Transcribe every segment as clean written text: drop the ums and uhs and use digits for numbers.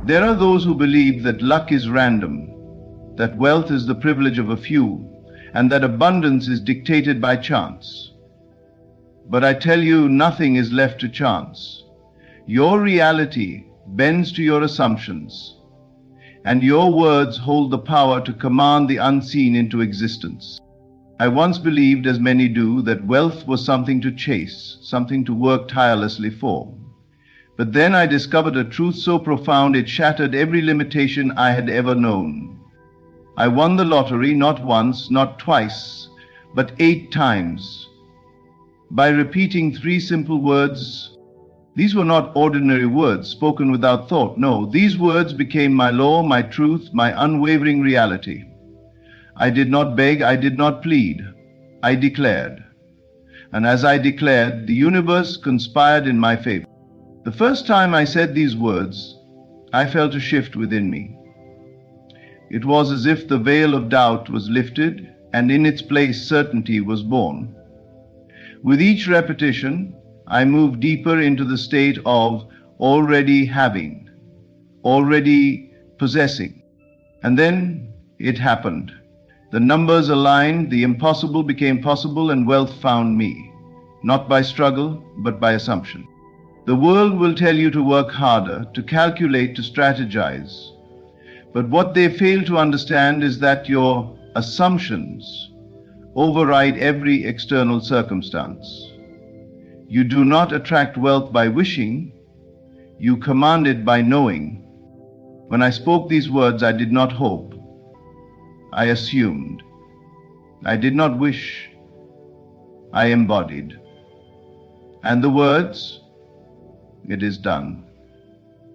There are those who believe that luck is random, that wealth is the privilege of a few, and that abundance is dictated by chance. But I tell you, nothing is left to chance. Your reality bends to your assumptions, and your words hold the power to command the unseen into existence. I once believed, as many do, that wealth was something to chase, something to work tirelessly for. But then I discovered a truth so profound it shattered every limitation I had ever known. I won the lottery not once, not twice, but 8 times. By repeating 3 simple words. These were not ordinary words spoken without thought. No, these words became my law, my truth, my unwavering reality. I did not beg, I did not plead. I declared. And as I declared, the universe conspired in my favor. The first time I said these words, I felt a shift within me. It was as if the veil of doubt was lifted, and in its place certainty was born. With each repetition, I moved deeper into the state of already having, already possessing. And then it happened. The numbers aligned, the impossible became possible, and wealth found me, not by struggle, but by assumption. The world will tell you to work harder, to calculate, to strategize. But what they fail to understand is that your assumptions override every external circumstance. You do not attract wealth by wishing, you command it by knowing. When I spoke these words, I did not hope. I assumed. I did not wish. I embodied. And the words, it is done.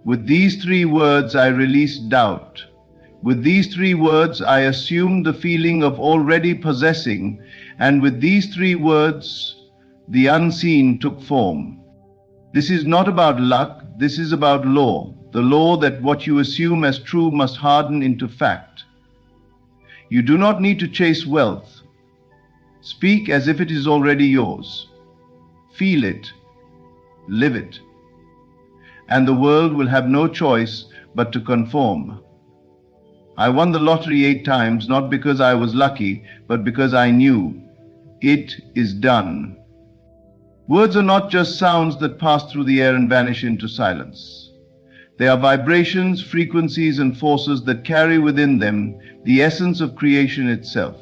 With these 3 words, I released doubt. With these 3 words, I assumed the feeling of already possessing. And with these 3 words, the unseen took form. This is not about luck, this is about law. The law that what you assume as true must harden into fact. You do not need to chase wealth. Speak as if it is already yours. Feel it. Live it. And the world will have no choice but to conform. I won the lottery 8 times, not because I was lucky, but because I knew it is done. Words are not just sounds that pass through the air and vanish into silence. They are vibrations, frequencies, and forces that carry within them the essence of creation itself.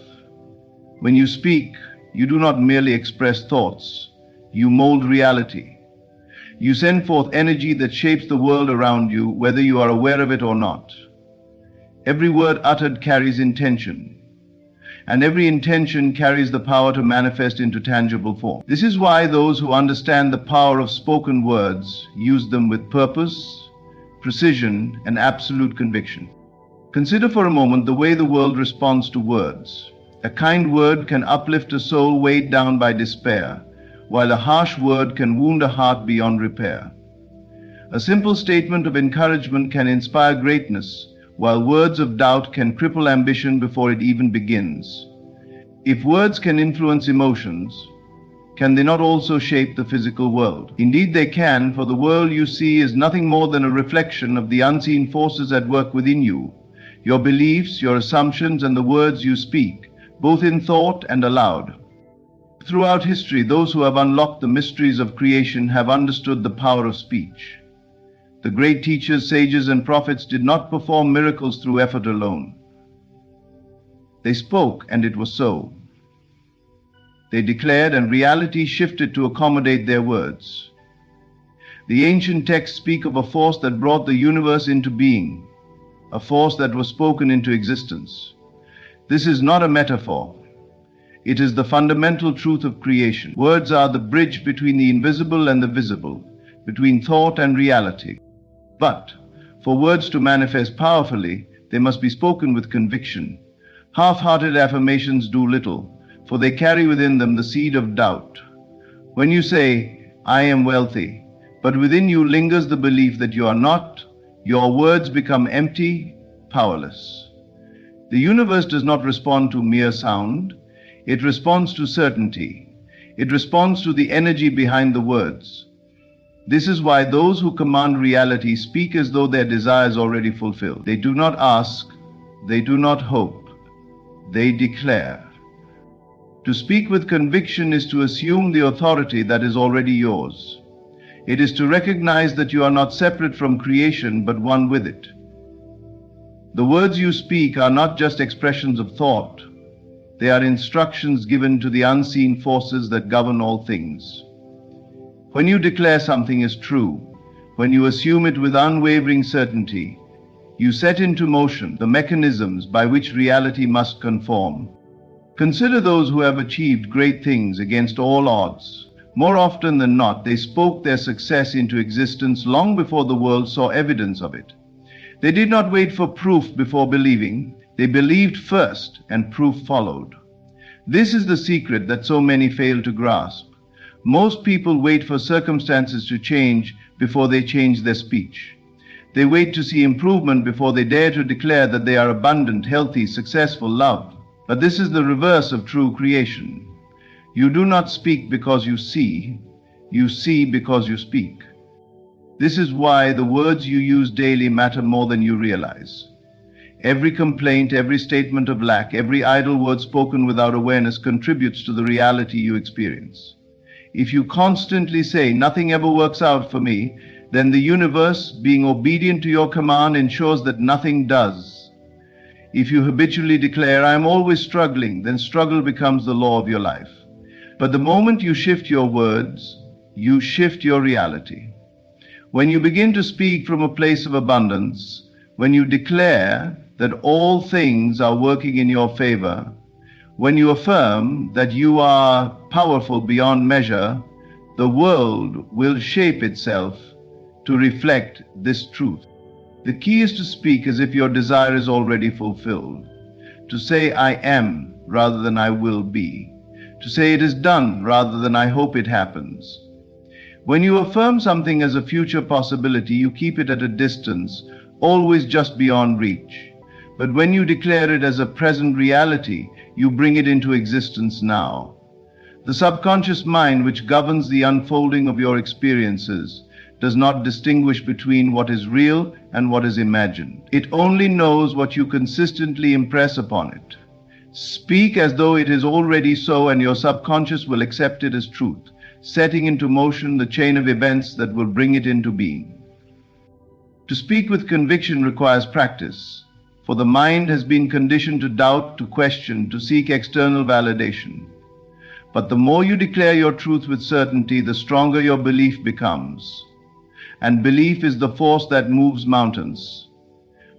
When you speak, you do not merely express thoughts, you mold reality. You send forth energy that shapes the world around you, whether you are aware of it or not. Every word uttered carries intention, and every intention carries the power to manifest into tangible form. This is why those who understand the power of spoken words use them with purpose, precision, and absolute conviction. Consider for a moment the way the world responds to words. A kind word can uplift a soul weighed down by despair, while a harsh word can wound a heart beyond repair. A simple statement of encouragement can inspire greatness, while words of doubt can cripple ambition before it even begins. If words can influence emotions, can they not also shape the physical world? Indeed they can, for the world you see is nothing more than a reflection of the unseen forces at work within you, your beliefs, your assumptions, and the words you speak, both in thought and aloud. Throughout history, those who have unlocked the mysteries of creation have understood the power of speech. The great teachers, sages, and prophets did not perform miracles through effort alone. They spoke, and it was so. They declared, and reality shifted to accommodate their words. The ancient texts speak of a force that brought the universe into being, a force that was spoken into existence. This is not a metaphor. It is the fundamental truth of creation. Words are the bridge between the invisible and the visible, between thought and reality. But for words to manifest powerfully, they must be spoken with conviction. Half-hearted affirmations do little, for they carry within them the seed of doubt. When you say, "I am wealthy," but within you lingers the belief that you are not, your words become empty, powerless. The universe does not respond to mere sound. It responds to certainty. It responds to the energy behind the words. This is why those who command reality speak as though their desire is already fulfilled. They do not ask, they do not hope, they declare. To speak with conviction is to assume the authority that is already yours. It is to recognize that you are not separate from creation, but one with it. The words you speak are not just expressions of thought. They are instructions given to the unseen forces that govern all things. When you declare something is true, when you assume it with unwavering certainty, you set into motion the mechanisms by which reality must conform. Consider those who have achieved great things against all odds. More often than not, they spoke their success into existence long before the world saw evidence of it. They did not wait for proof before believing. They believed first, and proof followed. This is the secret that so many fail to grasp. Most people wait for circumstances to change before they change their speech. They wait to see improvement before they dare to declare that they are abundant, healthy, successful, loved. But this is the reverse of true creation. You do not speak because you see because you speak. This is why the words you use daily matter more than you realize. Every complaint, every statement of lack, every idle word spoken without awareness contributes to the reality you experience. If you constantly say, "Nothing ever works out for me," then the universe, being obedient to your command, ensures that nothing does. If you habitually declare, "I am always struggling," then struggle becomes the law of your life. But the moment you shift your words, you shift your reality. When you begin to speak from a place of abundance, when you declare that all things are working in your favor, when you affirm that you are powerful beyond measure, the world will shape itself to reflect this truth. The key is to speak as if your desire is already fulfilled. To say, "I am," rather than "I will be." To say, "It is done," rather than "I hope it happens." When you affirm something as a future possibility, you keep it at a distance, always just beyond reach. But when you declare it as a present reality, you bring it into existence now. The subconscious mind, which governs the unfolding of your experiences, does not distinguish between what is real and what is imagined. It only knows what you consistently impress upon it. Speak as though it is already so, and your subconscious will accept it as truth, setting into motion the chain of events that will bring it into being. To speak with conviction requires practice. For the mind has been conditioned to doubt, to question, to seek external validation. But the more you declare your truth with certainty, the stronger your belief becomes. And belief is the force that moves mountains.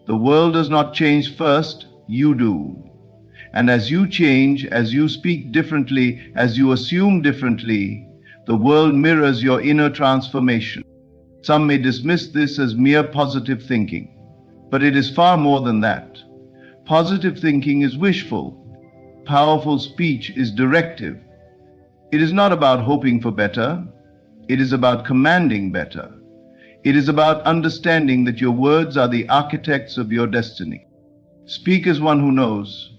The world does not change first, you do. And as you change, as you speak differently, as you assume differently, the world mirrors your inner transformation. Some may dismiss this as mere positive thinking. But it is far more than that. Positive thinking is wishful. Powerful speech is directive. It is not about hoping for better. It is about commanding better. It is about understanding that your words are the architects of your destiny. Speak as one who knows.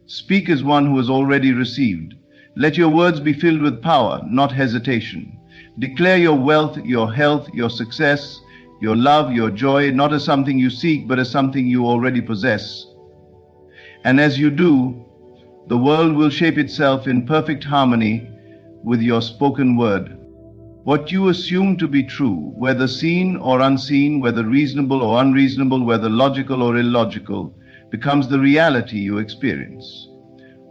Speak as one who has already received. Let your words be filled with power, not hesitation. Declare your wealth, your health, your success, your love, your joy, not as something you seek, but as something you already possess. And as you do, the world will shape itself in perfect harmony with your spoken word. What you assume to be true, whether seen or unseen, whether reasonable or unreasonable, whether logical or illogical, becomes the reality you experience.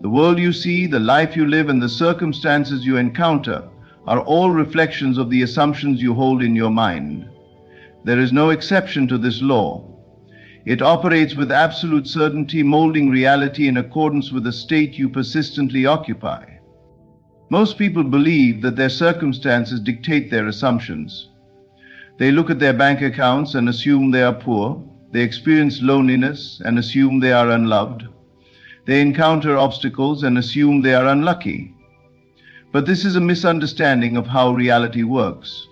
The world you see, the life you live, and the circumstances you encounter are all reflections of the assumptions you hold in your mind. There is no exception to this law. It operates with absolute certainty, molding reality in accordance with the state you persistently occupy. Most people believe that their circumstances dictate their assumptions. They look at their bank accounts and assume they are poor. They experience loneliness and assume they are unloved. They encounter obstacles and assume they are unlucky. But this is a misunderstanding of how reality works.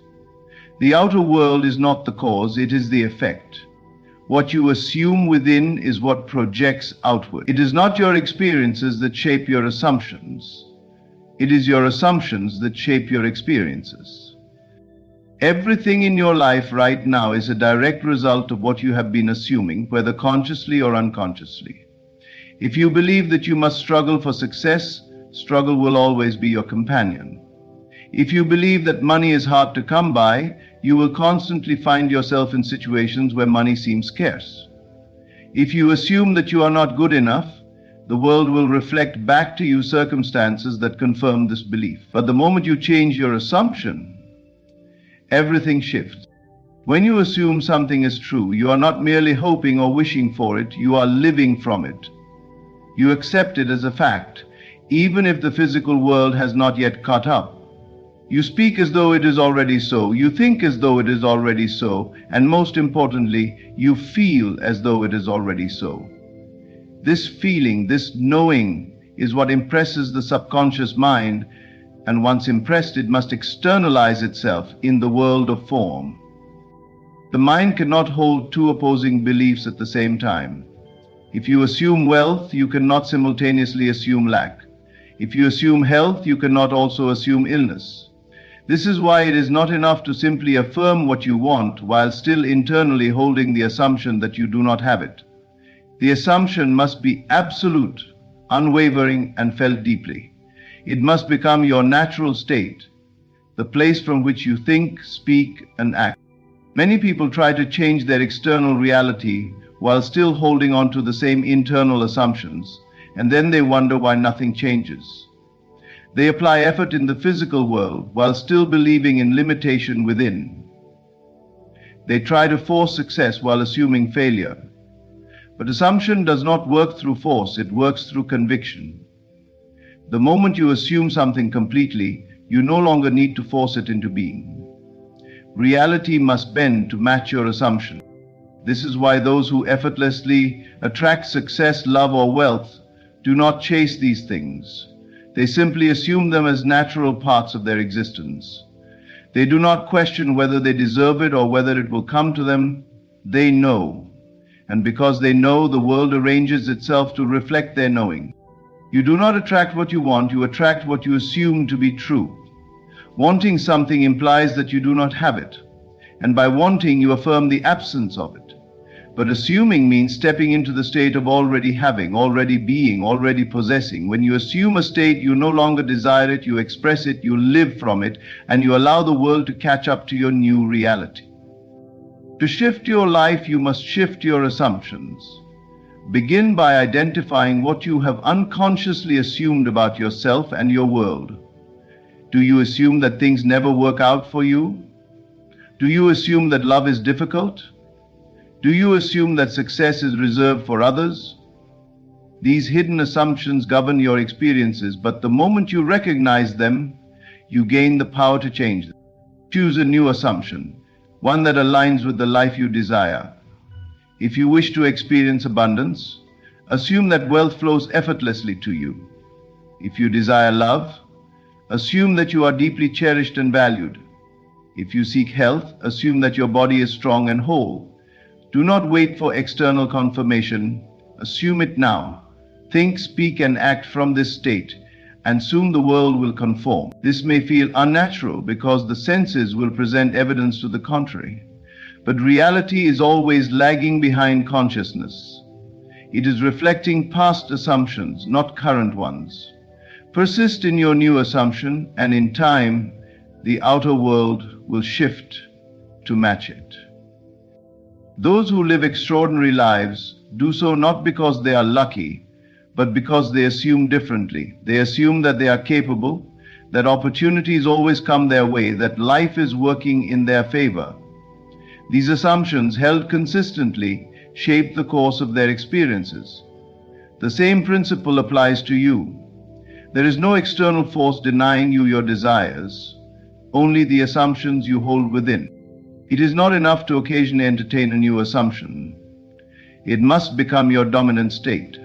The outer world is not the cause, it is the effect. What you assume within is what projects outward. It is not your experiences that shape your assumptions. It is your assumptions that shape your experiences. Everything in your life right now is a direct result of what you have been assuming, whether consciously or unconsciously. If you believe that you must struggle for success, struggle will always be your companion. If you believe that money is hard to come by, you will constantly find yourself in situations where money seems scarce. If you assume that you are not good enough, the world will reflect back to you circumstances that confirm this belief. But the moment you change your assumption, everything shifts. When you assume something is true, you are not merely hoping or wishing for it, you are living from it. You accept it as a fact, even if the physical world has not yet caught up. You speak as though it is already so, you think as though it is already so, and most importantly, you feel as though it is already so. This feeling, this knowing, is what impresses the subconscious mind, and once impressed, it must externalize itself in the world of form. The mind cannot hold two opposing beliefs at the same time. If you assume wealth, you cannot simultaneously assume lack. If you assume health, you cannot also assume illness. This is why it is not enough to simply affirm what you want while still internally holding the assumption that you do not have it. The assumption must be absolute, unwavering, and felt deeply. It must become your natural state, the place from which you think, speak, and act. Many people try to change their external reality while still holding on to the same internal assumptions, and then they wonder why nothing changes. They apply effort in the physical world while still believing in limitation within. They try to force success while assuming failure. But assumption does not work through force, it works through conviction. The moment you assume something completely, you no longer need to force it into being. Reality must bend to match your assumption. This is why those who effortlessly attract success, love, or wealth do not chase these things. They simply assume them as natural parts of their existence. They do not question whether they deserve it or whether it will come to them. They know. And because they know, the world arranges itself to reflect their knowing. You do not attract what you want, you attract what you assume to be true. Wanting something implies that you do not have it, and by wanting you affirm the absence of it. But assuming means stepping into the state of already having, already being, already possessing. When you assume a state, you no longer desire it, you express it, you live from it, and you allow the world to catch up to your new reality. To shift your life, you must shift your assumptions. Begin by identifying what you have unconsciously assumed about yourself and your world. Do you assume that things never work out for you? Do you assume that love is difficult? Do you assume that success is reserved for others? These hidden assumptions govern your experiences, but the moment you recognize them, you gain the power to change them. Choose a new assumption, one that aligns with the life you desire. If you wish to experience abundance, assume that wealth flows effortlessly to you. If you desire love, assume that you are deeply cherished and valued. If you seek health, assume that your body is strong and whole. Do not wait for external confirmation. Assume it now. Think, speak, and act from this state, and soon the world will conform. This may feel unnatural because the senses will present evidence to the contrary. But reality is always lagging behind consciousness. It is reflecting past assumptions, not current ones. Persist in your new assumption, and in time, the outer world will shift to match it. Those who live extraordinary lives do so not because they are lucky, but because they assume differently. They assume that they are capable, that opportunities always come their way, that life is working in their favor. These assumptions, held consistently, shape the course of their experiences. The same principle applies to you. There is no external force denying you your desires, only the assumptions you hold within. It is not enough to occasionally entertain a new assumption. It must become your dominant state.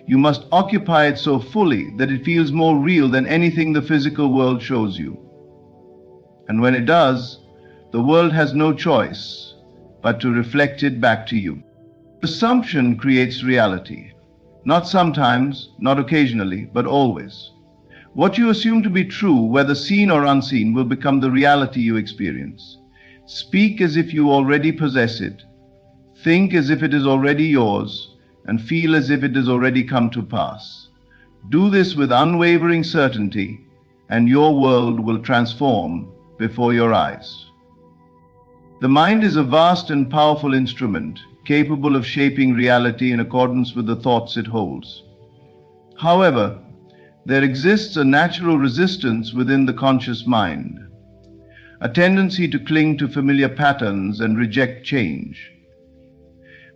You must occupy it so fully that it feels more real than anything the physical world shows you. And when it does, the world has no choice but to reflect it back to you. Assumption creates reality. Not sometimes, not occasionally, but always. What you assume to be true, whether seen or unseen, will become the reality you experience. Speak as if you already possess it. Think as if it is already yours, and feel as if it has already come to pass. Do this with unwavering certainty, and your world will transform before your eyes. The mind is a vast and powerful instrument, capable of shaping reality in accordance with the thoughts it holds. However, there exists a natural resistance within the conscious mind, a tendency to cling to familiar patterns and reject change.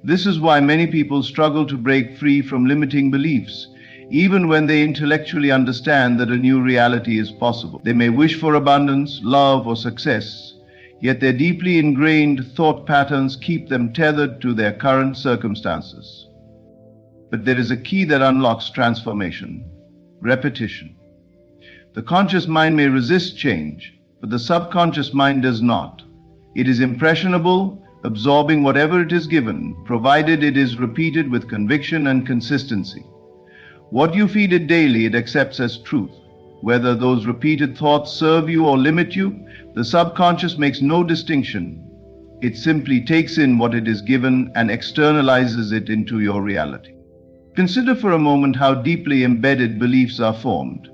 This is why many people struggle to break free from limiting beliefs, even when they intellectually understand that a new reality is possible. They may wish for abundance, love, or success, yet their deeply ingrained thought patterns keep them tethered to their current circumstances. But there is a key that unlocks transformation: repetition. The conscious mind may resist change, but the subconscious mind does not. It is impressionable, absorbing whatever it is given, provided it is repeated with conviction and consistency. What you feed it daily, it accepts as truth. Whether those repeated thoughts serve you or limit you, the subconscious makes no distinction. It simply takes in what it is given and externalizes it into your reality. Consider for a moment how deeply embedded beliefs are formed.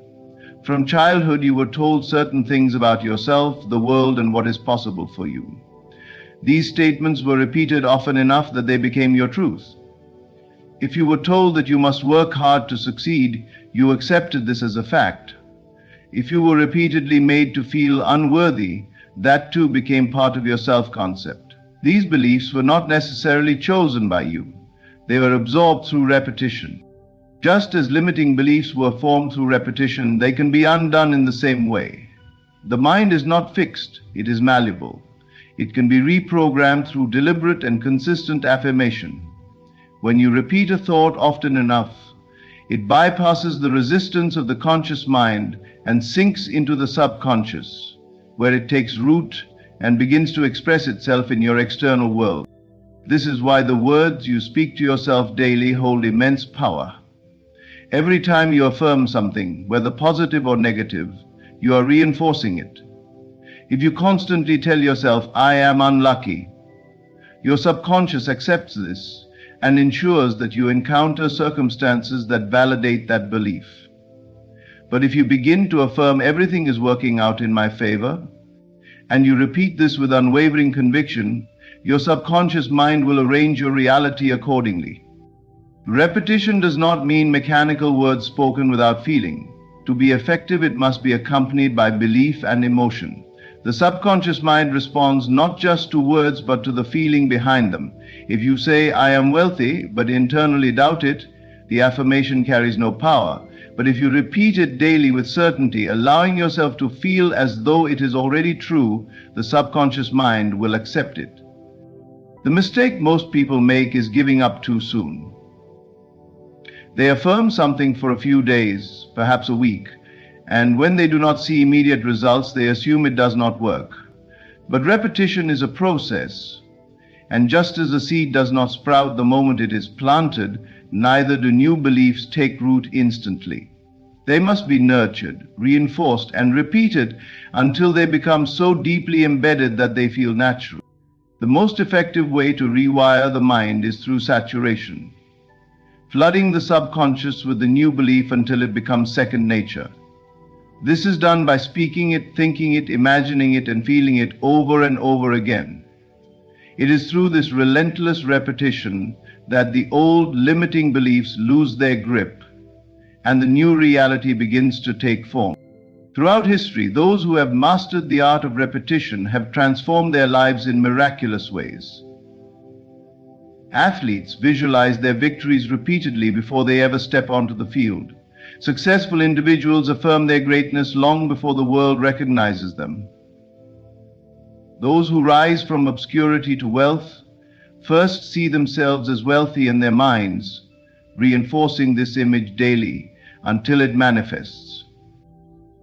From childhood, you were told certain things about yourself, the world, and what is possible for you. These statements were repeated often enough that they became your truth. If you were told that you must work hard to succeed, you accepted this as a fact. If you were repeatedly made to feel unworthy, that too became part of your self-concept. These beliefs were not necessarily chosen by you. They were absorbed through repetition. Just as limiting beliefs were formed through repetition, they can be undone in the same way. The mind is not fixed, it is malleable. It can be reprogrammed through deliberate and consistent affirmation. When you repeat a thought often enough, it bypasses the resistance of the conscious mind and sinks into the subconscious, where it takes root and begins to express itself in your external world. This is why the words you speak to yourself daily hold immense power. Every time you affirm something, whether positive or negative, you are reinforcing it. If you constantly tell yourself, "I am unlucky," your subconscious accepts this and ensures that you encounter circumstances that validate that belief. But if you begin to affirm everything is working out in my favor, and you repeat this with unwavering conviction, your subconscious mind will arrange your reality accordingly. Repetition does not mean mechanical words spoken without feeling. To be effective, it must be accompanied by belief and emotion. The subconscious mind responds not just to words but to the feeling behind them. If you say, "I am wealthy," but internally doubt it, the affirmation carries no power. But if you repeat it daily with certainty, allowing yourself to feel as though it is already true, the subconscious mind will accept it. The mistake most people make is giving up too soon. They affirm something for a few days, perhaps a week, and when they do not see immediate results, they assume it does not work. But repetition is a process, and just as a seed does not sprout the moment it is planted, neither do new beliefs take root instantly. They must be nurtured, reinforced, and repeated until they become so deeply embedded that they feel natural. The most effective way to rewire the mind is through saturation, flooding the subconscious with the new belief until it becomes second nature. This is done by speaking it, thinking it, imagining it, and feeling it over and over again. It is through this relentless repetition that the old limiting beliefs lose their grip and the new reality begins to take form. Throughout history, those who have mastered the art of repetition have transformed their lives in miraculous ways. Athletes visualize their victories repeatedly before they ever step onto the field. Successful individuals affirm their greatness long before the world recognizes them. Those who rise from obscurity to wealth first see themselves as wealthy in their minds, reinforcing this image daily until it manifests.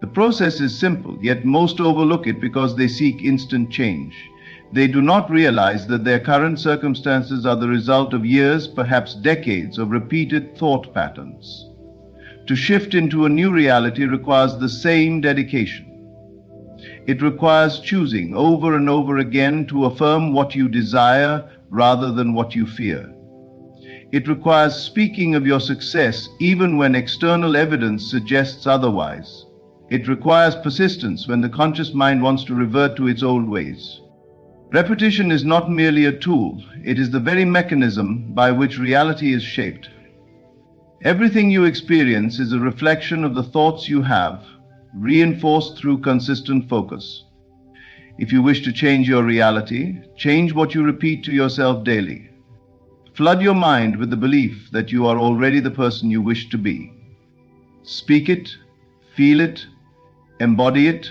The process is simple, yet most overlook it because they seek instant change. They do not realize that their current circumstances are the result of years, perhaps decades, of repeated thought patterns. To shift into a new reality requires the same dedication. It requires choosing over and over again to affirm what you desire rather than what you fear. It requires speaking of your success even when external evidence suggests otherwise. It requires persistence when the conscious mind wants to revert to its old ways. Repetition is not merely a tool, it is the very mechanism by which reality is shaped. Everything you experience is a reflection of the thoughts you have, reinforced through consistent focus. If you wish to change your reality, change what you repeat to yourself daily. Flood your mind with the belief that you are already the person you wish to be. Speak it, feel it, embody it.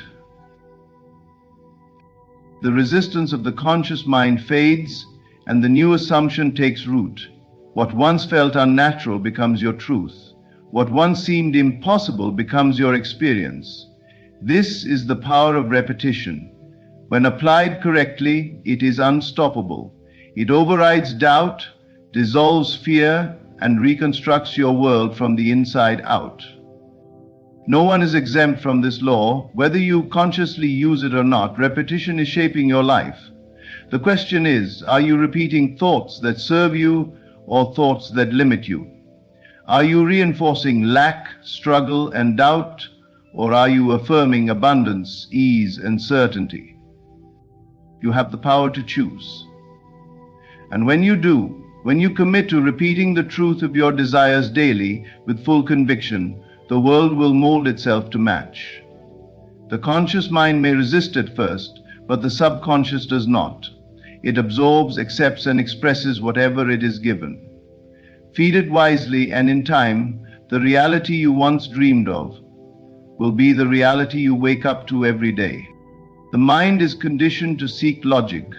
The resistance of the conscious mind fades and the new assumption takes root. What once felt unnatural becomes your truth. What once seemed impossible becomes your experience. This is the power of repetition. When applied correctly, it is unstoppable. It overrides doubt, dissolves fear, and reconstructs your world from the inside out. No one is exempt from this law. Whether you consciously use it or not, repetition is shaping your life. The question is, are you repeating thoughts that serve you or thoughts that limit you? Are you reinforcing lack, struggle, and doubt, or are you affirming abundance, ease, and certainty? You have the power to choose. And when you do, when you commit to repeating the truth of your desires daily with full conviction, the world will mold itself to match. The conscious mind may resist at first, but the subconscious does not. It absorbs, accepts, and expresses whatever it is given. Feed it wisely, and in time, the reality you once dreamed of will be the reality you wake up to every day. The mind is conditioned to seek logic,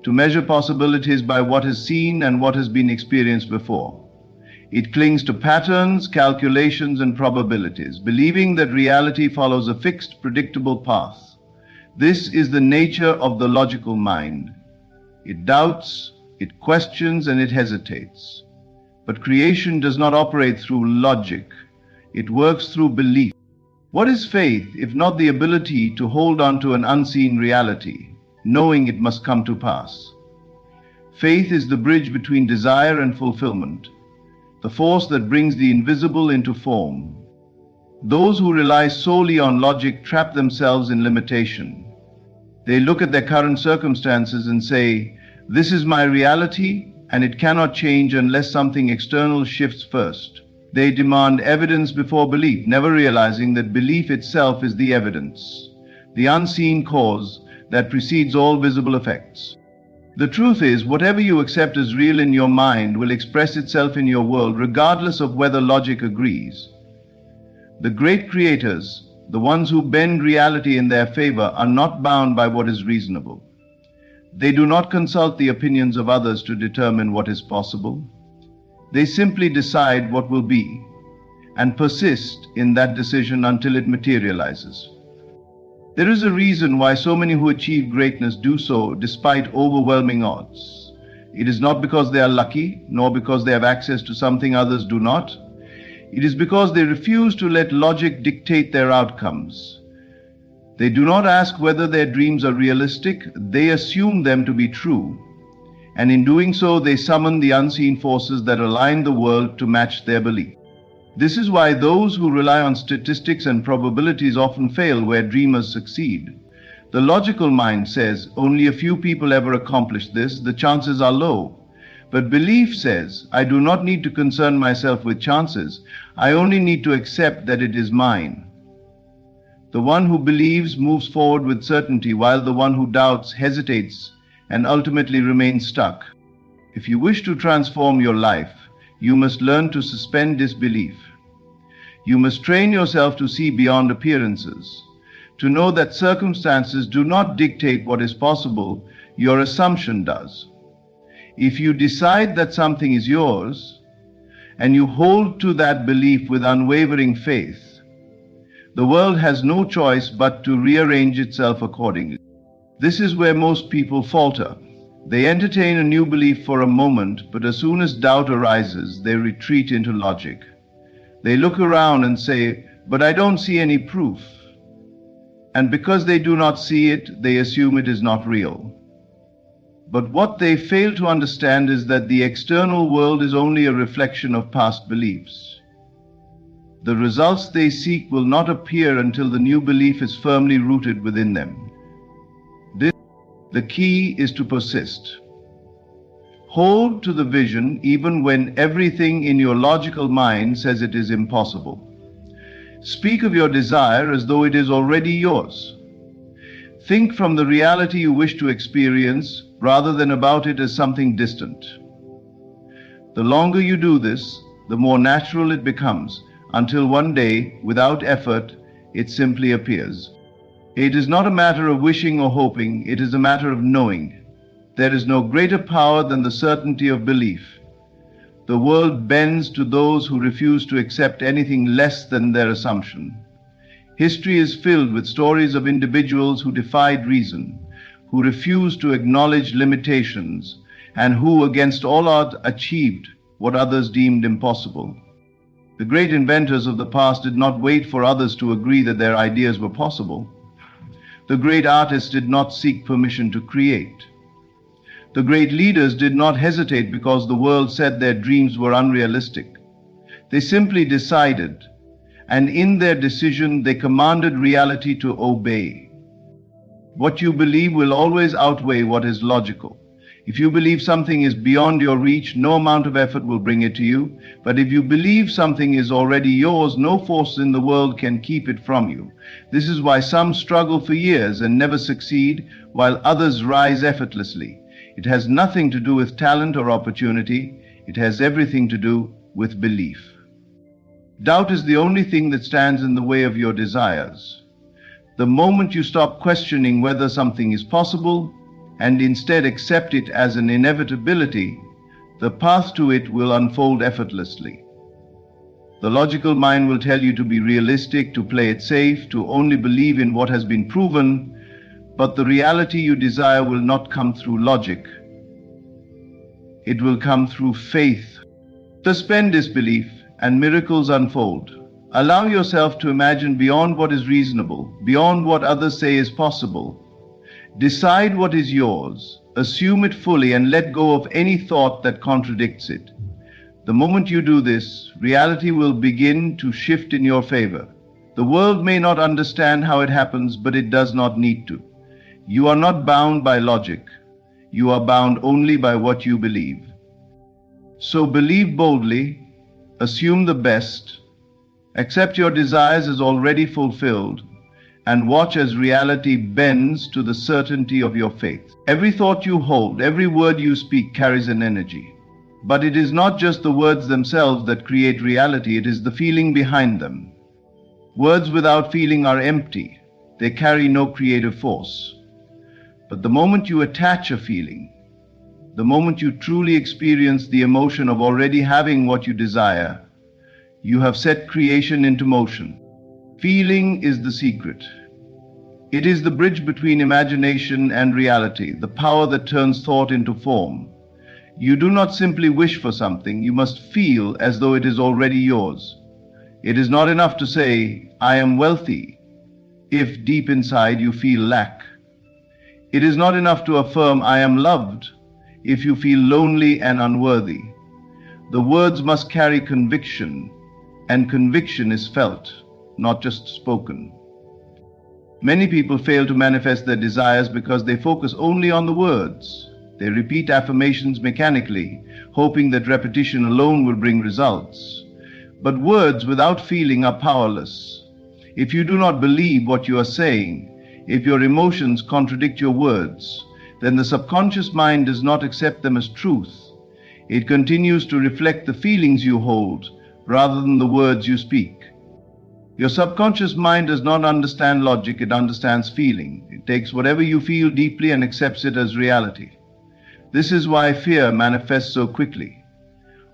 to measure possibilities by what is seen and what has been experienced before. It clings to patterns, calculations, and probabilities, believing that reality follows a fixed, predictable path. This is the nature of the logical mind. It doubts, it questions, and it hesitates. But creation does not operate through logic. It works through belief. What is faith if not the ability to hold on to an unseen reality, knowing it must come to pass? Faith is the bridge between desire and fulfillment, the force that brings the invisible into form. Those who rely solely on logic trap themselves in limitation. They look at their current circumstances and say, "This is my reality, and it cannot change unless something external shifts first." They demand evidence before belief, never realizing that belief itself is the evidence, the unseen cause that precedes all visible effects. The truth is, whatever you accept as real in your mind will express itself in your world, regardless of whether logic agrees. The great creators, the ones who bend reality in their favor, are not bound by what is reasonable. They do not consult the opinions of others to determine what is possible. They simply decide what will be, and persist in that decision until it materializes. There is a reason why so many who achieve greatness do so despite overwhelming odds. It is not because they are lucky, nor because they have access to something others do not. It is because they refuse to let logic dictate their outcomes. They do not ask whether their dreams are realistic, they assume them to be true. And in doing so, they summon the unseen forces that align the world to match their belief. This is why those who rely on statistics and probabilities often fail where dreamers succeed. The logical mind says, only a few people ever accomplish this, the chances are low. But belief says, I do not need to concern myself with chances, I only need to accept that it is mine. The one who believes moves forward with certainty, while the one who doubts hesitates and ultimately remains stuck. If you wish to transform your life, you must learn to suspend disbelief. You must train yourself to see beyond appearances, to know that circumstances do not dictate what is possible, your assumption does. If you decide that something is yours, and you hold to that belief with unwavering faith, the world has no choice but to rearrange itself accordingly. This is where most people falter. They entertain a new belief for a moment, but as soon as doubt arises, they retreat into logic. They look around and say, "But I don't see any proof." And because they do not see it, they assume it is not real. But what they fail to understand is that the external world is only a reflection of past beliefs. The results they seek will not appear until the new belief is firmly rooted within them. The key is to persist. Hold to the vision even when everything in your logical mind says it is impossible. Speak of your desire as though it is already yours. Think from the reality you wish to experience rather than about it as something distant. The longer you do this, the more natural it becomes, until one day, without effort, it simply appears. It is not a matter of wishing or hoping, it is a matter of knowing. There is no greater power than the certainty of belief. The world bends to those who refuse to accept anything less than their assumption. History is filled with stories of individuals who defied reason, who refused to acknowledge limitations, and who, against all odds, achieved what others deemed impossible. The great inventors of the past did not wait for others to agree that their ideas were possible. The great artists did not seek permission to create. The great leaders did not hesitate because the world said their dreams were unrealistic. They simply decided, and in their decision they commanded reality to obey. What you believe will always outweigh what is logical. If you believe something is beyond your reach, no amount of effort will bring it to you. But if you believe something is already yours, no force in the world can keep it from you. This is why some struggle for years and never succeed, while others rise effortlessly. It has nothing to do with talent or opportunity. It has everything to do with belief. Doubt is the only thing that stands in the way of your desires. The moment you stop questioning whether something is possible, and instead accept it as an inevitability, the path to it will unfold effortlessly. The logical mind will tell you to be realistic, to play it safe, to only believe in what has been proven, but the reality you desire will not come through logic. It will come through faith. Suspend disbelief, and miracles unfold. Allow yourself to imagine beyond what is reasonable, beyond what others say is possible. Decide what is yours, assume it fully, and let go of any thought that contradicts it. The moment you do this, reality will begin to shift in your favor. The world may not understand how it happens, but it does not need to. You are not bound by logic. You are bound only by what you believe. So believe boldly, assume the best, accept your desires as already fulfilled, and watch as reality bends to the certainty of your faith. Every thought you hold, every word you speak carries an energy. But it is not just the words themselves that create reality, it is the feeling behind them. Words without feeling are empty. They carry no creative force. But the moment you attach a feeling, the moment you truly experience the emotion of already having what you desire, you have set creation into motion. Feeling is the secret. It is the bridge between imagination and reality, the power that turns thought into form. You do not simply wish for something, you must feel as though it is already yours. It is not enough to say, "I am wealthy," if deep inside you feel lack. It is not enough to affirm, "I am loved," if you feel lonely and unworthy. The words must carry conviction, and conviction is felt, not just spoken. Many people fail to manifest their desires because they focus only on the words. They repeat affirmations mechanically, hoping that repetition alone will bring results. But words without feeling are powerless. If you do not believe what you are saying, if your emotions contradict your words, then the subconscious mind does not accept them as truth. It continues to reflect the feelings you hold rather than the words you speak. Your subconscious mind does not understand logic, it understands feeling. It takes whatever you feel deeply and accepts it as reality. This is why fear manifests so quickly.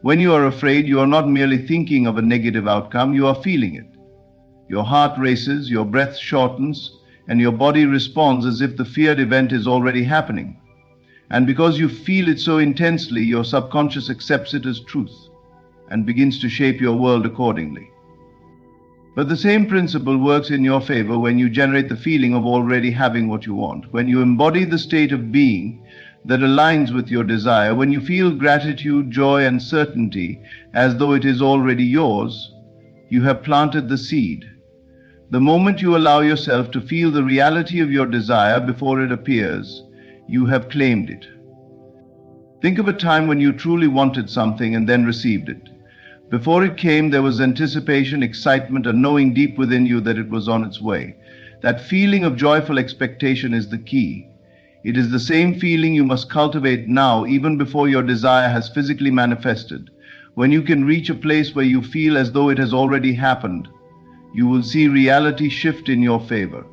When you are afraid, you are not merely thinking of a negative outcome, you are feeling it. Your heart races, your breath shortens, and your body responds as if the feared event is already happening. And because you feel it so intensely, your subconscious accepts it as truth and begins to shape your world accordingly. But the same principle works in your favor when you generate the feeling of already having what you want, when you embody the state of being that aligns with your desire, when you feel gratitude, joy, and certainty as though it is already yours. You have planted the seed. The moment you allow yourself to feel the reality of your desire before it appears, you have claimed it. Think of a time when you truly wanted something and then received it. Before it came, there was anticipation, excitement, and knowing deep within you that it was on its way. That feeling of joyful expectation is the key. It is the same feeling you must cultivate now, even before your desire has physically manifested. When you can reach a place where you feel as though it has already happened, you will see reality shift in your favor.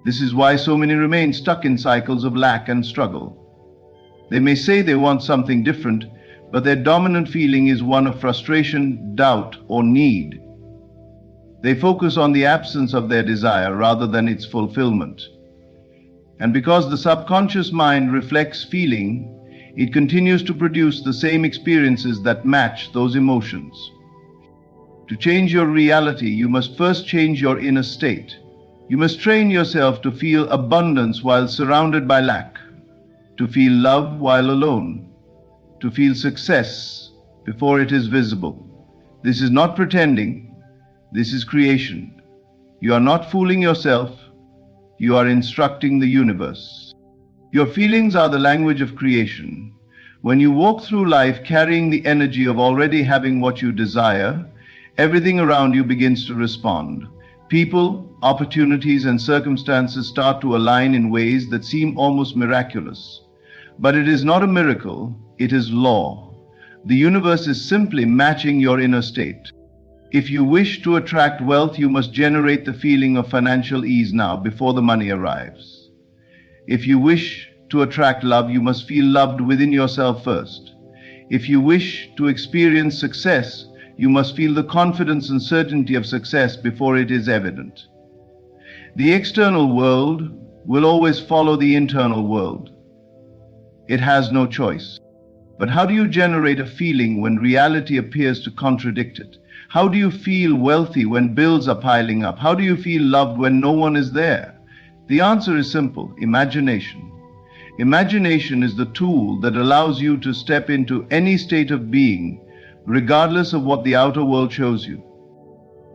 This is why so many remain stuck in cycles of lack and struggle. They may say they want something different, but their dominant feeling is one of frustration, doubt, or need. They focus on the absence of their desire rather than its fulfillment. And because the subconscious mind reflects feeling, it continues to produce the same experiences that match those emotions. To change your reality, you must first change your inner state. You must train yourself to feel abundance while surrounded by lack, to feel love while alone, to feel success before it is visible. This is not pretending, this is creation. You are not fooling yourself, you are instructing the universe. Your feelings are the language of creation. When you walk through life carrying the energy of already having what you desire, everything around you begins to respond. People, opportunities, and circumstances start to align in ways that seem almost miraculous. But it is not a miracle, it is law. The universe is simply matching your inner state. If you wish to attract wealth, you must generate the feeling of financial ease now, before the money arrives. If you wish to attract love, you must feel loved within yourself first. If you wish to experience success, you must feel the confidence and certainty of success before it is evident. The external world will always follow the internal world. It has no choice. But how do you generate a feeling when reality appears to contradict it? How do you feel wealthy when bills are piling up? How do you feel loved when no one is there? The answer is simple: imagination. Imagination is the tool that allows you to step into any state of being, regardless of what the outer world shows you.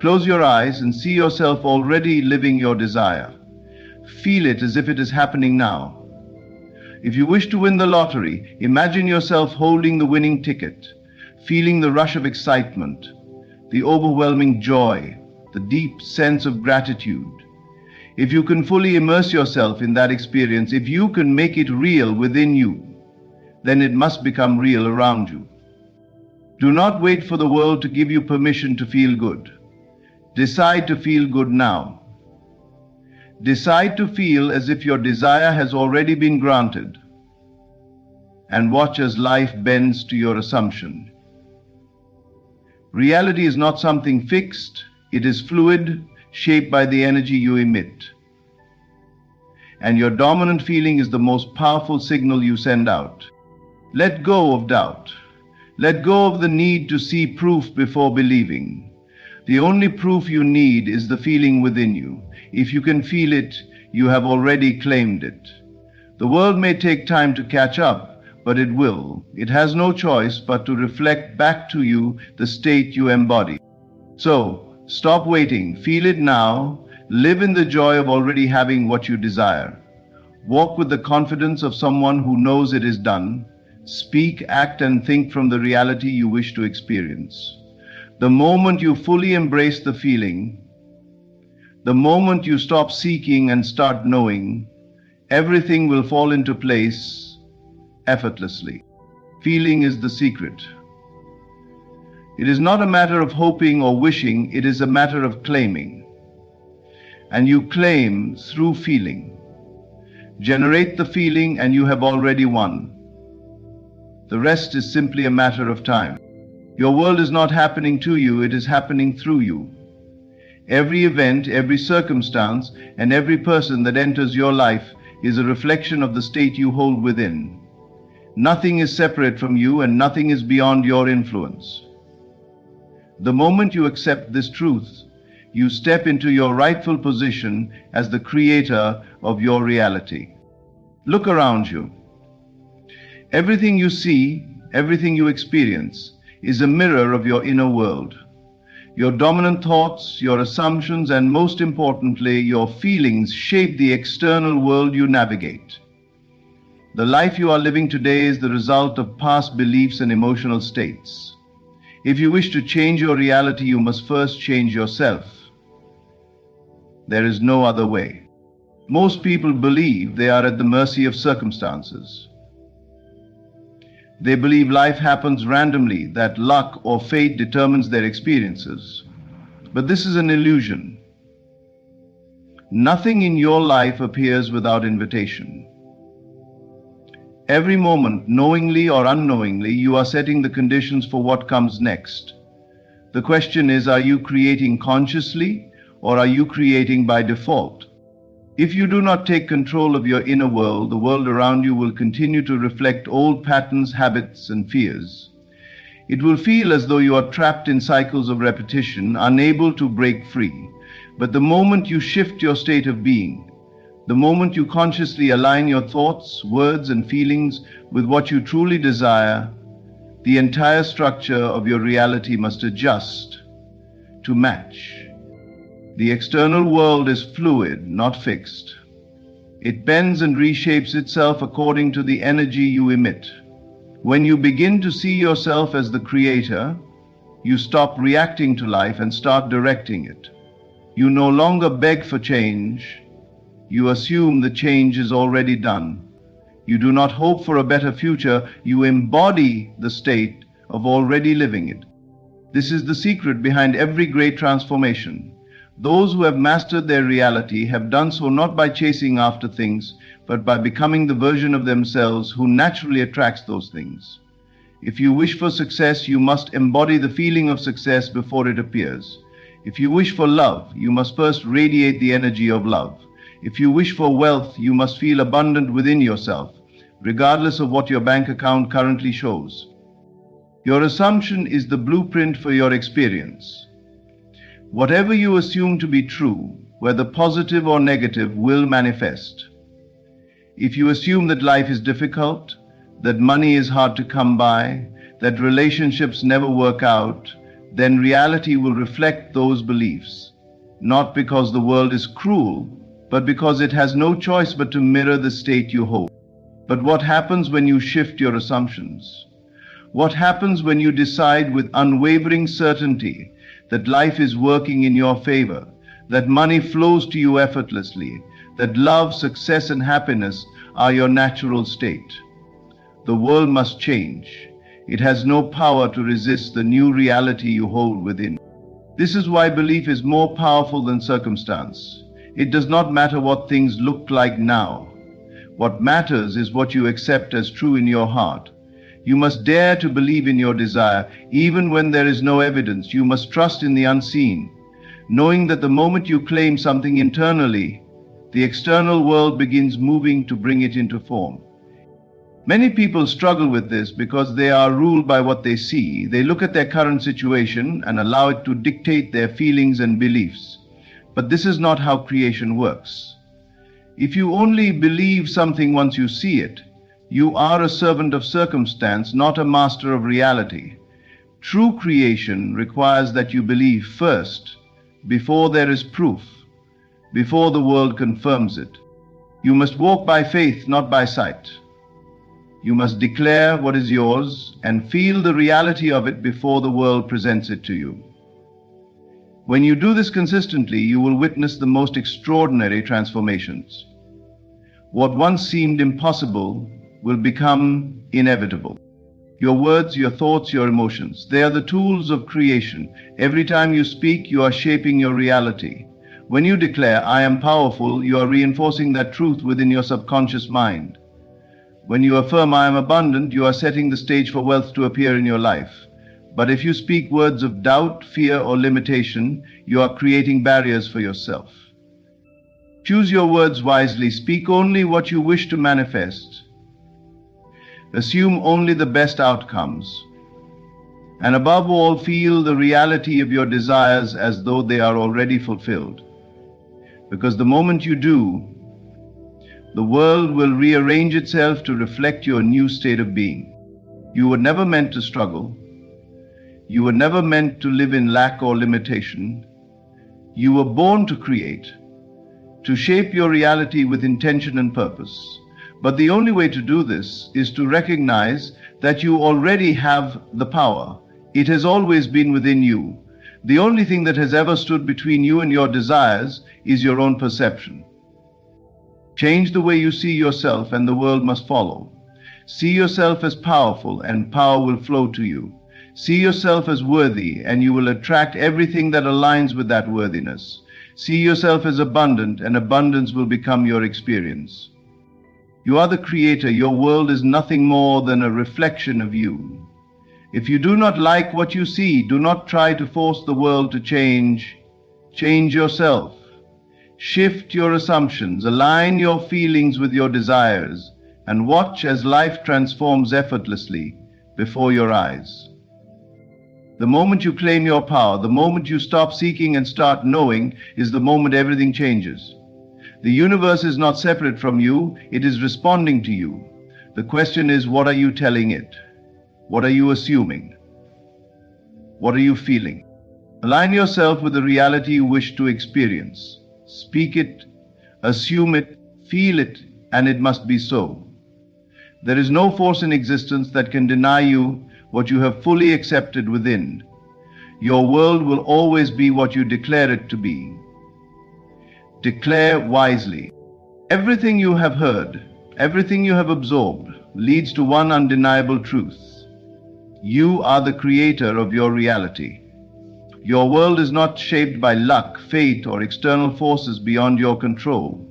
Close your eyes and see yourself already living your desire. Feel it as if it is happening now. If you wish to win the lottery, imagine yourself holding the winning ticket, feeling the rush of excitement, the overwhelming joy, the deep sense of gratitude. If you can fully immerse yourself in that experience, if you can make it real within you, then it must become real around you. Do not wait for the world to give you permission to feel good. Decide to feel good now. Decide to feel as if your desire has already been granted, and watch as life bends to your assumption. Reality is not something fixed, it is fluid, shaped by the energy you emit. And your dominant feeling is the most powerful signal you send out. Let go of doubt. Let go of the need to see proof before believing. The only proof you need is the feeling within you. If you can feel it, you have already claimed it. The world may take time to catch up, but it will. It has no choice but to reflect back to you the state you embody. So, stop waiting. Feel it now. Live in the joy of already having what you desire. Walk with the confidence of someone who knows it is done. Speak, act, and think from the reality you wish to experience. The moment you fully embrace the feeling, the moment you stop seeking and start knowing, everything will fall into place effortlessly. Feeling is the secret. It is not a matter of hoping or wishing, it is a matter of claiming. And you claim through feeling. Generate the feeling and you have already won. The rest is simply a matter of time. Your world is not happening to you, it is happening through you. Every event, every circumstance, and every person that enters your life is a reflection of the state you hold within. Nothing is separate from you and nothing is beyond your influence. The moment you accept this truth, You step into your rightful position as the creator of your reality. Look around you. Everything you see, everything you experience, is a mirror of your inner world. Your dominant thoughts, your assumptions, and most importantly, your feelings shape the external world you navigate. The life you are living today is the result of past beliefs and emotional states. If you wish to change your reality, you must first change yourself. There is no other way. Most people believe they are at the mercy of circumstances. They believe life happens randomly, that luck or fate determines their experiences. But this is an illusion. Nothing in your life appears without invitation. Every moment, knowingly or unknowingly, you are setting the conditions for what comes next. The question is, are you creating consciously or are you creating by default? If you do not take control of your inner world, the world around you will continue to reflect old patterns, habits, and fears. It will feel as though you are trapped in cycles of repetition, unable to break free. But the moment you shift your state of being, the moment you consciously align your thoughts, words, and feelings with what you truly desire, the entire structure of your reality must adjust to match. The external world is fluid, not fixed. It bends and reshapes itself according to the energy you emit. When you begin to see yourself as the creator, you stop reacting to life and start directing it. You no longer beg for change. You assume the change is already done. You do not hope for a better future. You embody the state of already living it. This is the secret behind every great transformation. Those who have mastered their reality have done so not by chasing after things, but by becoming the version of themselves who naturally attracts those things. If you wish for success, you must embody the feeling of success before it appears. If you wish for love, you must first radiate the energy of love. If you wish for wealth, you must feel abundant within yourself, regardless of what your bank account currently shows. Your assumption is the blueprint for your experience. Whatever you assume to be true, whether positive or negative, will manifest. If you assume that life is difficult, that money is hard to come by, that relationships never work out, then reality will reflect those beliefs, not because the world is cruel, but because it has no choice but to mirror the state you hold. But what happens when you shift your assumptions? What happens when you decide with unwavering certainty that life is working in your favor, that money flows to you effortlessly, that love, success, and happiness are your natural state? The world must change. It has no power to resist the new reality you hold within. This is why belief is more powerful than circumstance. It does not matter what things look like now. What matters is what you accept as true in your heart. You must dare to believe in your desire, even when there is no evidence. You must trust in the unseen, knowing that the moment you claim something internally, the external world begins moving to bring it into form. Many people struggle with this because they are ruled by what they see. They look at their current situation and allow it to dictate their feelings and beliefs. But this is not how creation works. If you only believe something once you see it, you are a servant of circumstance, not a master of reality. True creation requires that you believe first, before there is proof, before the world confirms it. You must walk by faith, not by sight. You must declare what is yours and feel the reality of it before the world presents it to you. When you do this consistently, you will witness the most extraordinary transformations. What once seemed impossible will become inevitable. Your words, your thoughts, your emotions, they are the tools of creation. Every time you speak, you are shaping your reality. When you declare, "I am powerful," you are reinforcing that truth within your subconscious mind. When you affirm, "I am abundant," you are setting the stage for wealth to appear in your life. But if you speak words of doubt, fear, or limitation, you are creating barriers for yourself. Choose your words wisely. Speak only what you wish to manifest. Assume only the best outcomes. And above all, feel the reality of your desires as though they are already fulfilled. Because the moment you do, the world will rearrange itself to reflect your new state of being. You were never meant to struggle. You were never meant to live in lack or limitation. You were born to create, to shape your reality with intention and purpose. But the only way to do this is to recognize that you already have the power. It has always been within you. The only thing that has ever stood between you and your desires is your own perception. Change the way you see yourself and the world must follow. See yourself as powerful and power will flow to you. See yourself as worthy and you will attract everything that aligns with that worthiness. See yourself as abundant and abundance will become your experience. You are the creator. Your world is nothing more than a reflection of you. If you do not like what you see, do not try to force the world to change. Change yourself. Shift your assumptions, align your feelings with your desires, and watch as life transforms effortlessly before your eyes. The moment you claim your power, the moment you stop seeking and start knowing, is the moment everything changes. The universe is not separate from you, it is responding to you. The question is, what are you telling it? What are you assuming? What are you feeling? Align yourself with the reality you wish to experience. Speak it, assume it, feel it, and it must be so. There is no force in existence that can deny you what you have fully accepted within. Your world will always be what you declare it to be. Declare wisely. Everything you have heard, everything you have absorbed, leads to one undeniable truth. You are the creator of your reality. Your world is not shaped by luck, fate, or external forces beyond your control.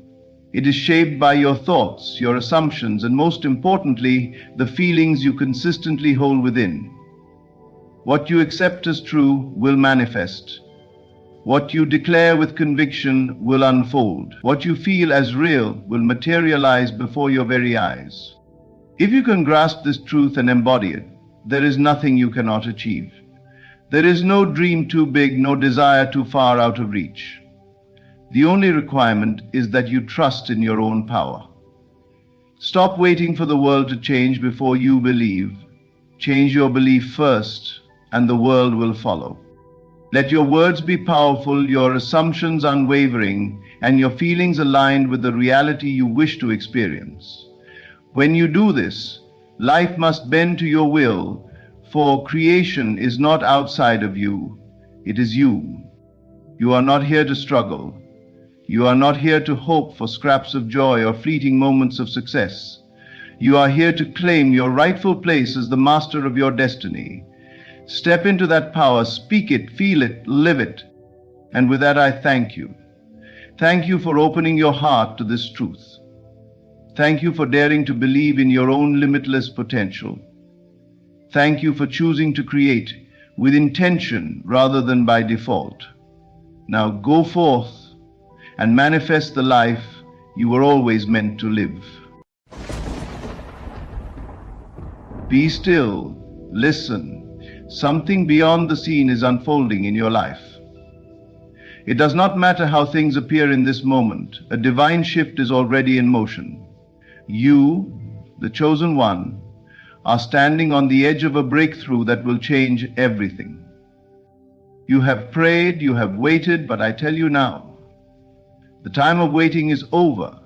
It is shaped by your thoughts, your assumptions, and most importantly, the feelings you consistently hold within. What you accept as true will manifest. What you declare with conviction will unfold. What you feel as real will materialize before your very eyes. If you can grasp this truth and embody it, there is nothing you cannot achieve. There is no dream too big, no desire too far out of reach. The only requirement is that you trust in your own power. Stop waiting for the world to change before you believe. Change your belief first, and the world will follow. Let your words be powerful, your assumptions unwavering, and your feelings aligned with the reality you wish to experience. When you do this, life must bend to your will, for creation is not outside of you, it is you. You are not here to struggle. You are not here to hope for scraps of joy or fleeting moments of success. You are here to claim your rightful place as the master of your destiny. Step into that power, speak it, feel it, live it. And with that, I thank you. Thank you for opening your heart to this truth. Thank you for daring to believe in your own limitless potential. Thank you for choosing to create with intention rather than by default. Now go forth and manifest the life you were always meant to live. Be still, listen. Something beyond the scene is unfolding in your life. It does not matter how things appear in this moment. A divine shift is already in motion. You, the chosen one, are standing on the edge of a breakthrough that will change everything. You have prayed, you have waited, but I tell you now, the time of waiting is over.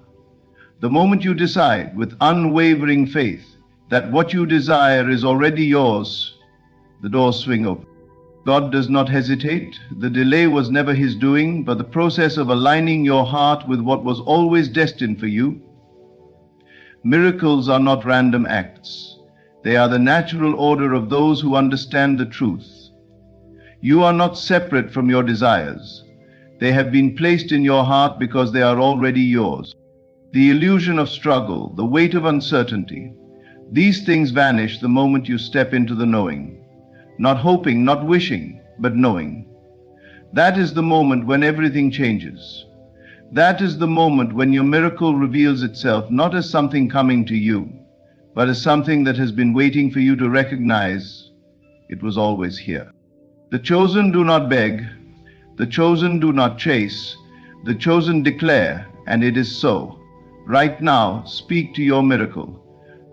The moment you decide with unwavering faith that what you desire is already yours, the doors swing open. God does not hesitate. The delay was never his doing, but the process of aligning your heart with what was always destined for you. Miracles are not random acts. They are the natural order of those who understand the truth. You are not separate from your desires. They have been placed in your heart because they are already yours. The illusion of struggle, the weight of uncertainty, these things vanish the moment you step into the knowing. Not hoping, not wishing, but knowing. That is the moment when everything changes. That is the moment when your miracle reveals itself not as something coming to you, but as something that has been waiting for you to recognize It was always here. The chosen do not beg, the chosen do not chase, the chosen declare, and it is so. Right now, speak to your miracle.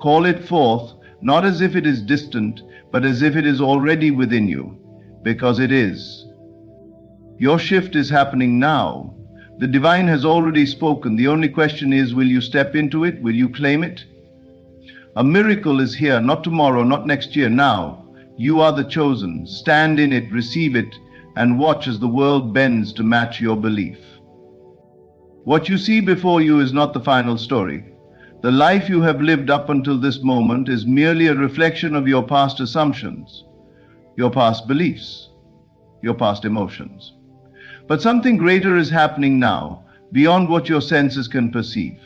Call it forth, not as if it is distant, but as if it is already within you, because it is. Your shift is happening now. The divine has already spoken. The only question is, will you step into it? Will you claim it? A miracle is here, not tomorrow, not next year, now. You are the chosen. Stand in it, receive it, and watch as the world bends to match your belief. What you see before you is not the final story. The life you have lived up until this moment is merely a reflection of your past assumptions, your past beliefs, your past emotions. But something greater is happening now, beyond what your senses can perceive.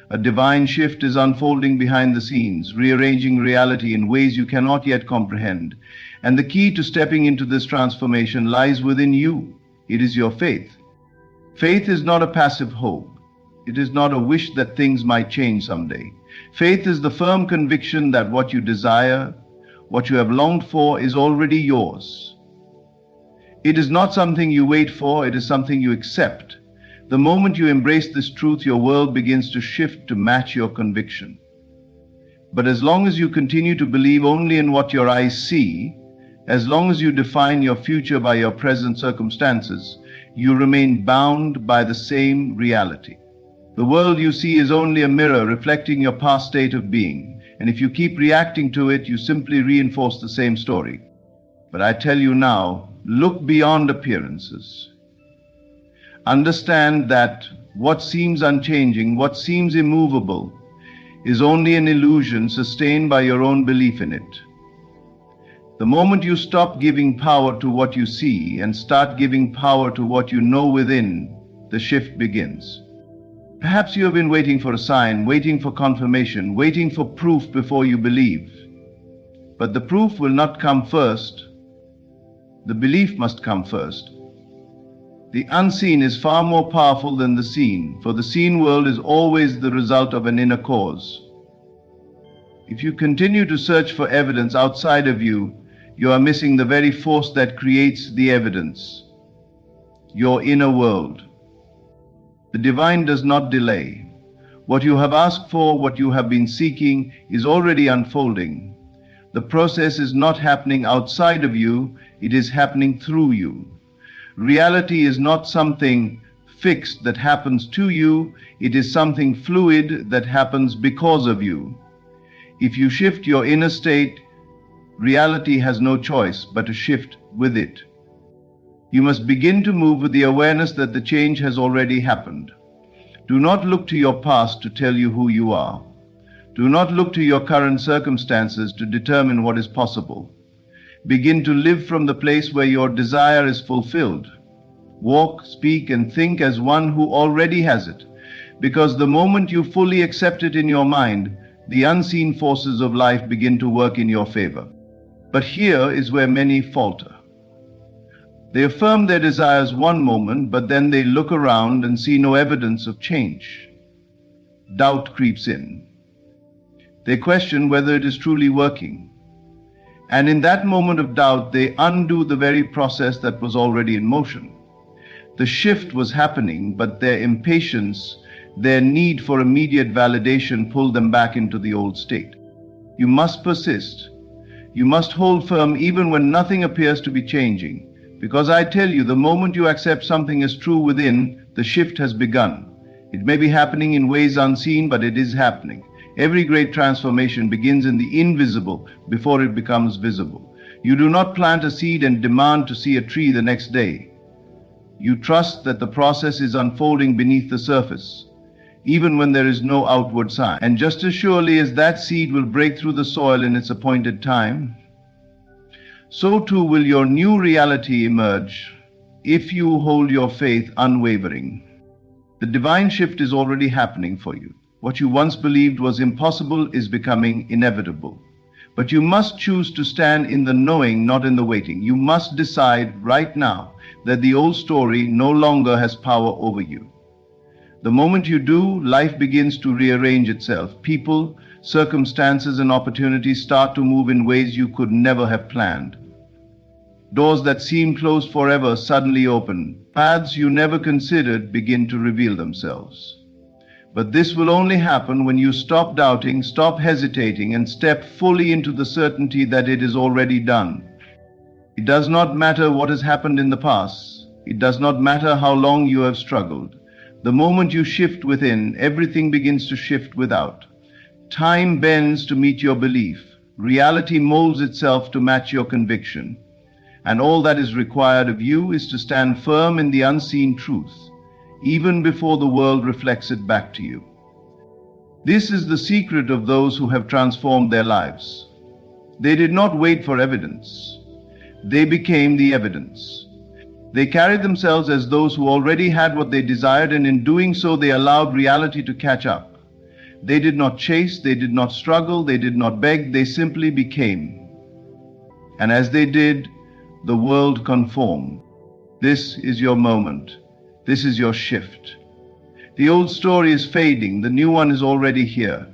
A divine shift is unfolding behind the scenes, rearranging reality in ways you cannot yet comprehend. And the key to stepping into this transformation lies within you. It is your faith. Faith is not a passive hope. It is not a wish that things might change someday. Faith is the firm conviction that what you desire, what you have longed for, is already yours. It is not something you wait for, it is something you accept. The moment you embrace this truth, your world begins to shift to match your conviction. But as long as you continue to believe only in what your eyes see, as long as you define your future by your present circumstances, you remain bound by the same reality. The world you see is only a mirror reflecting your past state of being, and if you keep reacting to it, you simply reinforce the same story. But I tell you now, look beyond appearances. Understand that what seems unchanging, what seems immovable, is only an illusion sustained by your own belief in it. The moment you stop giving power to what you see and start giving power to what you know within, the shift begins. Perhaps you have been waiting for a sign, waiting for confirmation, waiting for proof before you believe. But the proof will not come first. The belief must come first. The unseen is far more powerful than the seen, for the seen world is always the result of an inner cause. If you continue to search for evidence outside of you, you are missing the very force that creates the evidence, your inner world. The divine does not delay. What you have asked for, what you have been seeking, is already unfolding. The process is not happening outside of you, it is happening through you. Reality is not something fixed that happens to you, it is something fluid that happens because of you. If you shift your inner state, reality has no choice but to shift with it. You must begin to move with the awareness that the change has already happened. Do not look to your past to tell you who you are. Do not look to your current circumstances to determine what is possible. Begin to live from the place where your desire is fulfilled. Walk, speak, and think as one who already has it, because the moment you fully accept it in your mind, the unseen forces of life begin to work in your favor. But here is where many falter. They affirm their desires one moment, but then they look around and see no evidence of change. Doubt creeps in. They question whether it is truly working. And in that moment of doubt, they undo the very process that was already in motion. The shift was happening, but their impatience, their need for immediate validation pulled them back into the old state. You must persist. You must hold firm even when nothing appears to be changing. Because I tell you, the moment you accept something as true within, the shift has begun. It may be happening in ways unseen, but it is happening. Every great transformation begins in the invisible before it becomes visible. You do not plant a seed and demand to see a tree the next day. You trust that the process is unfolding beneath the surface, even when there is no outward sign. And just as surely as that seed will break through the soil in its appointed time, so too will your new reality emerge if you hold your faith unwavering. The divine shift is already happening for you. What you once believed was impossible is becoming inevitable. But you must choose to stand in the knowing, not in the waiting. You must decide right now that the old story no longer has power over you. The moment you do, life begins to rearrange itself. People, circumstances, and opportunities start to move in ways you could never have planned. Doors that seemed closed forever suddenly open. Paths you never considered begin to reveal themselves. But this will only happen when you stop doubting, stop hesitating, and step fully into the certainty that it is already done. It does not matter what has happened in the past. It does not matter how long you have struggled. The moment you shift within, everything begins to shift without. Time bends to meet your belief. Reality molds itself to match your conviction. And all that is required of you is to stand firm in the unseen truth, even before the world reflects it back to you. This is the secret of those who have transformed their lives. They did not wait for evidence. They became the evidence. They carried themselves as those who already had what they desired, and in doing so they allowed reality to catch up. They did not chase, they did not struggle, they did not beg, they simply became. And as they did, the world conformed. This is your moment. This is your shift. The old story is fading, the new one is already here.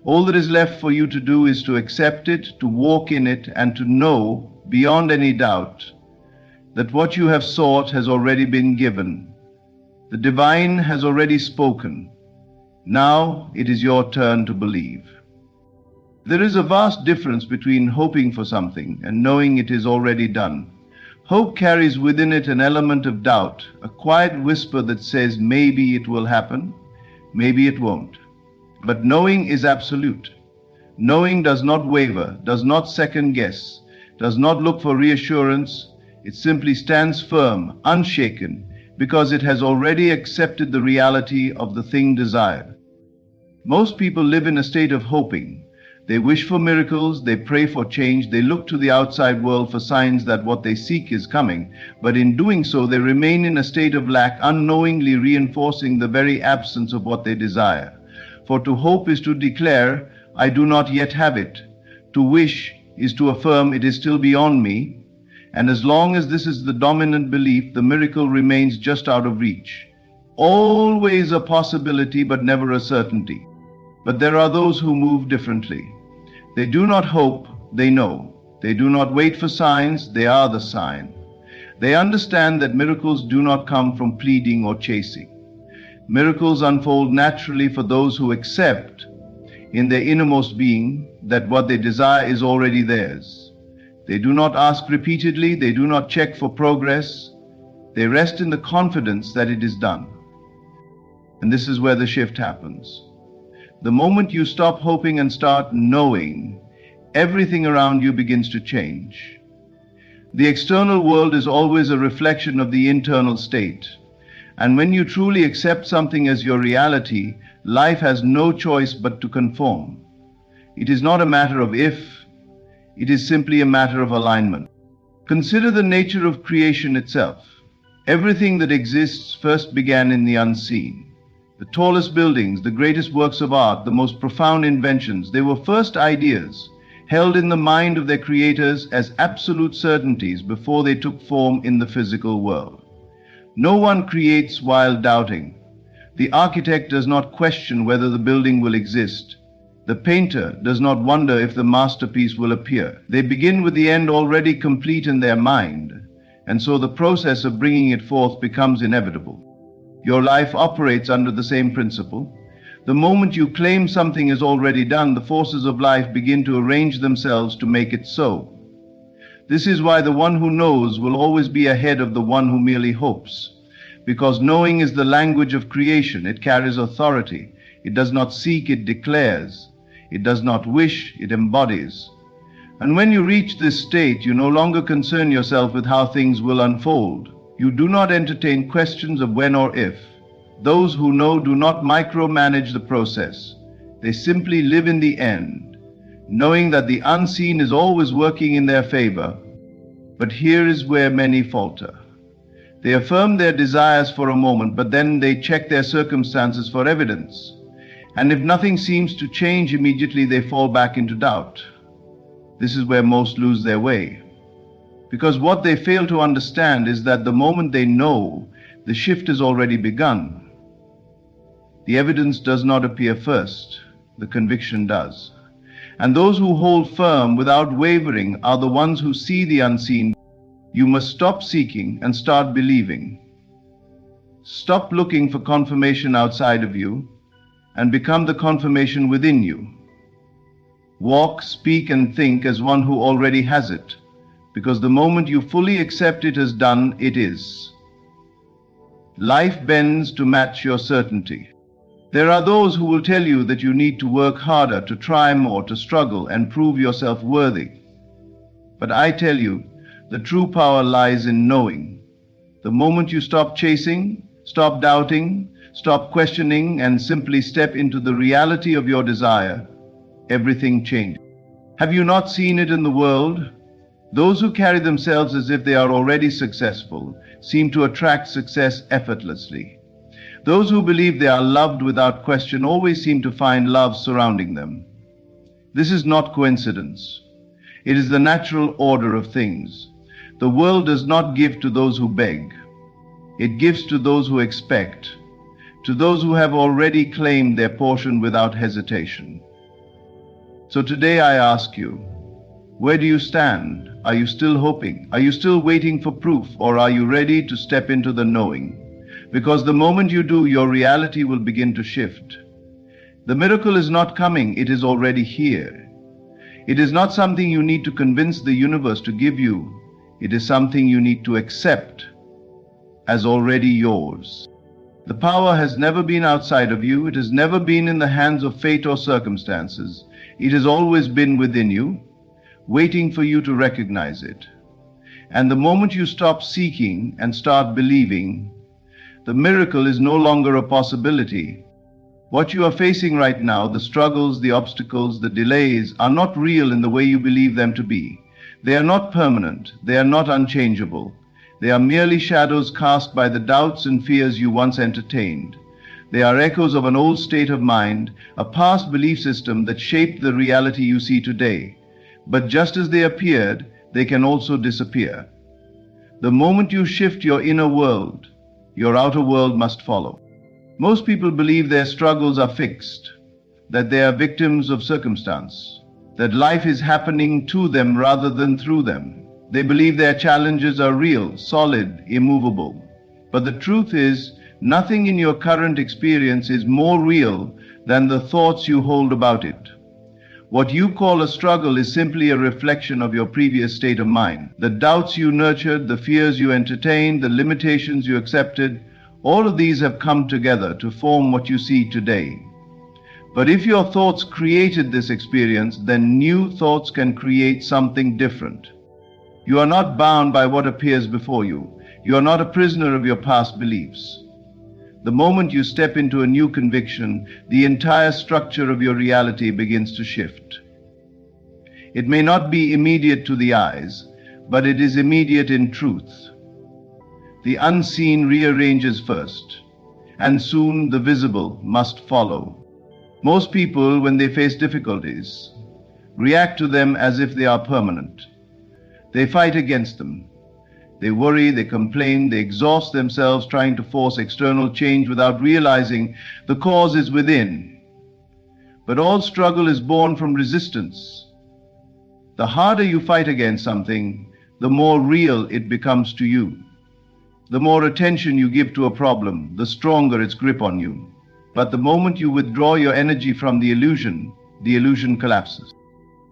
All that is left for you to do is to accept it, to walk in it, and to know, beyond any doubt, that what you have sought has already been given. The divine has already spoken. Now it is your turn to believe. There is a vast difference between hoping for something and knowing it is already done. Hope carries within it an element of doubt, a quiet whisper that says maybe it will happen, maybe it won't. But knowing is absolute. Knowing does not waver, does not second guess, does not look for reassurance. It simply stands firm, unshaken, because it has already accepted the reality of the thing desired. Most people live in a state of hoping. They wish for miracles, they pray for change, they look to the outside world for signs that what they seek is coming, but in doing so they remain in a state of lack, unknowingly reinforcing the very absence of what they desire. For to hope is to declare, I do not yet have it. To wish is to affirm it is still beyond me. And as long as this is the dominant belief, the miracle remains just out of reach. Always a possibility, but never a certainty. But there are those who move differently. They do not hope, they know. They do not wait for signs, they are the sign. They understand that miracles do not come from pleading or chasing. Miracles unfold naturally for those who accept in their innermost being that what they desire is already theirs. They do not ask repeatedly, they do not check for progress. They rest in the confidence that it is done. And this is where the shift happens. The moment you stop hoping and start knowing, everything around you begins to change. The external world is always a reflection of the internal state. And when you truly accept something as your reality, life has no choice but to conform. It is not a matter of if, it is simply a matter of alignment. Consider the nature of creation itself. Everything that exists first began in the unseen. The tallest buildings, the greatest works of art, the most profound inventions, they were first ideas, held in the mind of their creators as absolute certainties before they took form in the physical world. No one creates while doubting. The architect does not question whether the building will exist. The painter does not wonder if the masterpiece will appear. They begin with the end already complete in their mind, and so the process of bringing it forth becomes inevitable. Your life operates under the same principle. The moment you claim something is already done, the forces of life begin to arrange themselves to make it so. This is why the one who knows will always be ahead of the one who merely hopes, because knowing is the language of creation. It carries authority. It does not seek, it declares. It does not wish, it embodies. And when you reach this state, you no longer concern yourself with how things will unfold. You do not entertain questions of when or if. Those who know do not micromanage the process. They simply live in the end, knowing that the unseen is always working in their favor. But here is where many falter. They affirm their desires for a moment, but then they check their circumstances for evidence. And if nothing seems to change immediately, they fall back into doubt. This is where most lose their way. Because what they fail to understand is that the moment they know, the shift has already begun. The evidence does not appear first, the conviction does. And those who hold firm without wavering are the ones who see the unseen. You must stop seeking and start believing. Stop looking for confirmation outside of you and become the confirmation within you. Walk, speak, and think as one who already has it, because the moment you fully accept it as done, it is. Life bends to match your certainty. There are those who will tell you that you need to work harder, to try more, to struggle and prove yourself worthy. But I tell you, the true power lies in knowing. The moment you stop chasing, stop doubting, stop questioning, and simply step into the reality of your desire, everything changes. Have you not seen it in the world? Those who carry themselves as if they are already successful seem to attract success effortlessly. Those who believe they are loved without question always seem to find love surrounding them. This is not coincidence. It is the natural order of things. The world does not give to those who beg. It gives to those who expect, to those who have already claimed their portion without hesitation. So today I ask you, where do you stand? Are you still hoping? Are you still waiting for proof? Or are you ready to step into the knowing? Because the moment you do, your reality will begin to shift. The miracle is not coming, it is already here. It is not something you need to convince the universe to give you. It is something you need to accept as already yours. The power has never been outside of you. It has never been in the hands of fate or circumstances. It has always been within you, waiting for you to recognize it. And the moment you stop seeking and start believing, the miracle is no longer a possibility. What you are facing right now, the struggles, the obstacles, the delays, are not real in the way you believe them to be. They are not permanent. They are not unchangeable. They are merely shadows cast by the doubts and fears you once entertained. They are echoes of an old state of mind, a past belief system that shaped the reality you see today. But just as they appeared, they can also disappear. The moment you shift your inner world, your outer world must follow. Most people believe their struggles are fixed, that they are victims of circumstance, that life is happening to them rather than through them. They believe their challenges are real, solid, immovable. But the truth is, nothing in your current experience is more real than the thoughts you hold about it. What you call a struggle is simply a reflection of your previous state of mind. The doubts you nurtured, the fears you entertained, the limitations you accepted, all of these have come together to form what you see today. But if your thoughts created this experience, then new thoughts can create something different. You are not bound by what appears before you. You are not a prisoner of your past beliefs. The moment you step into a new conviction, the entire structure of your reality begins to shift. It may not be immediate to the eyes, but it is immediate in truth. The unseen rearranges first, and soon the visible must follow. Most people, when they face difficulties, react to them as if they are permanent. They fight against them. They worry, they complain, they exhaust themselves trying to force external change without realizing the cause is within. But all struggle is born from resistance. The harder you fight against something, the more real it becomes to you. The more attention you give to a problem, the stronger its grip on you. But the moment you withdraw your energy from the illusion collapses.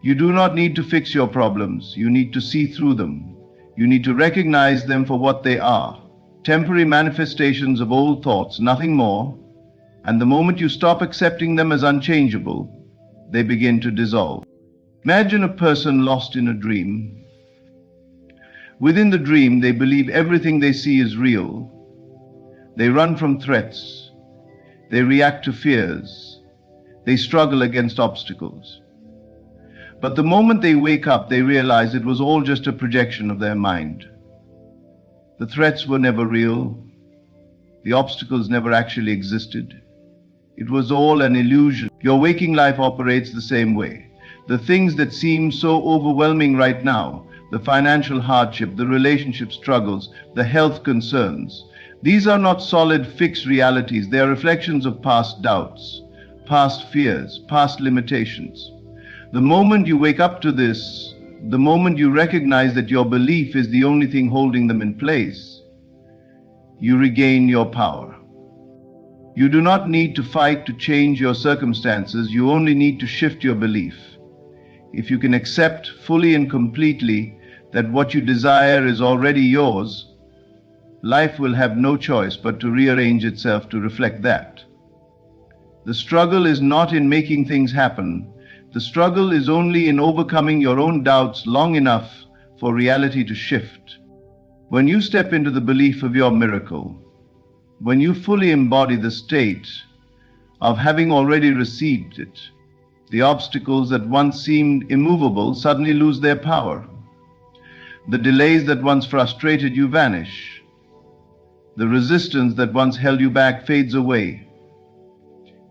You do not need to fix your problems. You need to see through them. You need to recognize them for what they are, temporary manifestations of old thoughts, nothing more. And the moment you stop accepting them as unchangeable, they begin to dissolve. Imagine a person lost in a dream. Within the dream, they believe everything they see is real. They run from threats. They react to fears. They struggle against obstacles. But the moment they wake up, they realize it was all just a projection of their mind. The threats were never real. The obstacles never actually existed. It was all an illusion. Your waking life operates the same way. The things that seem so overwhelming right now, the financial hardship, the relationship struggles, the health concerns, These are not solid, fixed realities. They are reflections of past doubts, past fears, past limitations. The moment you wake up to this, the moment you recognize that your belief is the only thing holding them in place, you regain your power. You do not need to fight to change your circumstances. You only need to shift your belief. If you can accept fully and completely that what you desire is already yours, life will have no choice but to rearrange itself to reflect that. The struggle is not in making things happen. The struggle is only in overcoming your own doubts long enough for reality to shift. When you step into the belief of your miracle, when you fully embody the state of having already received it, the obstacles that once seemed immovable suddenly lose their power. The delays that once frustrated you vanish. The resistance that once held you back fades away.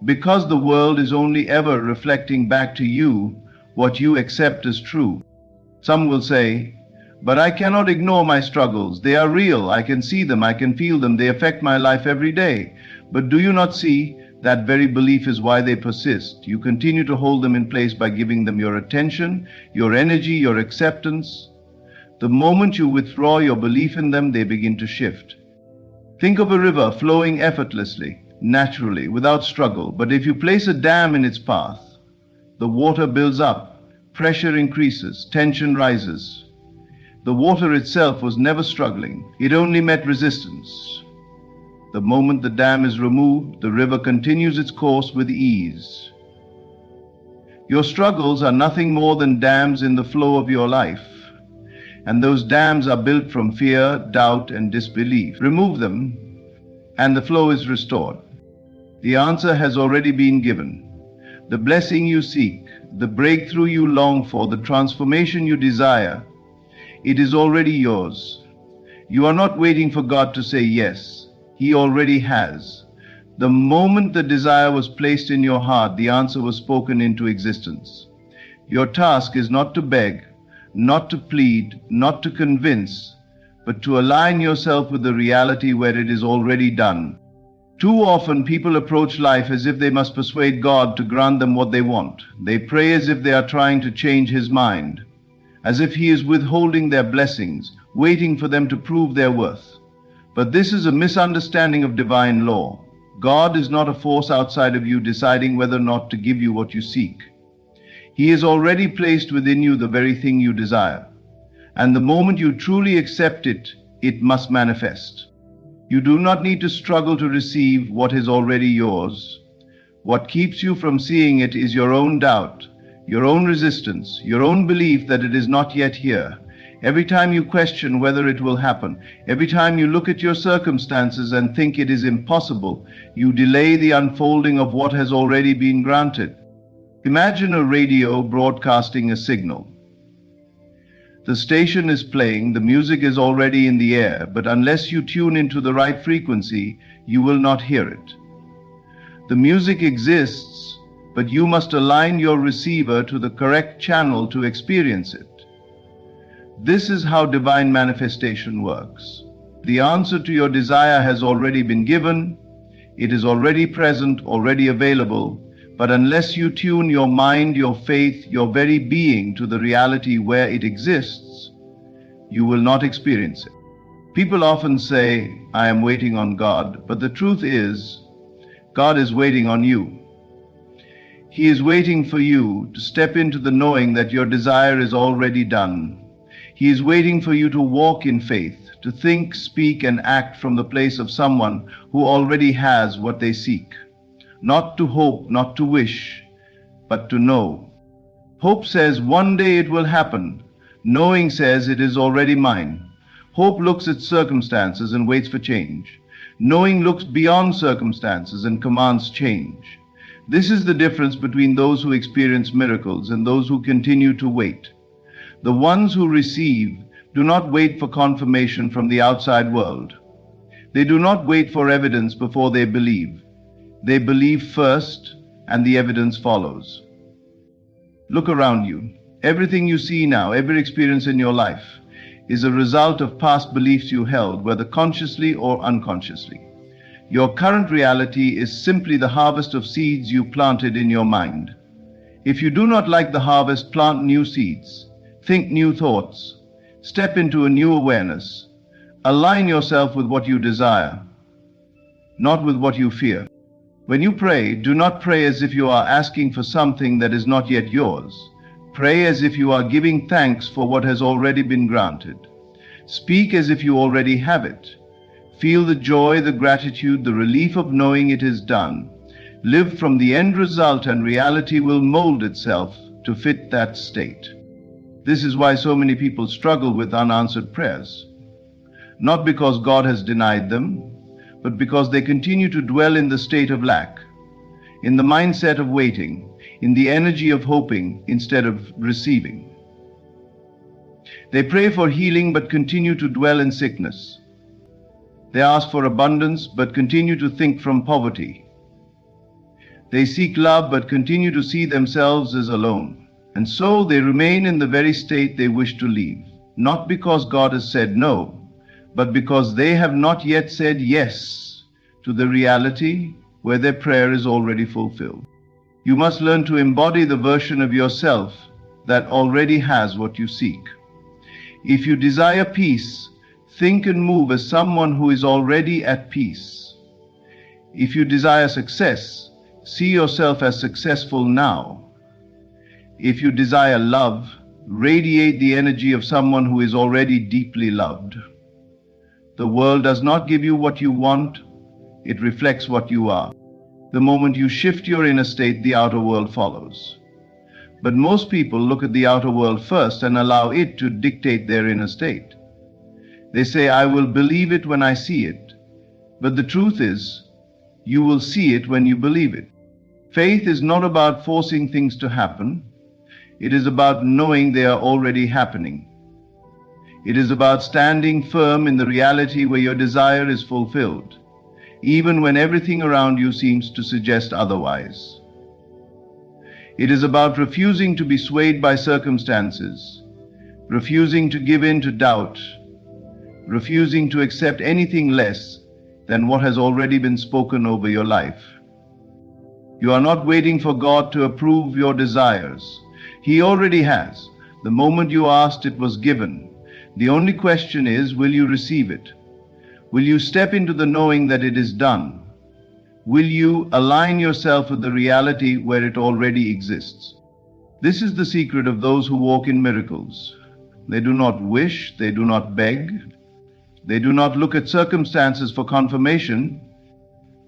Because the world is only ever reflecting back to you what you accept as true. Some will say, "But I cannot ignore my struggles. They are real. I can see them. I can feel them. They affect my life every day." But do you not see that very belief is why they persist? You continue to hold them in place by giving them your attention, your energy, your acceptance. The moment you withdraw your belief in them, they begin to shift. Think of a river flowing effortlessly, naturally, without struggle. But if you place a dam in its path, the water builds up, pressure increases, tension rises. The water itself was never struggling. It only met resistance. The moment the dam is removed, the river continues its course with ease. Your struggles are nothing more than dams in the flow of your life. And those dams are built from fear, doubt, and disbelief. Remove them, and the flow is restored. The answer has already been given. The blessing you seek, the breakthrough you long for, the transformation you desire, it is already yours. You are not waiting for God to say yes. He already has. The moment the desire was placed in your heart, the answer was spoken into existence. Your task is not to beg, not to plead, not to convince, but to align yourself with the reality where it is already done. Too often people approach life as if they must persuade God to grant them what they want. They pray as if they are trying to change His mind, as if He is withholding their blessings, waiting for them to prove their worth. But this is a misunderstanding of divine law. God is not a force outside of you deciding whether or not to give you what you seek. He has already placed within you the very thing you desire. And the moment you truly accept it, it must manifest. You do not need to struggle to receive what is already yours. What keeps you from seeing it is your own doubt, your own resistance, your own belief that it is not yet here. Every time you question whether it will happen, every time you look at your circumstances and think it is impossible, you delay the unfolding of what has already been granted. Imagine a radio broadcasting a signal. The station is playing, the music is already in the air, but unless you tune into the right frequency, you will not hear it. The music exists, but you must align your receiver to the correct channel to experience it. This is how divine manifestation works. The answer to your desire has already been given. It is already present, already available. But unless you tune your mind, your faith, your very being to the reality where it exists, you will not experience it. People often say, "I am waiting on God," but the truth is, God is waiting on you. He is waiting for you to step into the knowing that your desire is already done. He is waiting for you to walk in faith, to think, speak, and act from the place of someone who already has what they seek. Not to hope, not to wish, but to know. Hope says one day it will happen. Knowing says it is already mine. Hope looks at circumstances and waits for change. Knowing looks beyond circumstances and commands change. This is the difference between those who experience miracles and those who continue to wait. The ones who receive do not wait for confirmation from the outside world. They do not wait for evidence before they believe. They believe first, and the evidence follows. Look around you. Everything you see now, every experience in your life, is a result of past beliefs you held, whether consciously or unconsciously. Your current reality is simply the harvest of seeds you planted in your mind. If you do not like the harvest, plant new seeds, think new thoughts, step into a new awareness, align yourself with what you desire, not with what you fear. When you pray, do not pray as if you are asking for something that is not yet yours. Pray as if you are giving thanks for what has already been granted. Speak as if you already have it. Feel the joy, the gratitude, the relief of knowing it is done. Live from the end result, and reality will mold itself to fit that state. This is why so many people struggle with unanswered prayers. Not because God has denied them, but because they continue to dwell in the state of lack, in the mindset of waiting, in the energy of hoping instead of receiving. They pray for healing but continue to dwell in sickness. They ask for abundance but continue to think from poverty. They seek love but continue to see themselves as alone. And so they remain in the very state they wish to leave, not because God has said no, but because they have not yet said yes to the reality where their prayer is already fulfilled. You must learn to embody the version of yourself that already has what you seek. If you desire peace, think and move as someone who is already at peace. If you desire success, see yourself as successful now. If you desire love, radiate the energy of someone who is already deeply loved. The world does not give you what you want, it reflects what you are. The moment you shift your inner state, the outer world follows. But most people look at the outer world first and allow it to dictate their inner state. They say, I will believe it when I see it. But the truth is, you will see it when you believe it. Faith is not about forcing things to happen. It is about knowing they are already happening. It is about standing firm in the reality where your desire is fulfilled, even when everything around you seems to suggest otherwise. It is about refusing to be swayed by circumstances, refusing to give in to doubt, refusing to accept anything less than what has already been spoken over your life. You are not waiting for God to approve your desires. He already has. The moment you asked, it was given. The only question is, will you receive it? Will you step into the knowing that it is done? Will you align yourself with the reality where it already exists? This is the secret of those who walk in miracles. They do not wish, they do not beg, they do not look at circumstances for confirmation.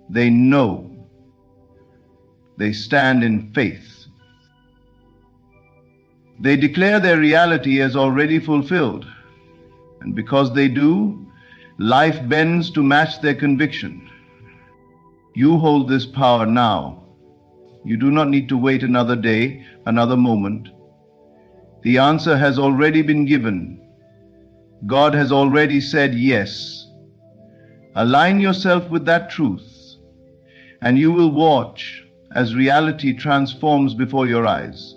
They know. They stand in faith. They declare their reality as already fulfilled. And because they do, life bends to match their conviction. You hold this power now. You do not need to wait another day, another moment. The answer has already been given. God has already said yes. Align yourself with that truth, and you will watch as reality transforms before your eyes.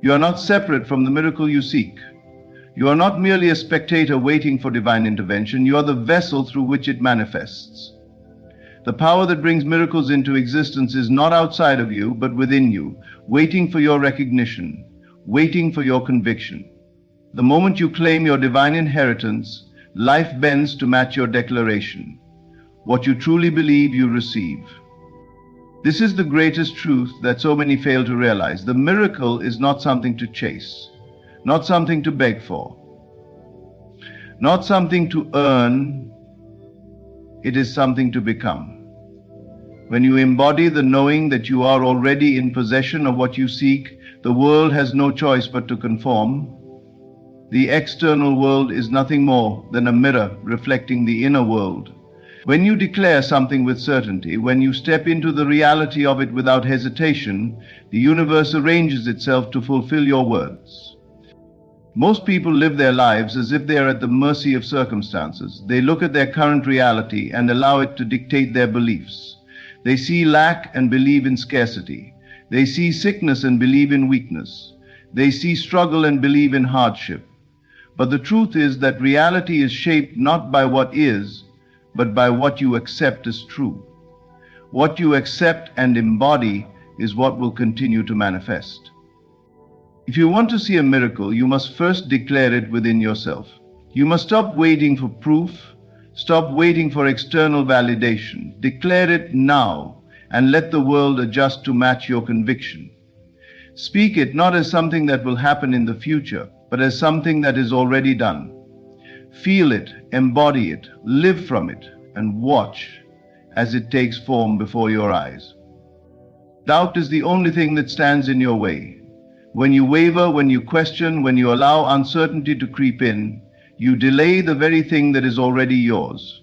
You are not separate from the miracle you seek. You are not merely a spectator waiting for divine intervention. You are the vessel through which it manifests. The power that brings miracles into existence is not outside of you, but within you, waiting for your recognition, waiting for your conviction. The moment you claim your divine inheritance, life bends to match your declaration. What you truly believe, you receive. This is the greatest truth that so many fail to realize. The miracle is not something to chase, not something to beg for, not something to earn. It is something to become. When you embody the knowing that you are already in possession of what you seek, the world has no choice but to conform. The external world is nothing more than a mirror reflecting the inner world. When you declare something with certainty, when you step into the reality of it without hesitation, the universe arranges itself to fulfill your words. Most people live their lives as if they are at the mercy of circumstances. They look at their current reality and allow it to dictate their beliefs. They see lack and believe in scarcity. They see sickness and believe in weakness. They see struggle and believe in hardship. But the truth is that reality is shaped not by what is, but by what you accept as true. What you accept and embody is what will continue to manifest. If you want to see a miracle, you must first declare it within yourself. You must stop waiting for proof, stop waiting for external validation. Declare it now and let the world adjust to match your conviction. Speak it not as something that will happen in the future, but as something that is already done. Feel it, embody it, live from it, and watch as it takes form before your eyes. Doubt is the only thing that stands in your way. When you waver, when you question, when you allow uncertainty to creep in, you delay the very thing that is already yours.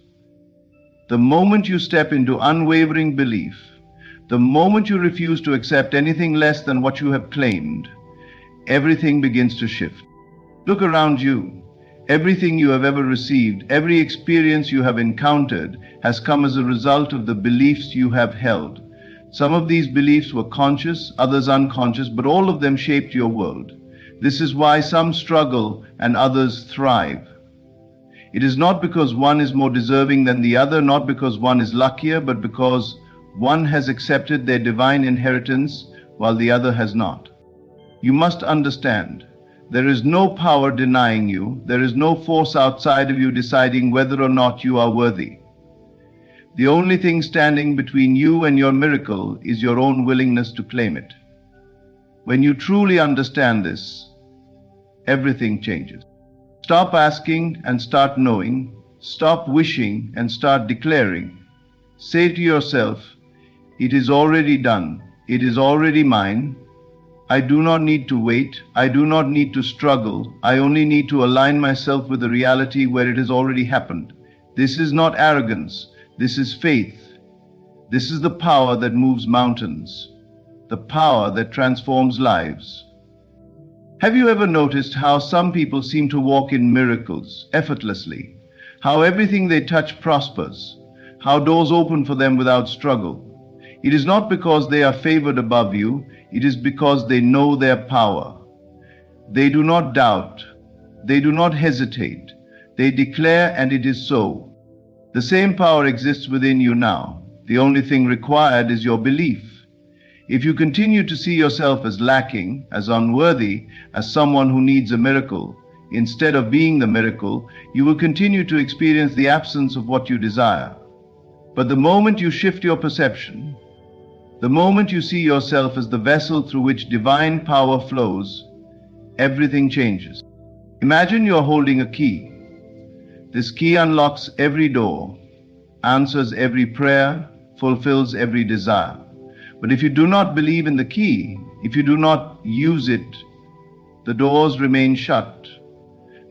The moment you step into unwavering belief, the moment you refuse to accept anything less than what you have claimed, everything begins to shift. Look around you. Everything you have ever received, every experience you have encountered has come as a result of the beliefs you have held. Some of these beliefs were conscious, others unconscious, but all of them shaped your world. This is why some struggle and others thrive. It is not because one is more deserving than the other, not because one is luckier, but because one has accepted their divine inheritance while the other has not. You must understand, there is no power denying you, there is no force outside of you deciding whether or not you are worthy. The only thing standing between you and your miracle is your own willingness to claim it. When you truly understand this, everything changes. Stop asking and start knowing. Stop wishing and start declaring. Say to yourself, it is already done. It is already mine. I do not need to wait. I do not need to struggle. I only need to align myself with the reality where it has already happened. This is not arrogance. This is faith. This is the power that moves mountains, the power that transforms lives. Have you ever noticed how some people seem to walk in miracles effortlessly? How everything they touch prospers? How doors open for them without struggle? It is not because they are favored above you, it is because they know their power. They do not doubt, they do not hesitate, they declare and it is so. The same power exists within you now. The only thing required is your belief. If you continue to see yourself as lacking, as unworthy, as someone who needs a miracle, instead of being the miracle, you will continue to experience the absence of what you desire. But the moment you shift your perception, the moment you see yourself as the vessel through which divine power flows, everything changes. Imagine you're holding a key. This key unlocks every door, answers every prayer, fulfills every desire. But if you do not believe in the key, if you do not use it, the doors remain shut,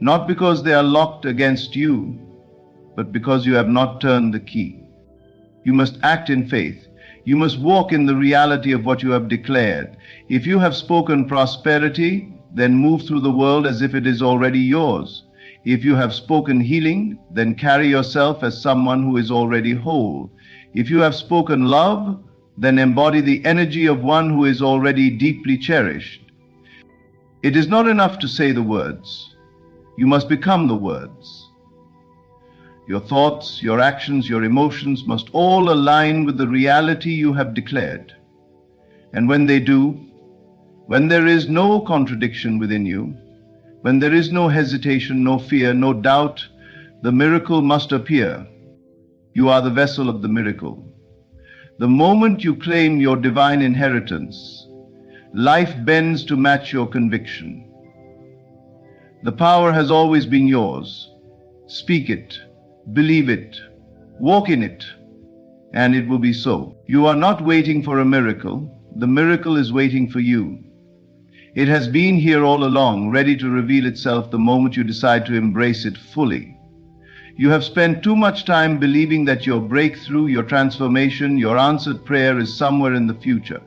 not because they are locked against you, but because you have not turned the key. You must act in faith. You must walk in the reality of what you have declared. If you have spoken prosperity, then move through the world as if it is already yours. If you have spoken healing, then carry yourself as someone who is already whole. If you have spoken love, then embody the energy of one who is already deeply cherished. It is not enough to say the words. You must become the words. Your thoughts, your actions, your emotions must all align with the reality you have declared. And when they do, when there is no contradiction within you, when there is no hesitation, no fear, no doubt, the miracle must appear. You are the vessel of the miracle. The moment you claim your divine inheritance, life bends to match your conviction. The power has always been yours. Speak it, believe it, walk in it, and it will be so. You are not waiting for a miracle. The miracle is waiting for you. It has been here all along, ready to reveal itself the moment you decide to embrace it fully. You have spent too much time believing that your breakthrough, your transformation, your answered prayer is somewhere in the future,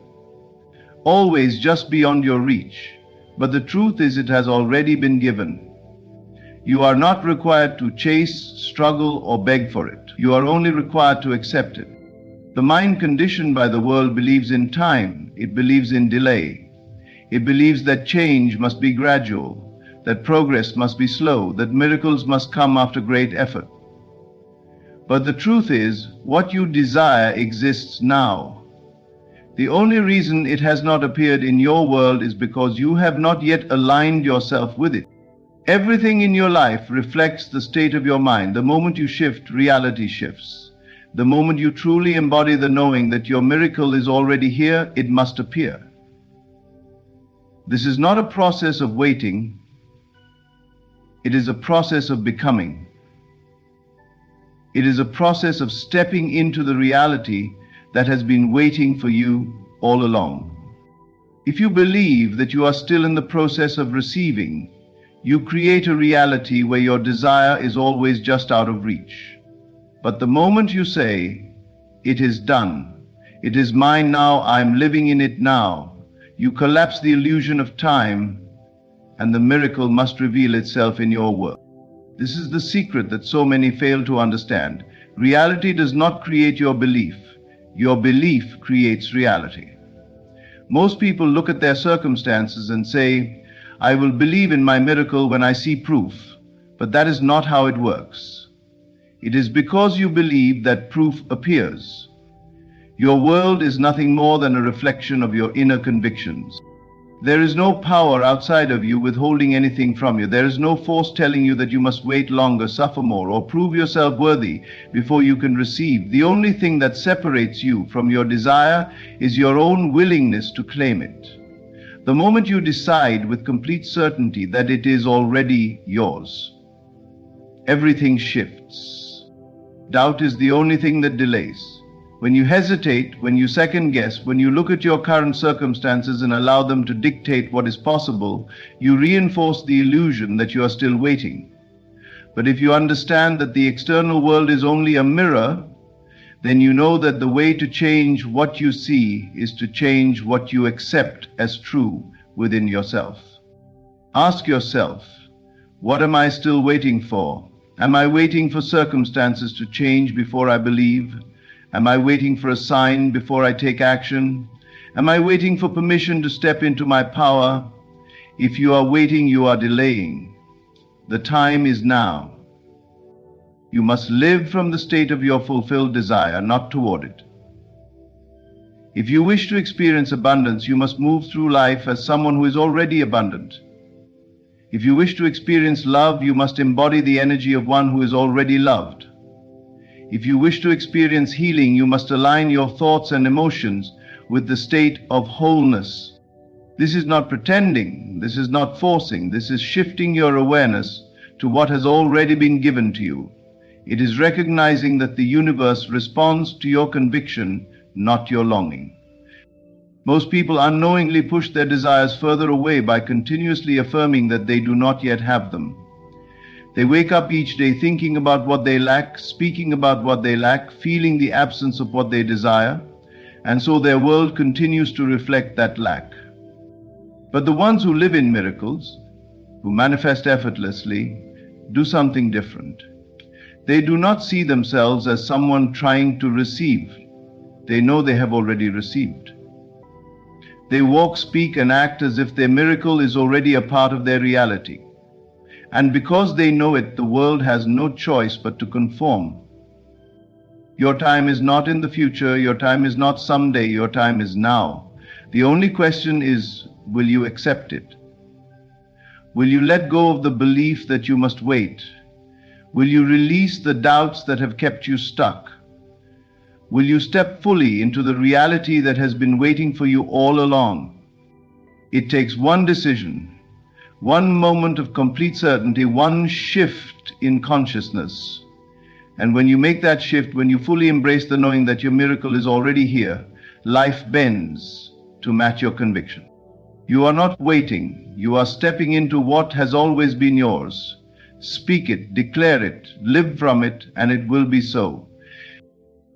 always just beyond your reach. But the truth is, it has already been given. You are not required to chase, struggle, or beg for it. You are only required to accept it. The mind conditioned by the world believes in time. It believes in delay. It believes that change must be gradual. that progress must be slow, that miracles must come after great effort. But the truth is, what you desire exists now. The only reason it has not appeared in your world is because you have not yet aligned yourself with it. Everything in your life reflects the state of your mind. The moment you shift, reality shifts. The moment you truly embody the knowing that your miracle is already here, it must appear. This is not a process of waiting. It is a process of becoming. It is a process of stepping into the reality that has been waiting for you all along. If you believe that you are still in the process of receiving, you create a reality where your desire is always just out of reach. But the moment you say, "It is done, it is mine now, I'm living in it now," you collapse the illusion of time, and the miracle must reveal itself in your world. This is the secret that so many fail to understand. Reality does not create your belief. Your belief creates reality. Most people look at their circumstances and say, "I will believe in my miracle when I see proof," but that is not how it works. It is because you believe that proof appears. Your world is nothing more than a reflection of your inner convictions. There is no power outside of you withholding anything from you. There is no force telling you that you must wait longer, suffer more, or prove yourself worthy before you can receive. The only thing that separates you from your desire is your own willingness to claim it. The moment you decide with complete certainty that it is already yours, everything shifts. Doubt is the only thing that delays. When you hesitate, when you second guess, when you look at your current circumstances and allow them to dictate what is possible, you reinforce the illusion that you are still waiting. But if you understand that the external world is only a mirror, then you know that the way to change what you see is to change what you accept as true within yourself. Ask yourself, what am I still waiting for? Am I waiting for circumstances to change before I believe? Am I waiting for a sign before I take action? Am I waiting for permission to step into my power? If you are waiting, you are delaying. The time is now. You must live from the state of your fulfilled desire, not toward it. If you wish to experience abundance, you must move through life as someone who is already abundant. If you wish to experience love, you must embody the energy of one who is already loved. If you wish to experience healing, you must align your thoughts and emotions with the state of wholeness. This is not pretending, this is not forcing, this is shifting your awareness to what has already been given to you. It is recognizing that the universe responds to your conviction, not your longing. Most people unknowingly push their desires further away by continuously affirming that they do not yet have them. They wake up each day thinking about what they lack, speaking about what they lack, feeling the absence of what they desire, and so their world continues to reflect that lack. But the ones who live in miracles, who manifest effortlessly, do something different. They do not see themselves as someone trying to receive. They know they have already received. They walk, speak, and act as if their miracle is already a part of their reality. And because they know it, the world has no choice but to conform. Your time is not in the future, your time is not someday, your time is now. The only question is, will you accept it? Will you let go of the belief that you must wait? Will you release the doubts that have kept you stuck? Will you step fully into the reality that has been waiting for you all along? It takes one decision, one moment of complete certainty, one shift in consciousness. And when you make that shift, when you fully embrace the knowing that your miracle is already here, life bends to match your conviction. You are not waiting. You are stepping into what has always been yours. Speak it, declare it, live from it, and it will be so.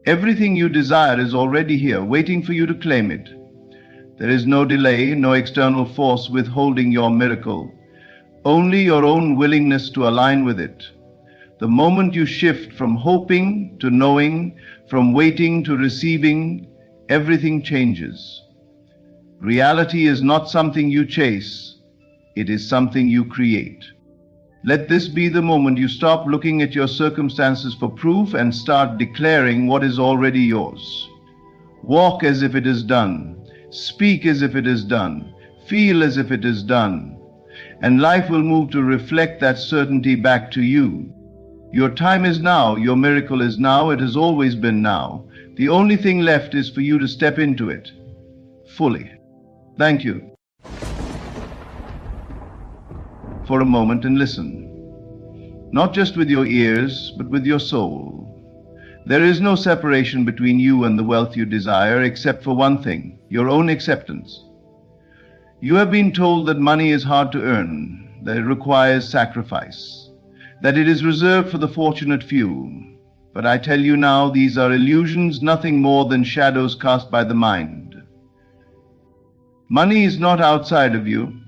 Everything you desire is already here, waiting for you to claim it. There is no delay, no external force withholding your miracle. Only your own willingness to align with it. The moment you shift from hoping to knowing, from waiting to receiving, everything changes. Reality is not something you chase. It is something you create. Let this be the moment you stop looking at your circumstances for proof and start declaring what is already yours. Walk as if it is done. Speak as if it is done. Feel as if it is done. And life will move to reflect that certainty back to you. Your time is now. Your miracle is now. It has always been now. The only thing left is for you to step into it fully. Thank you. For a moment and listen, not just with your ears, but with your soul. There is no separation between you and the wealth you desire, except for one thing, your own acceptance. You have been told that money is hard to earn, that it requires sacrifice, that it is reserved for the fortunate few. But I tell you now, these are illusions, nothing more than shadows cast by the mind. Money is not outside of you.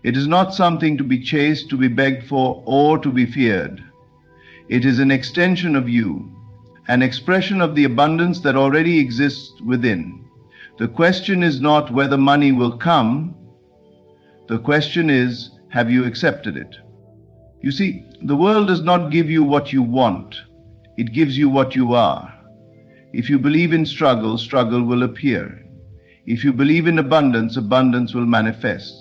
It is not something to be chased, to be begged for, or to be feared. It is an extension of you, an expression of the abundance that already exists within. The question is not whether money will come. The question is, have you accepted it? You see, the world does not give you what you want. It gives you what you are. If you believe in struggle, struggle will appear. If you believe in abundance, abundance will manifest.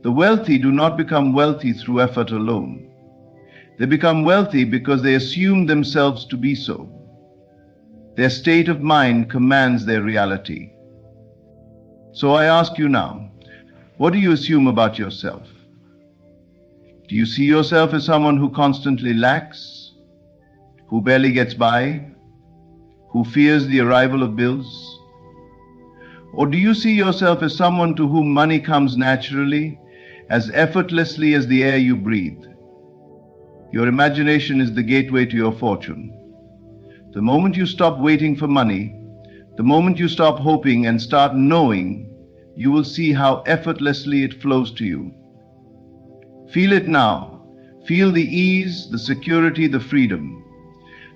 The wealthy do not become wealthy through effort alone. They become wealthy because they assume themselves to be so. Their state of mind commands their reality. So I ask you now, what do you assume about yourself? Do you see yourself as someone who constantly lacks, who barely gets by, who fears the arrival of bills? Or do you see yourself as someone to whom money comes naturally, as effortlessly as the air you breathe? Your imagination is the gateway to your fortune. The moment you stop waiting for money, the moment you stop hoping and start knowing, you will see how effortlessly it flows to you. Feel it now. Feel the ease, the security, the freedom.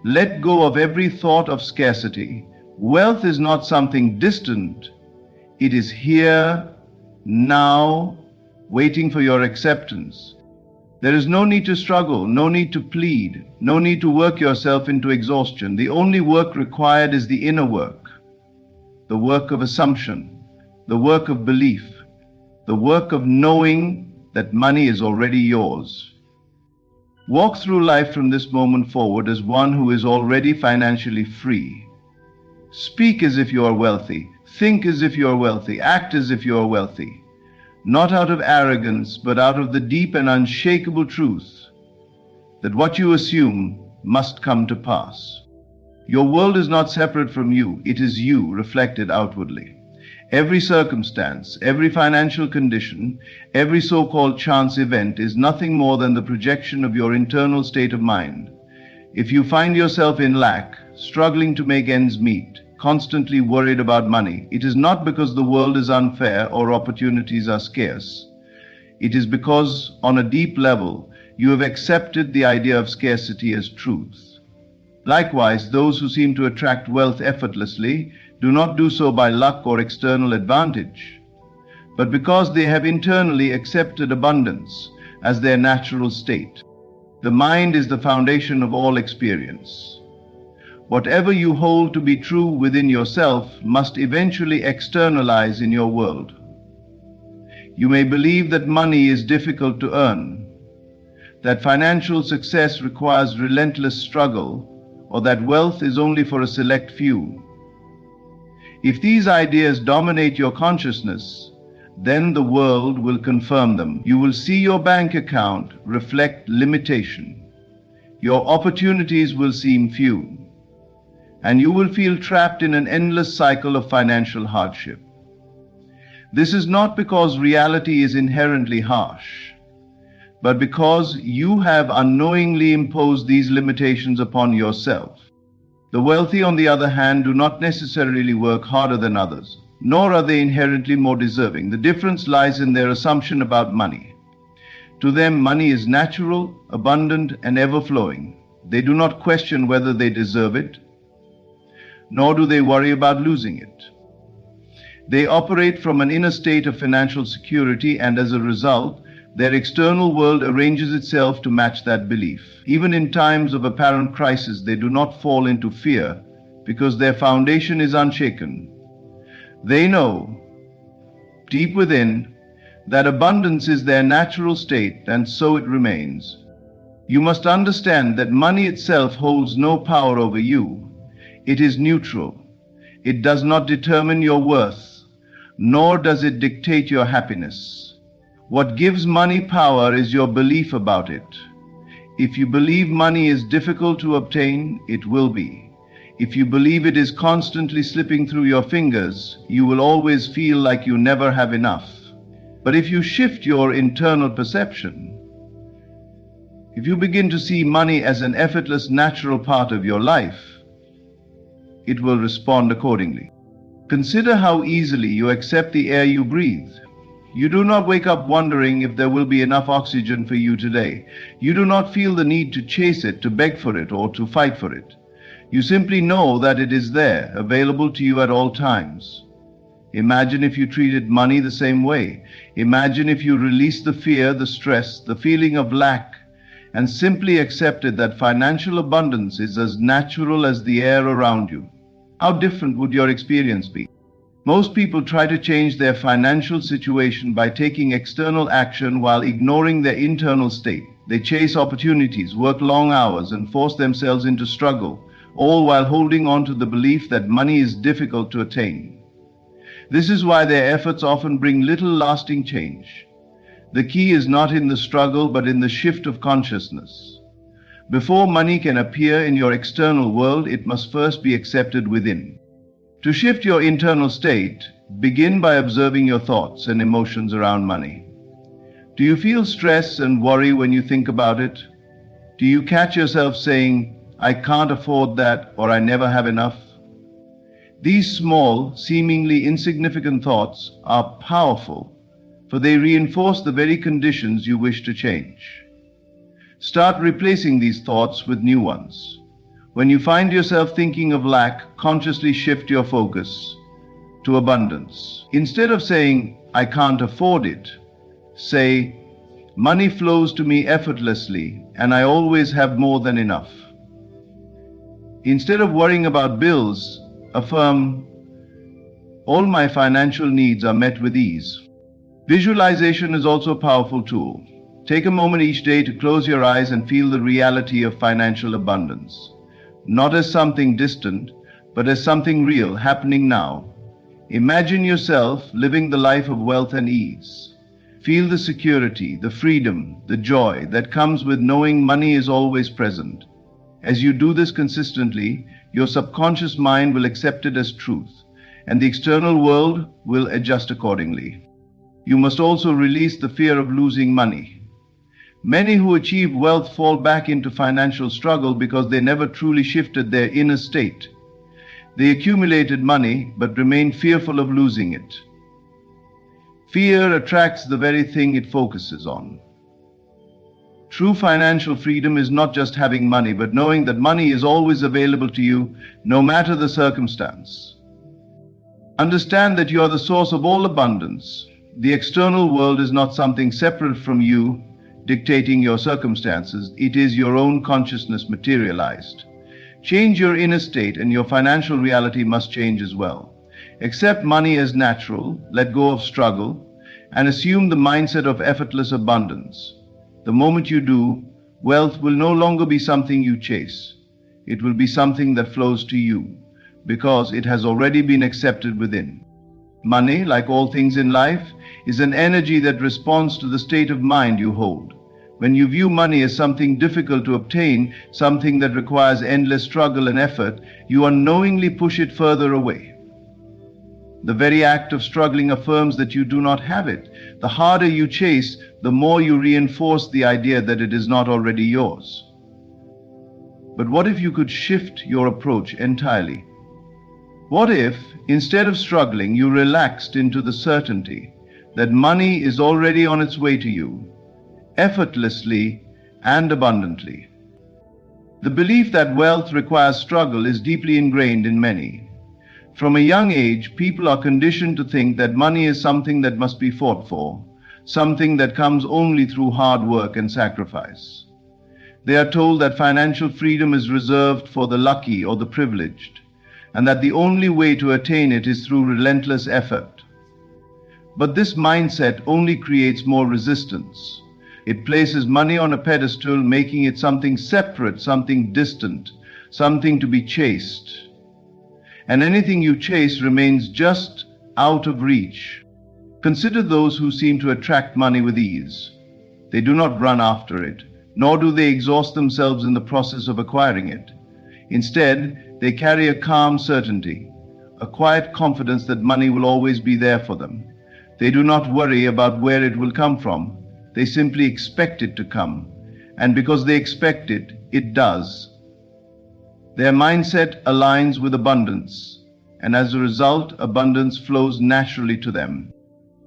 Let go of every thought of scarcity. Wealth is not something distant. It is here, now, waiting for your acceptance. There is no need to struggle, no need to plead, no need to work yourself into exhaustion. The only work required is the inner work, the work of assumption, the work of belief, the work of knowing that money is already yours. Walk through life from this moment forward as one who is already financially free. Speak as if you are wealthy, think as if you are wealthy, act as if you are wealthy. Not out of arrogance, but out of the deep and unshakable truth that what you assume must come to pass. Your world is not separate from you. It is you reflected outwardly. Every circumstance, every financial condition, every so-called chance event is nothing more than the projection of your internal state of mind. If you find yourself in lack, struggling to make ends meet, constantly worried about money, it is not because the world is unfair or opportunities are scarce. It is because, on a deep level, you have accepted the idea of scarcity as truth. Likewise, those who seem to attract wealth effortlessly do not do so by luck or external advantage, but because they have internally accepted abundance as their natural state. The mind is the foundation of all experience. Whatever you hold to be true within yourself must eventually externalize in your world. You may believe that money is difficult to earn, that financial success requires relentless struggle, or that wealth is only for a select few. If these ideas dominate your consciousness, then the world will confirm them. You will see your bank account reflect limitation. Your opportunities will seem few, and you will feel trapped in an endless cycle of financial hardship. This is not because reality is inherently harsh, but because you have unknowingly imposed these limitations upon yourself. The wealthy, on the other hand, do not necessarily work harder than others, nor are they inherently more deserving. The difference lies in their assumption about money. To them, money is natural, abundant, and ever-flowing. They do not question whether they deserve it, nor do they worry about losing it. They operate from an inner state of financial security, and as a result, their external world arranges itself to match that belief. Even in times of apparent crisis, they do not fall into fear because their foundation is unshaken. They know, deep within, that abundance is their natural state, and so it remains. You must understand that money itself holds no power over you. It is neutral. It does not determine your worth, nor does it dictate your happiness. What gives money power is your belief about it. If you believe money is difficult to obtain, it will be. If you believe it is constantly slipping through your fingers, you will always feel like you never have enough. But if you shift your internal perception, if you begin to see money as an effortless, natural part of your life, it will respond accordingly. Consider how easily you accept the air you breathe. You do not wake up wondering if there will be enough oxygen for you today. You do not feel the need to chase it, to beg for it, or to fight for it. You simply know that it is there, available to you at all times. Imagine if you treated money the same way. Imagine if you released the fear, the stress, the feeling of lack, and simply accepted that financial abundance is as natural as the air around you. How different would your experience be? Most people try to change their financial situation by taking external action while ignoring their internal state. They chase opportunities, work long hours, and force themselves into struggle, all while holding on to the belief that money is difficult to attain. This is why their efforts often bring little lasting change. The key is not in the struggle, but in the shift of consciousness. Before money can appear in your external world, it must first be accepted within. To shift your internal state, begin by observing your thoughts and emotions around money. Do you feel stress and worry when you think about it? Do you catch yourself saying, "I can't afford that," or "I never have enough"? These small, seemingly insignificant thoughts are powerful, for they reinforce the very conditions you wish to change. Start replacing these thoughts with new ones. When you find yourself thinking of lack, consciously shift your focus to abundance. Instead of saying, "I can't afford it," say, "Money flows to me effortlessly, and I always have more than enough." Instead of worrying about bills, affirm, "All my financial needs are met with ease." Visualization is also a powerful tool. Take a moment each day to close your eyes and feel the reality of financial abundance, not as something distant, but as something real happening now. Imagine yourself living the life of wealth and ease. Feel the security, the freedom, the joy that comes with knowing money is always present. As you do this consistently, your subconscious mind will accept it as truth, and the external world will adjust accordingly. You must also release the fear of losing money. Many who achieve wealth fall back into financial struggle because they never truly shifted their inner state. They accumulated money but remain fearful of losing it. Fear attracts the very thing it focuses on. True financial freedom is not just having money, but knowing that money is always available to you, no matter the circumstance. Understand that you are the source of all abundance. The external world is not something separate from you, dictating your circumstances. It is your own consciousness materialized. Change your inner state, and your financial reality must change as well. Accept money as natural, let go of struggle, and assume the mindset of effortless abundance. The moment you do, wealth will no longer be something you chase. It will be something that flows to you, because it has already been accepted within. Money, like all things in life, is an energy that responds to the state of mind you hold. When you view money as something difficult to obtain, something that requires endless struggle and effort, you unknowingly push it further away. The very act of struggling affirms that you do not have it. The harder you chase, the more you reinforce the idea that it is not already yours. But what if you could shift your approach entirely? What if, instead of struggling, you relaxed into the certainty that money is already on its way to you, effortlessly and abundantly? The belief that wealth requires struggle is deeply ingrained in many. From a young age, people are conditioned to think that money is something that must be fought for, something that comes only through hard work and sacrifice. They are told that financial freedom is reserved for the lucky or the privileged, and that the only way to attain it is through relentless effort. But this mindset only creates more resistance. It places money on a pedestal, making it something separate, something distant, something to be chased. And anything you chase remains just out of reach. Consider those who seem to attract money with ease. They do not run after it, nor do they exhaust themselves in the process of acquiring it. Instead, they carry a calm certainty, a quiet confidence that money will always be there for them. They do not worry about where it will come from. They simply expect it to come. And because they expect it, it does. Their mindset aligns with abundance, and as a result, abundance flows naturally to them.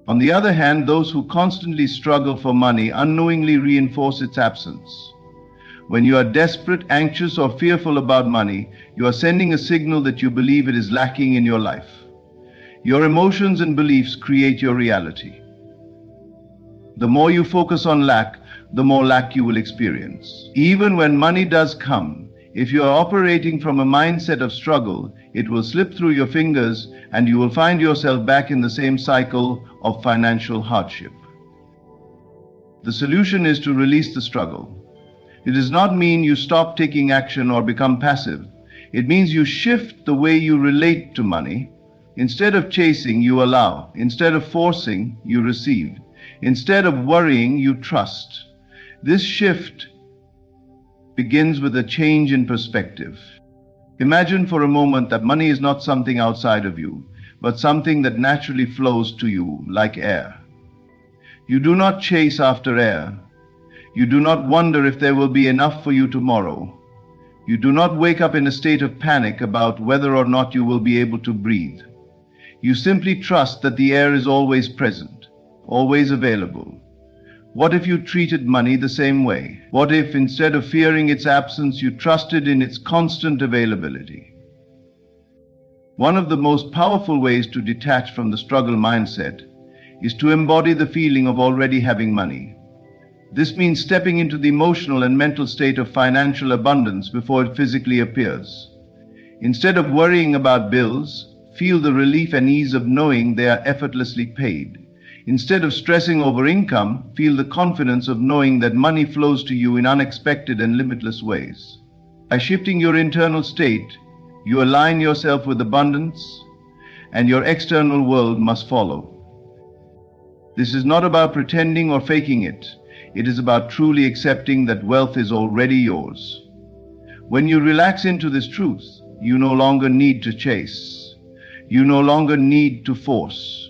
On the other hand, those who constantly struggle for money unknowingly reinforce its absence. When you are desperate, anxious, or fearful about money, you are sending a signal that you believe it is lacking in your life. Your emotions and beliefs create your reality. The more you focus on lack, the more lack you will experience. Even when money does come, if you are operating from a mindset of struggle, it will slip through your fingers and you will find yourself back in the same cycle of financial hardship. The solution is to release the struggle. It does not mean you stop taking action or become passive. It means you shift the way you relate to money. Instead of chasing, you allow. Instead of forcing, you receive. Instead of worrying, you trust. This shift begins with a change in perspective. Imagine for a moment that money is not something outside of you, but something that naturally flows to you like air. You do not chase after air. You do not wonder if there will be enough for you tomorrow. You do not wake up in a state of panic about whether or not you will be able to breathe. You simply trust that the air is always present, always available. What if you treated money the same way? What if, instead of fearing its absence, you trusted in its constant availability? One of the most powerful ways to detach from the struggle mindset is to embody the feeling of already having money. This means stepping into the emotional and mental state of financial abundance before it physically appears. Instead of worrying about bills, feel the relief and ease of knowing they are effortlessly paid. Instead of stressing over income, feel the confidence of knowing that money flows to you in unexpected and limitless ways. By shifting your internal state, you align yourself with abundance, and your external world must follow. This is not about pretending or faking it. It is about truly accepting that wealth is already yours. When you relax into this truth, you no longer need to chase. You no longer need to force.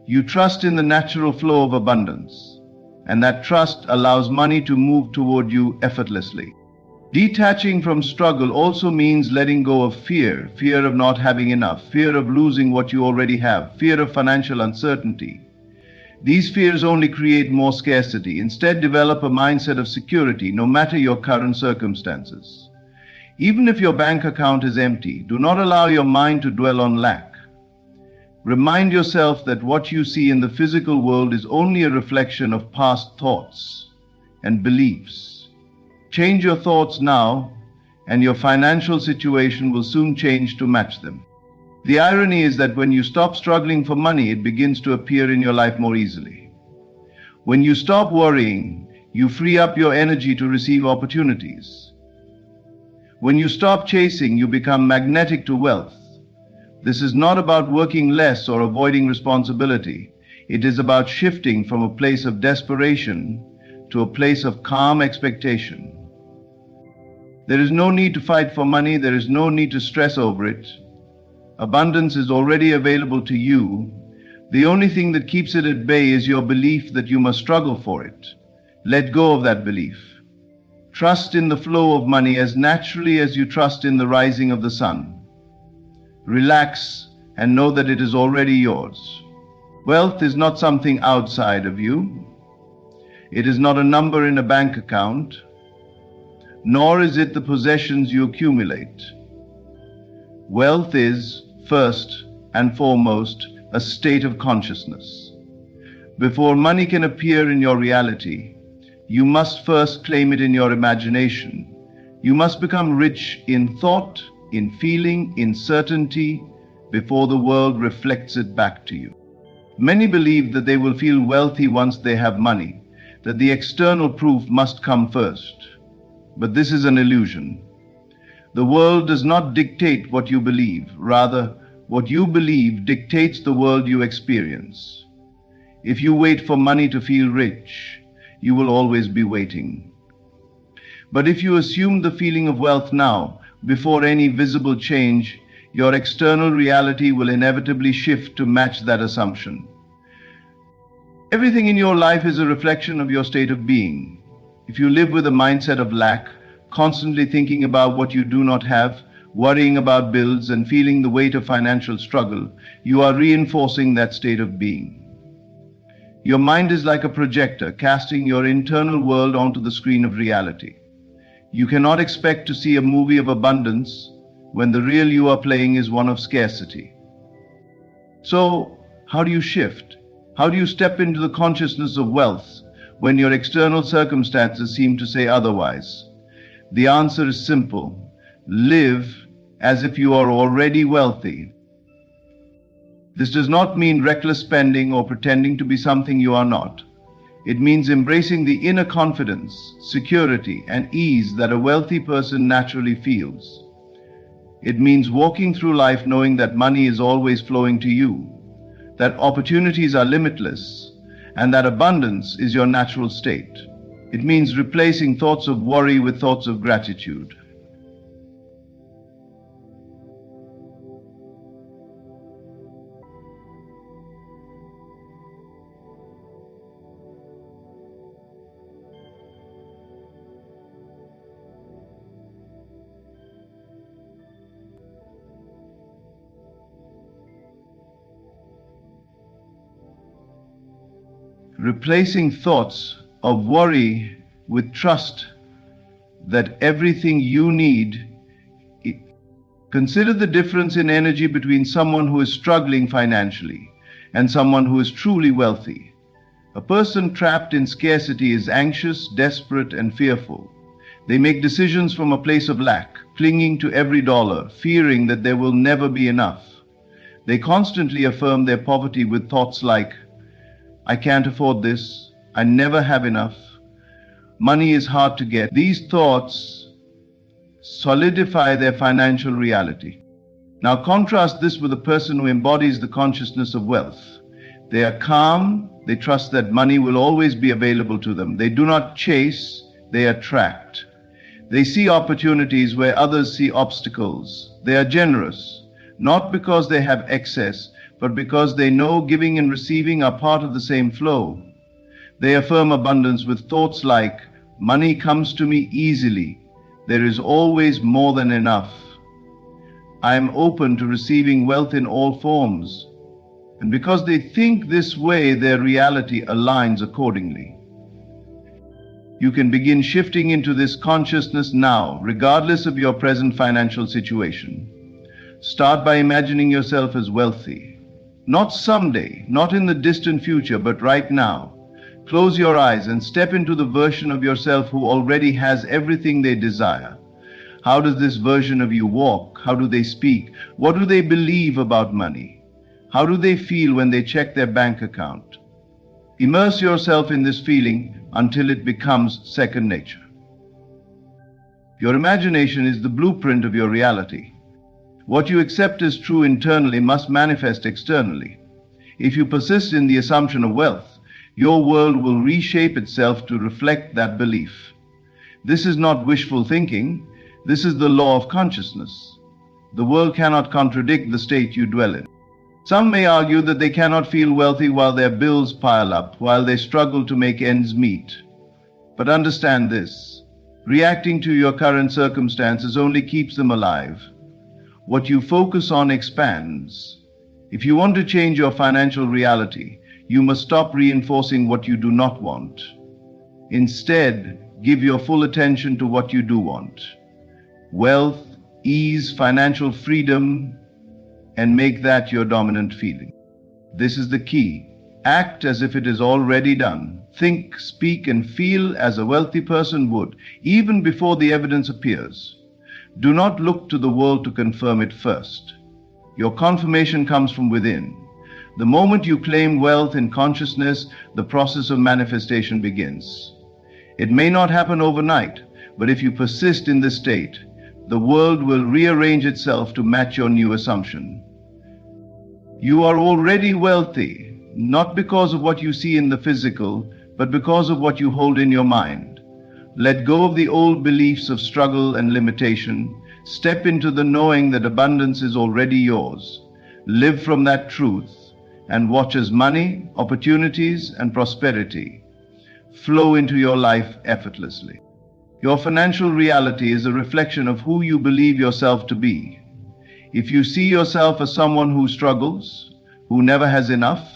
You trust in the natural flow of abundance, and that trust allows money to move toward you effortlessly. Detaching from struggle also means letting go of fear, fear of not having enough, fear of losing what you already have, fear of financial uncertainty. These fears only create more scarcity. Instead, develop a mindset of security, no matter your current circumstances. Even if your bank account is empty, do not allow your mind to dwell on lack. Remind yourself that what you see in the physical world is only a reflection of past thoughts and beliefs. Change your thoughts now, and your financial situation will soon change to match them. The irony is that when you stop struggling for money, it begins to appear in your life more easily. When you stop worrying, you free up your energy to receive opportunities. When you stop chasing, you become magnetic to wealth. This is not about working less or avoiding responsibility. It is about shifting from a place of desperation to a place of calm expectation. There is no need to fight for money. There is no need to stress over it. Abundance is already available to you. The only thing that keeps it at bay is your belief that you must struggle for it. Let go of that belief. Trust in the flow of money as naturally as you trust in the rising of the sun. Relax and know that it is already yours. Wealth is not something outside of you. It is not a number in a bank account, nor is it the possessions you accumulate. Wealth is first and foremost, a state of consciousness. Before money can appear in your reality, you must first claim it in your imagination. You must become rich in thought, in feeling, in certainty, before the world reflects it back to you. Many believe that they will feel wealthy once they have money, that the external proof must come first. But this is an illusion. The world does not dictate what you believe. Rather, what you believe dictates the world you experience. If you wait for money to feel rich, you will always be waiting. But if you assume the feeling of wealth now, before any visible change, your external reality will inevitably shift to match that assumption. Everything in your life is a reflection of your state of being. If you live with a mindset of lack, constantly thinking about what you do not have, worrying about bills, and feeling the weight of financial struggle, you are reinforcing that state of being. Your mind is like a projector, casting your internal world onto the screen of reality. You cannot expect to see a movie of abundance when the real you are playing is one of scarcity. So, how do you shift? How do you step into the consciousness of wealth when your external circumstances seem to say otherwise? The answer is simple. Live as if you are already wealthy. This does not mean reckless spending or pretending to be something you are not. It means embracing the inner confidence, security, and ease that a wealthy person naturally feels. It means walking through life knowing that money is always flowing to you, that opportunities are limitless, and that abundance is your natural state. It means replacing thoughts of worry with thoughts of gratitude. Replacing thoughts of worry with trust that everything you need. Consider the difference in energy between someone who is struggling financially and someone who is truly wealthy. A person trapped in scarcity is anxious, desperate, and fearful. They make decisions from a place of lack, clinging to every dollar, fearing that there will never be enough. They constantly affirm their poverty with thoughts like, I can't afford this, I never have enough, money is hard to get. These thoughts solidify their financial reality. Now contrast this with a person who embodies the consciousness of wealth. They are calm, they trust that money will always be available to them. They do not chase, they attract. They see opportunities where others see obstacles. They are generous, not because they have excess, but because they know giving and receiving are part of the same flow. They affirm abundance with thoughts like, money comes to me easily. There is always more than enough. I am open to receiving wealth in all forms. And because they think this way, their reality aligns accordingly. You can begin shifting into this consciousness now, regardless of your present financial situation. Start by imagining yourself as wealthy. Not someday, not in the distant future, but right now. Close your eyes and step into the version of yourself who already has everything they desire. How does this version of you walk? How do they speak? What do they believe about money? How do they feel when they check their bank account? Immerse yourself in this feeling until it becomes second nature. Your imagination is the blueprint of your reality. What you accept as true internally must manifest externally. If you persist in the assumption of wealth, your world will reshape itself to reflect that belief. This is not wishful thinking. This is the law of consciousness. The world cannot contradict the state you dwell in. Some may argue that they cannot feel wealthy while their bills pile up, while they struggle to make ends meet. But understand this: reacting to your current circumstances only keeps them alive. What you focus on expands. If you want to change your financial reality, you must stop reinforcing what you do not want. Instead, give your full attention to what you do want. Wealth, ease, financial freedom. and make that your dominant feeling. This is the key. Act as if it is already done. Think, speak, and feel as a wealthy person would, even before the evidence appears. Do not look to the world to confirm it first. Your confirmation comes from within. The moment you claim wealth in consciousness, the process of manifestation begins. It may not happen overnight, but if you persist in this state, the world will rearrange itself to match your new assumption. You are already wealthy, not because of what you see in the physical, but because of what you hold in your mind. Let go of the old beliefs of struggle and limitation. Step into the knowing that abundance is already yours. Live from that truth and watch as money, opportunities, and prosperity flow into your life effortlessly. Your financial reality is a reflection of who you believe yourself to be. If you see yourself as someone who struggles, who never has enough,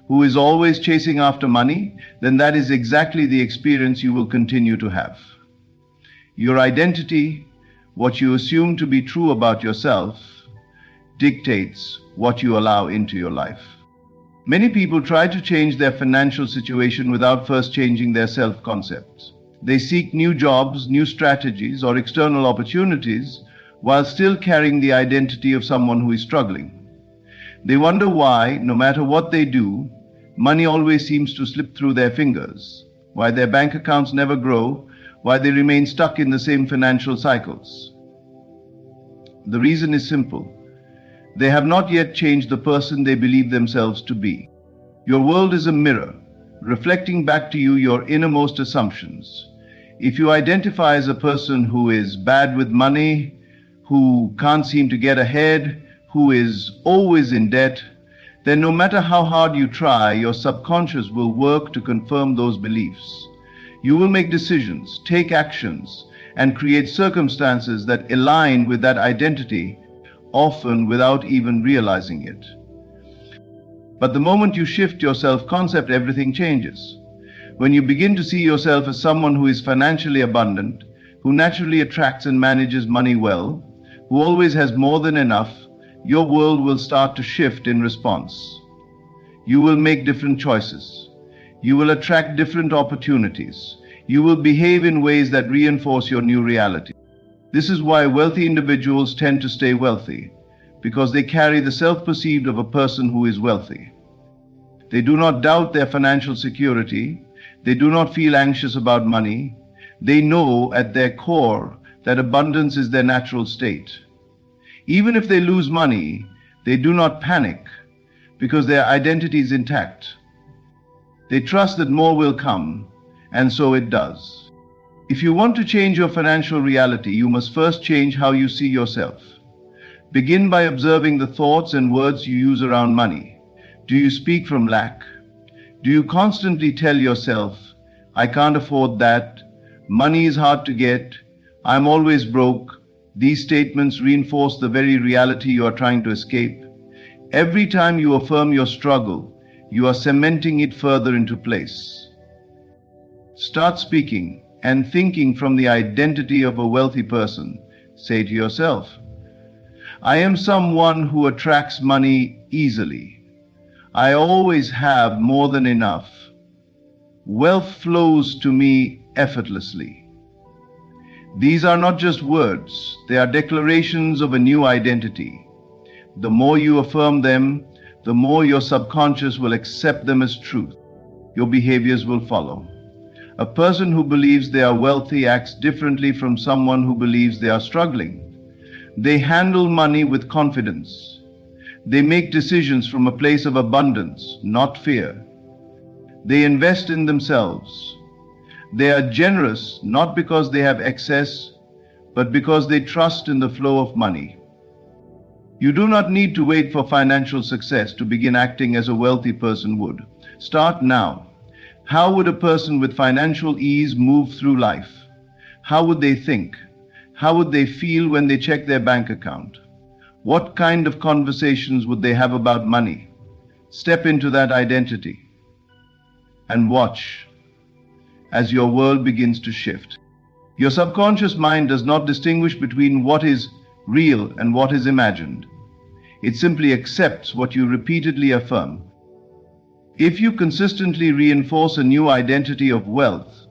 who is always chasing after money, then that is exactly the experience you will continue to have. Your identity, what you assume to be true about yourself, dictates what you allow into your life. Many people try to change their financial situation without first changing their self-concept. They seek new jobs, new strategies, or external opportunities while still carrying the identity of someone who is struggling. They wonder why, no matter what they do, money always seems to slip through their fingers, why their bank accounts never grow, why they remain stuck in the same financial cycles. The reason is simple. They have not yet changed the person they believe themselves to be. Your world is a mirror, reflecting back to you your innermost assumptions. If you identify as a person who is bad with money, who can't seem to get ahead, who is always in debt, then no matter how hard you try, your subconscious will work to confirm those beliefs. You will make decisions, take actions, and create circumstances that align with that identity, often without even realizing it. But the moment you shift your self-concept, everything changes. When you begin to see yourself as someone who is financially abundant, who naturally attracts and manages money well, who always has more than enough, your world will start to shift in response. You will make different choices. You will attract different opportunities. You will behave in ways that reinforce your new reality. This is why wealthy individuals tend to stay wealthy, because they carry the self-perceived of a person who is wealthy. They do not doubt their financial security. They do not feel anxious about money. They know at their core that abundance is their natural state. Even if they lose money, they do not panic because their identity is intact. They trust that more will come, and so it does. If you want to change your financial reality, you must first change how you see yourself. Begin by observing the thoughts and words you use around money. Do you speak from lack? Do you constantly tell yourself, I can't afford that, money is hard to get, I'm always broke? These statements reinforce the very reality you are trying to escape. Every time you affirm your struggle, you are cementing it further into place. Start speaking and thinking from the identity of a wealthy person. Say to yourself, I am someone who attracts money easily. I always have more than enough. Wealth flows to me effortlessly. These are not just words, they are declarations of a new identity. The more you affirm them, the more your subconscious will accept them as truth. Your behaviors will follow. A person who believes they are wealthy acts differently from someone who believes they are struggling. They handle money with confidence. They make decisions from a place of abundance, not fear. They invest in themselves. They are generous not because they have excess, but because they trust in the flow of money. You do not need to wait for financial success to begin acting as a wealthy person would. Start now. How would a person with financial ease move through life? How would they think? How would they feel when they check their bank account? What kind of conversations would they have about money? Step into that identity and watch as your world begins to shift. Your subconscious mind does not distinguish between what is real and what is imagined. It simply accepts what you repeatedly affirm. If you consistently reinforce a new identity of wealth,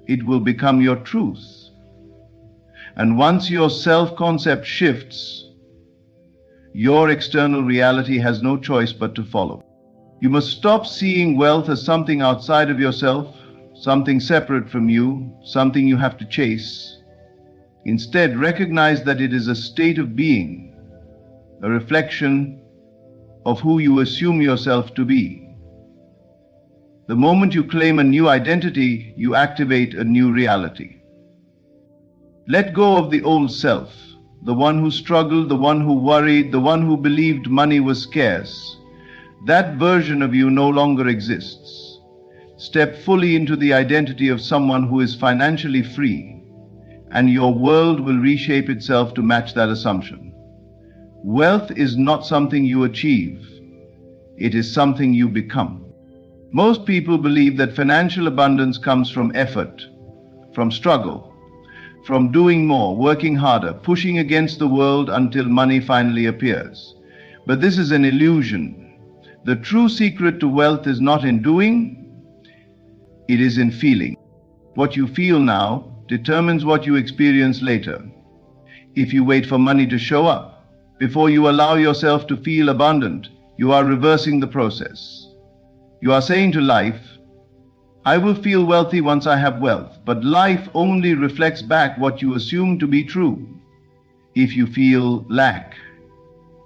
it will become your truth. And once your self-concept shifts, your external reality has no choice but to follow. You must stop seeing wealth as something outside of yourself, something separate from you, something you have to chase. Instead, recognize that it is a state of being, a reflection of who you assume yourself to be. The moment you claim a new identity, you activate a new reality. Let go of the old self, the one who struggled, the one who worried, the one who believed money was scarce. That version of you no longer exists. Step fully into the identity of someone who is financially free, and your world will reshape itself to match that assumption. Wealth is not something you achieve. It is something you become. Most people believe that financial abundance comes from effort, from struggle, from doing more, working harder, pushing against the world until money finally appears. But this is an illusion. The true secret to wealth is not in doing, it is in feeling. What you feel now determines what you experience later. If you wait for money to show up before you allow yourself to feel abundant, you are reversing the process. You are saying to life, I will feel wealthy once I have wealth, but life only reflects back what you assume to be true. If you feel lack,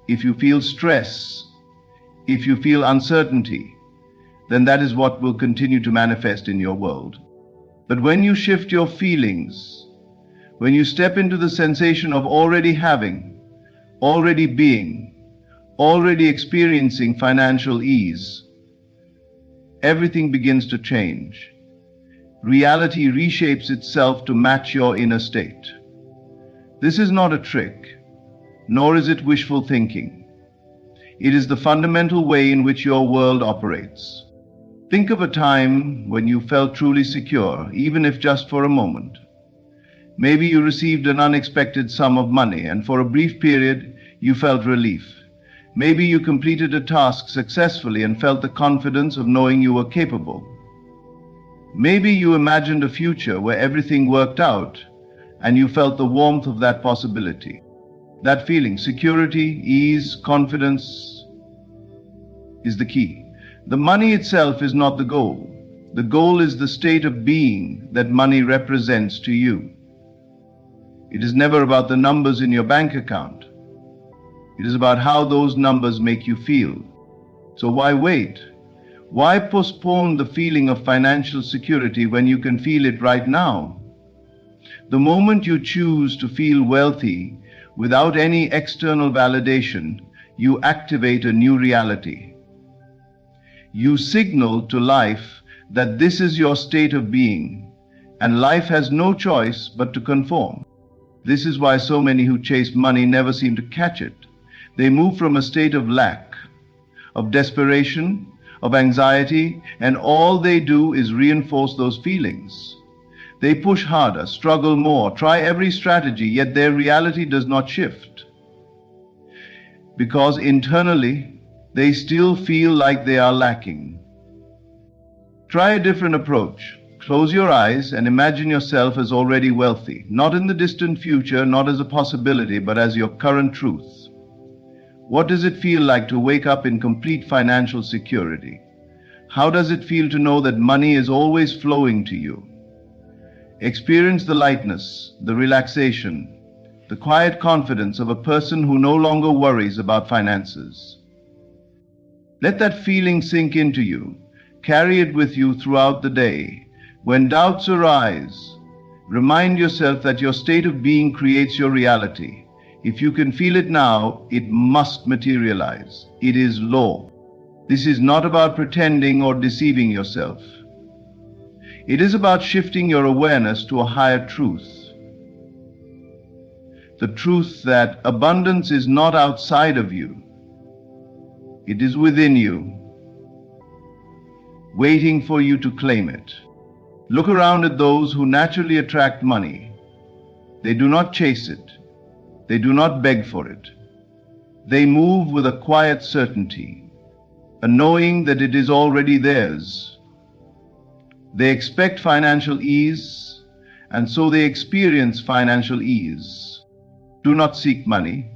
if you feel stress, if you feel uncertainty, then that is what will continue to manifest in your world. But when you shift your feelings, when you step into the sensation of already having, already being, already experiencing financial ease, everything begins to change. Reality reshapes itself to match your inner state. This is not a trick, nor is it wishful thinking. It is the fundamental way in which your world operates. Think of a time when you felt truly secure, even if just for a moment. Maybe you received an unexpected sum of money, and for a brief period, you felt relief. Maybe you completed a task successfully and felt the confidence of knowing you were capable. Maybe you imagined a future where everything worked out and you felt the warmth of that possibility. That feeling, security, ease, confidence, is the key. The money itself is not the goal. The goal is the state of being that money represents to you. It is never about the numbers in your bank account. It is about how those numbers make you feel. So why wait? Why postpone the feeling of financial security when you can feel it right now? The moment you choose to feel wealthy without any external validation, you activate a new reality. You signal to life that this is your state of being, and life has no choice but to conform. This is why so many who chase money never seem to catch it. They move from a state of lack, of desperation, of anxiety, and all they do is reinforce those feelings. They push harder, struggle more, try every strategy, yet their reality does not shift. Because internally, they still feel like they are lacking. Try a different approach. Close your eyes and imagine yourself as already wealthy, not in the distant future, not as a possibility, but as your current truth. What does it feel like to wake up in complete financial security? How does it feel to know that money is always flowing to you? Experience the lightness, the relaxation, the quiet confidence of a person who no longer worries about finances. Let that feeling sink into you. Carry it with you throughout the day. When doubts arise, remind yourself that your state of being creates your reality. If you can feel it now, it must materialize. It is law. This is not about pretending or deceiving yourself. It is about shifting your awareness to a higher truth. The truth that abundance is not outside of you. It is within you, waiting for you to claim it. Look around at those who naturally attract money. They do not chase it. They do not beg for it. They move with a quiet certainty, a knowing that it is already theirs. They expect financial ease, and so they experience financial ease. Do not seek money.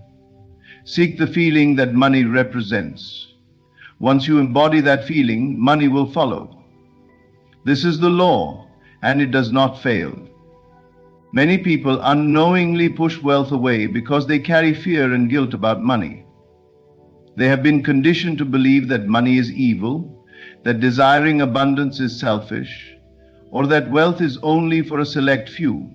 Seek the feeling that money represents. Once you embody that feeling, money will follow. This is the law, and it does not fail. Many people unknowingly push wealth away because they carry fear and guilt about money. They have been conditioned to believe that money is evil, that desiring abundance is selfish, or that wealth is only for a select few.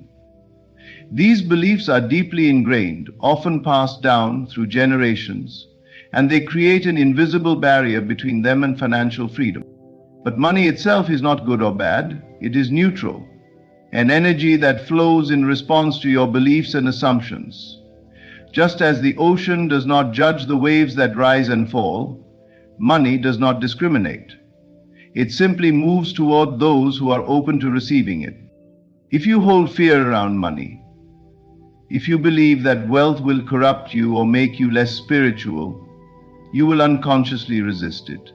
These beliefs are deeply ingrained, often passed down through generations, and they create an invisible barrier between them and financial freedom. But money itself is not good or bad, it is neutral, an energy that flows in response to your beliefs and assumptions. Just as the ocean does not judge the waves that rise and fall, money does not discriminate. It simply moves toward those who are open to receiving it. If you hold fear around money, if you believe that wealth will corrupt you or make you less spiritual, you will unconsciously resist it.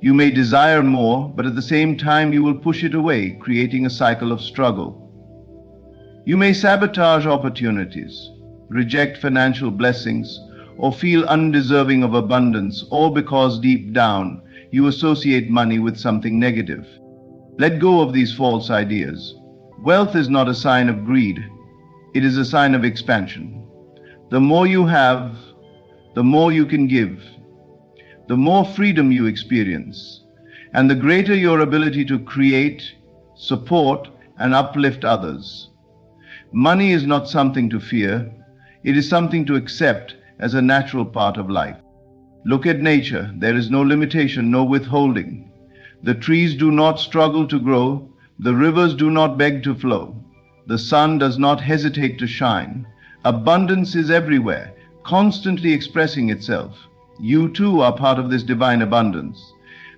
You may desire more, but at the same time you will push it away, creating a cycle of struggle. You may sabotage opportunities, reject financial blessings, or feel undeserving of abundance, all because deep down you associate money with something negative. Let go of these false ideas. Wealth is not a sign of greed. It is a sign of expansion. The more you have, the more you can give, the more freedom you experience, and the greater your ability to create, support, and uplift others. Money is not something to fear. It is something to accept as a natural part of life. Look at nature. There is no limitation, no withholding. The trees do not struggle to grow. The rivers do not beg to flow. The sun does not hesitate to shine. Abundance is everywhere, constantly expressing itself. You too are part of this divine abundance.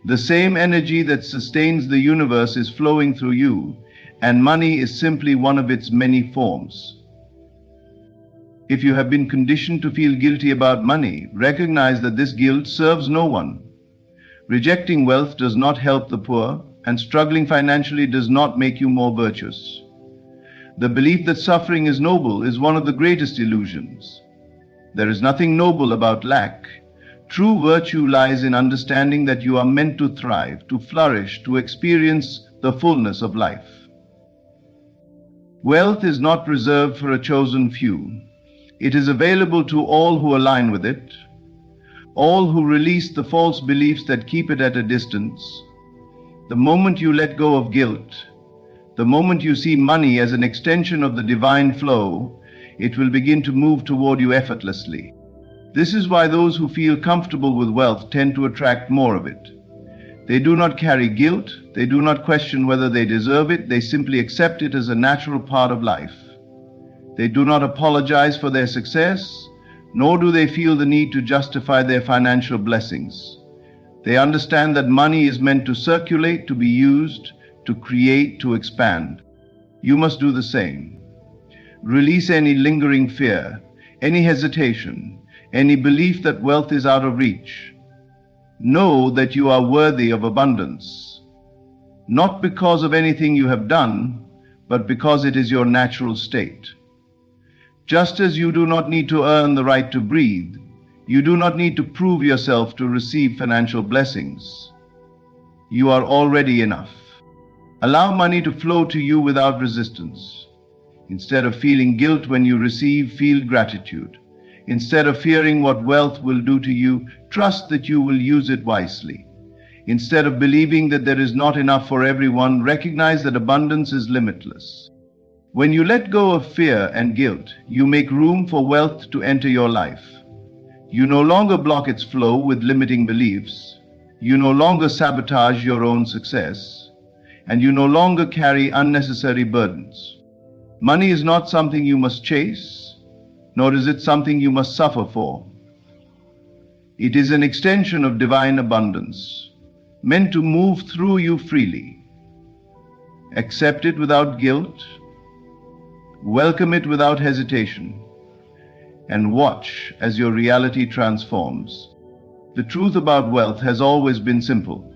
The same energy that sustains the universe is flowing through you, and money is simply one of its many forms. If you have been conditioned to feel guilty about money, recognize that this guilt serves no one. Rejecting wealth does not help the poor, and struggling financially does not make you more virtuous. The belief that suffering is noble is one of the greatest illusions. There is nothing noble about lack. True virtue lies in understanding that you are meant to thrive, to flourish, to experience the fullness of life. Wealth is not reserved for a chosen few. It is available to all who align with it, all who release the false beliefs that keep it at a distance. The moment you let go of guilt, the moment you see money as an extension of the divine flow, it will begin to move toward you effortlessly. This is why those who feel comfortable with wealth tend to attract more of it. They do not carry guilt, they do not question whether they deserve it, they simply accept it as a natural part of life. They do not apologize for their success, nor do they feel the need to justify their financial blessings. They understand that money is meant to circulate, to be used, to create, to expand. You must do the same. Release any lingering fear, any hesitation, any belief that wealth is out of reach. Know that you are worthy of abundance, not because of anything you have done, but because it is your natural state. Just as you do not need to earn the right to breathe, you do not need to prove yourself to receive financial blessings. You are already enough. Allow money to flow to you without resistance. Instead of feeling guilt when you receive, feel gratitude. Instead of fearing what wealth will do to you, trust that you will use it wisely. Instead of believing that there is not enough for everyone, recognize that abundance is limitless. When you let go of fear and guilt, you make room for wealth to enter your life. You no longer block its flow with limiting beliefs. You no longer sabotage your own success. And you no longer carry unnecessary burdens. Money is not something you must chase, nor is it something you must suffer for. It is an extension of divine abundance, meant to move through you freely. Accept it without guilt. Welcome it without hesitation. and watch as your reality transforms. The truth about wealth has always been simple.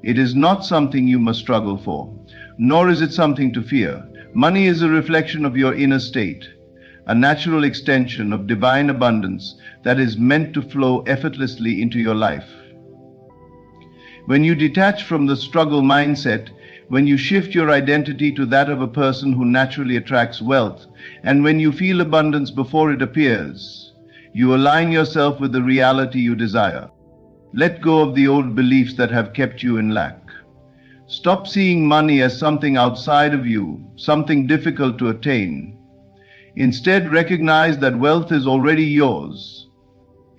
It is not something you must struggle for, nor is it something to fear. Money is a reflection of your inner state, a natural extension of divine abundance that is meant to flow effortlessly into your life. When you detach from the struggle mindset, when you shift your identity to that of a person who naturally attracts wealth, and when you feel abundance before it appears, you align yourself with the reality you desire. Let go of the old beliefs that have kept you in lack. Stop seeing money as something outside of you, something difficult to attain. Instead, recognize that wealth is already yours.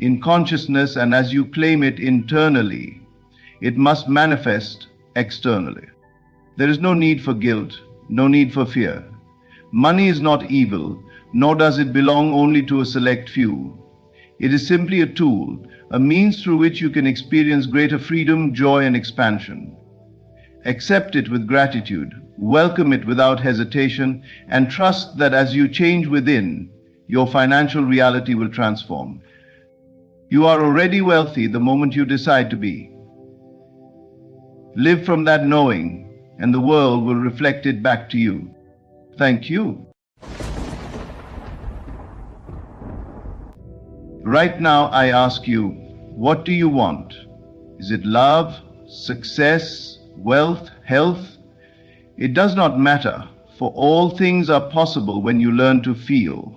In consciousness, and as you claim it internally, it must manifest externally. There is no need for guilt, no need for fear. Money is not evil, nor does it belong only to a select few. It is simply a tool, a means through which you can experience greater freedom, joy, and expansion. Accept it with gratitude, welcome it without hesitation, and trust that as you change within, your financial reality will transform. You are already wealthy the moment you decide to be. Live from that knowing, and the world will reflect it back to you. Thank you. Right now, I ask you, what do you want? Is it love, success, wealth, health? It does not matter, for all things are possible when you learn to feel.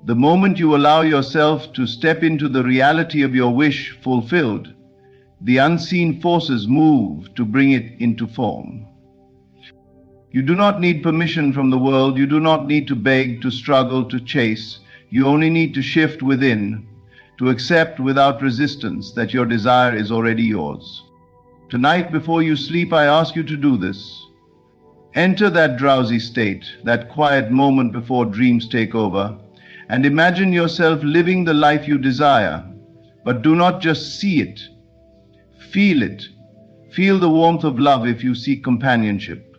The moment you allow yourself to step into the reality of your wish fulfilled, the unseen forces move to bring it into form. You do not need permission from the world. You do not need to beg, to struggle, to chase. You only need to shift within, to accept without resistance that your desire is already yours. Tonight, before you sleep, I ask you to do this. Enter that drowsy state, that quiet moment before dreams take over, and imagine yourself living the life you desire. But do not just see it. Feel it. Feel the warmth of love if you seek companionship.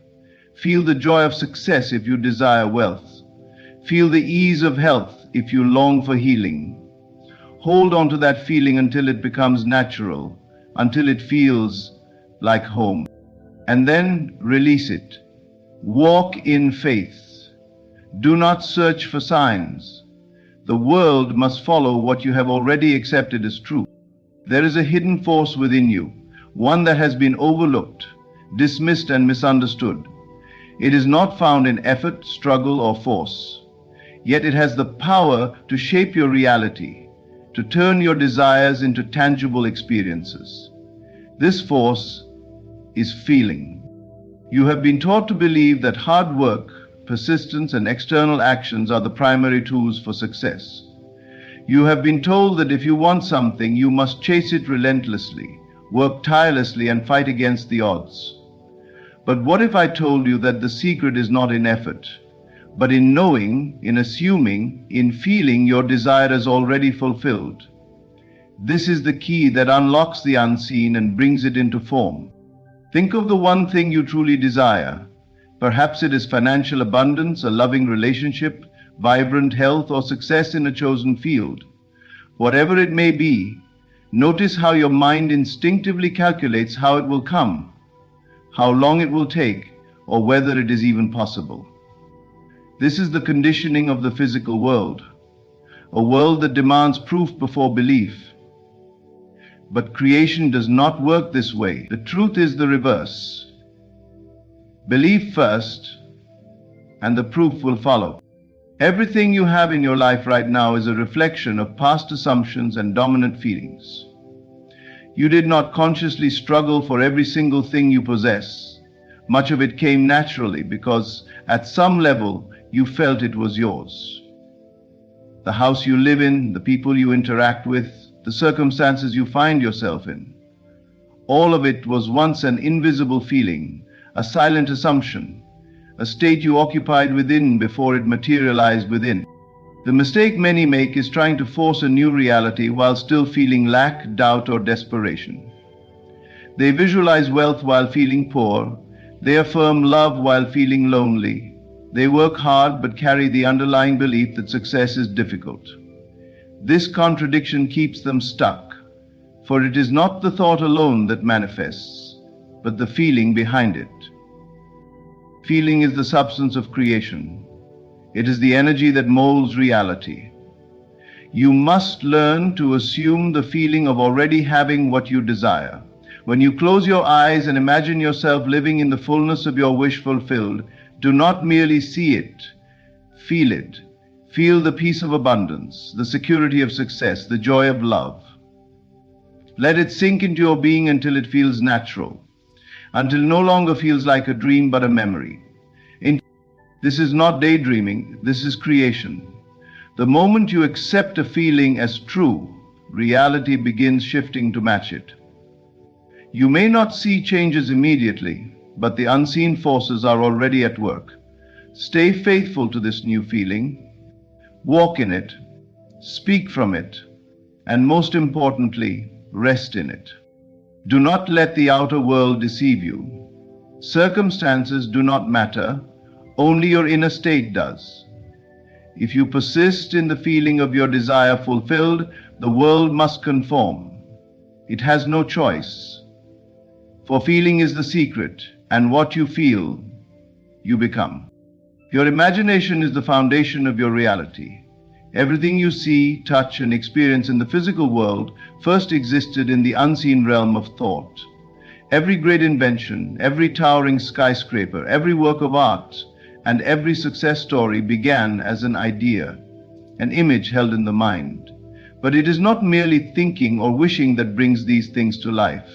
Feel the joy of success if you desire wealth. Feel the ease of health if you long for healing. Hold on to that feeling until it becomes natural, until it feels like home. And then release it. Walk in faith. Do not search for signs. The world must follow what you have already accepted as true. There is a hidden force within you, one that has been overlooked, dismissed, and misunderstood. It is not found in effort, struggle, or force. Yet it has the power to shape your reality, to turn your desires into tangible experiences. This force is feeling. You have been taught to believe that hard work, persistence, and external actions are the primary tools for success. You have been told that if you want something, you must chase it relentlessly, work tirelessly, and fight against the odds. But what if I told you that the secret is not in effort, but in knowing, in assuming, in feeling your desire is already fulfilled? This is the key that unlocks the unseen and brings it into form. Think of the one thing you truly desire. Perhaps it is financial abundance, a loving relationship, vibrant health, or success in a chosen field. Whatever it may be, notice how your mind instinctively calculates how it will come, how long it will take, or whether it is even possible. This is the conditioning of the physical world, a world that demands proof before belief. But creation does not work this way. The truth is the reverse. Believe first, and the proof will follow. Everything you have in your life right now is a reflection of past assumptions and dominant feelings. You did not consciously struggle for every single thing you possess. Much of it came naturally because at some level you felt it was yours. The house you live in, the people you interact with, the circumstances you find yourself in. All of it was once an invisible feeling, a silent assumption, a state you occupied within before it materialized within. The mistake many make is trying to force a new reality while still feeling lack, doubt, or desperation. They visualize wealth while feeling poor. They affirm love while feeling lonely. They work hard but carry the underlying belief that success is difficult. This contradiction keeps them stuck, for it is not the thought alone that manifests, but the feeling behind it. Feeling is the substance of creation. It is the energy that molds reality. You must learn to assume the feeling of already having what you desire. When you close your eyes and imagine yourself living in the fullness of your wish fulfilled, do not merely see it, feel it. Feel the peace of abundance, the security of success, the joy of love. Let it sink into your being until it feels natural, until it no longer feels like a dream but a memory. This is not daydreaming, this is creation. The moment you accept a feeling as true, reality begins shifting to match it. You may not see changes immediately, but the unseen forces are already at work. Stay faithful to this new feeling. Walk in it, speak from it, and most importantly, rest in it. Do not let the outer world deceive you. Circumstances do not matter, only your inner state does. If you persist in the feeling of your desire fulfilled, the world must conform. It has no choice. For feeling is the secret, and what you feel, you become. Your imagination is the foundation of your reality. Everything you see, touch, and experience in the physical world first existed in the unseen realm of thought. Every great invention, every towering skyscraper, every work of art, and every success story began as an idea, an image held in the mind. But it is not merely thinking or wishing that brings these things to life.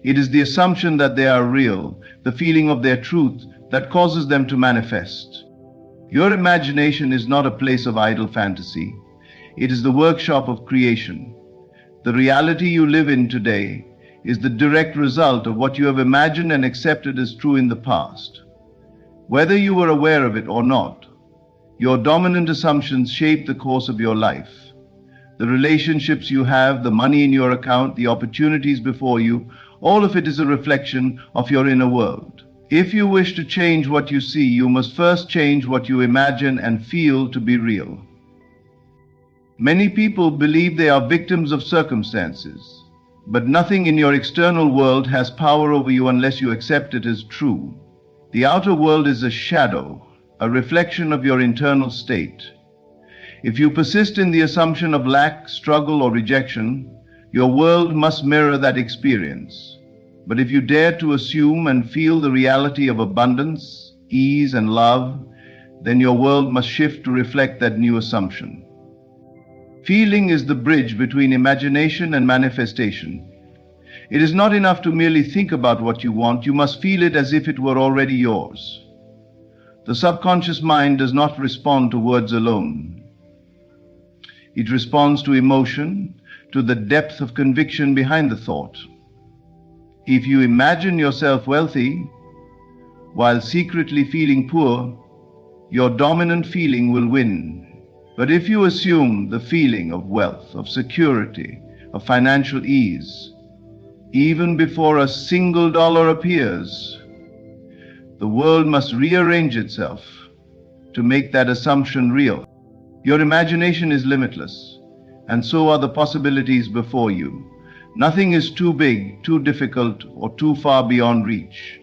It is the assumption that they are real, the feeling of their truth, that causes them to manifest. Your imagination is not a place of idle fantasy. It is the workshop of creation. The reality you live in today is the direct result of what you have imagined and accepted as true in the past. Whether you were aware of it or not, your dominant assumptions shape the course of your life. The relationships you have, the money in your account, the opportunities before you, all of it is a reflection of your inner world. If you wish to change what you see, you must first change what you imagine and feel to be real. Many people believe they are victims of circumstances, but nothing in your external world has power over you unless you accept it as true. The outer world is a shadow, a reflection of your internal state. If you persist in the assumption of lack, struggle, or rejection, your world must mirror that experience. But if you dare to assume and feel the reality of abundance, ease, and love, then your world must shift to reflect that new assumption. Feeling is the bridge between imagination and manifestation. It is not enough to merely think about what you want, you must feel it as if it were already yours. The subconscious mind does not respond to words alone. It responds to emotion, to the depth of conviction behind the thought. If you imagine yourself wealthy, while secretly feeling poor, your dominant feeling will win. But if you assume the feeling of wealth, of security, of financial ease, even before a single dollar appears, the world must rearrange itself to make that assumption real. Your imagination is limitless, and so are the possibilities before you. Nothing is too big, too difficult, or too far beyond reach.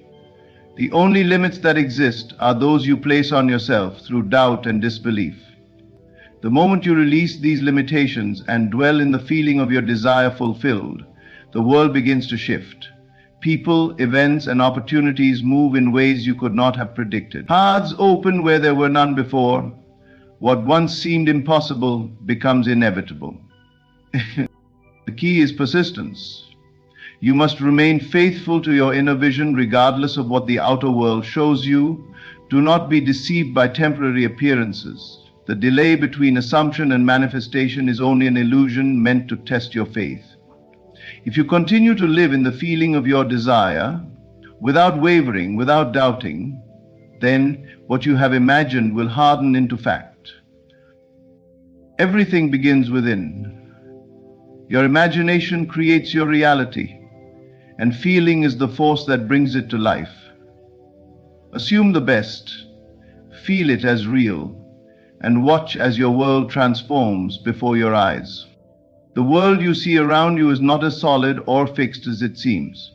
The only limits that exist are those you place on yourself through doubt and disbelief. The moment you release these limitations and dwell in the feeling of your desire fulfilled, the world begins to shift. People, events, and opportunities move in ways you could not have predicted. Paths open where there were none before. What once seemed impossible becomes inevitable. The key is persistence. You must remain faithful to your inner vision regardless of what the outer world shows you. Do not be deceived by temporary appearances. The delay between assumption and manifestation is only an illusion meant to test your faith. If you continue to live in the feeling of your desire, without wavering, without doubting, then what you have imagined will harden into fact. Everything begins within. Your imagination creates your reality, and feeling is the force that brings it to life. Assume the best, feel it as real, and watch as your world transforms before your eyes. The world you see around you is not as solid or fixed as it seems.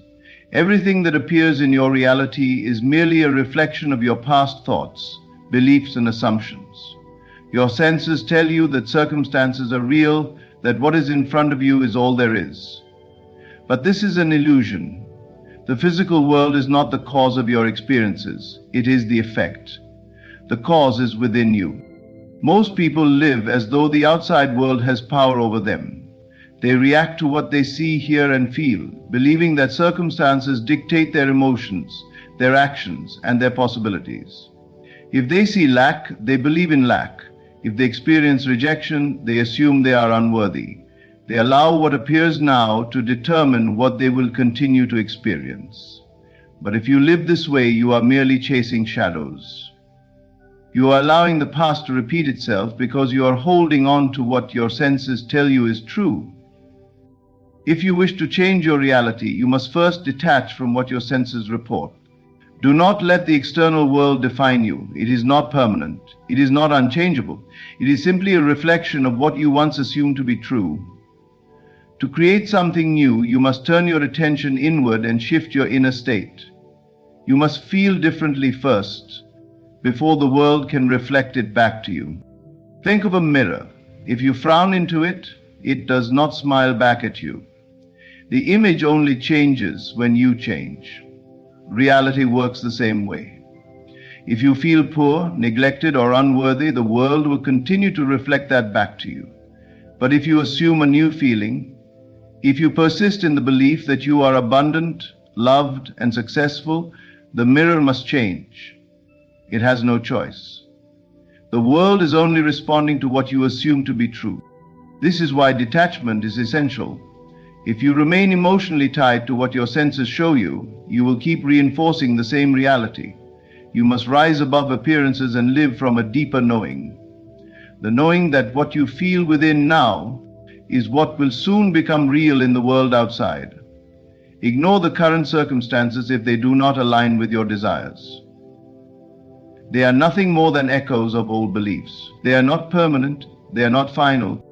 Everything that appears in your reality is merely a reflection of your past thoughts, beliefs, and assumptions. Your senses tell you that circumstances are real, that what is in front of you is all there is. But this is an illusion. The physical world is not the cause of your experiences. It is the effect. The cause is within you. Most people live as though the outside world has power over them. They react to what they see, hear, and feel, believing that circumstances dictate their emotions, their actions, and their possibilities. If they see lack, they believe in lack. If they experience rejection, they assume they are unworthy. They allow what appears now to determine what they will continue to experience. But if you live this way, you are merely chasing shadows. You are allowing the past to repeat itself because you are holding on to what your senses tell you is true. If you wish to change your reality, you must first detach from what your senses report. Do not let the external world define you. It is not permanent. It is not unchangeable. It is simply a reflection of what you once assumed to be true. To create something new, you must turn your attention inward and shift your inner state. You must feel differently first, before the world can reflect it back to you. Think of a mirror. If you frown into it, it does not smile back at you. The image only changes when you change. Reality works the same way. If you feel poor, neglected, or unworthy, the world will continue to reflect that back to you. But if you assume a new feeling, if you persist in the belief that you are abundant, loved, and successful, the mirror must change. It has no choice. The world is only responding to what you assume to be true. This is why detachment is essential. If you remain emotionally tied to what your senses show you, you will keep reinforcing the same reality. You must rise above appearances and live from a deeper knowing. The knowing that what you feel within now is what will soon become real in the world outside. Ignore the current circumstances if they do not align with your desires. They are nothing more than echoes of old beliefs. They are not permanent. They are not final.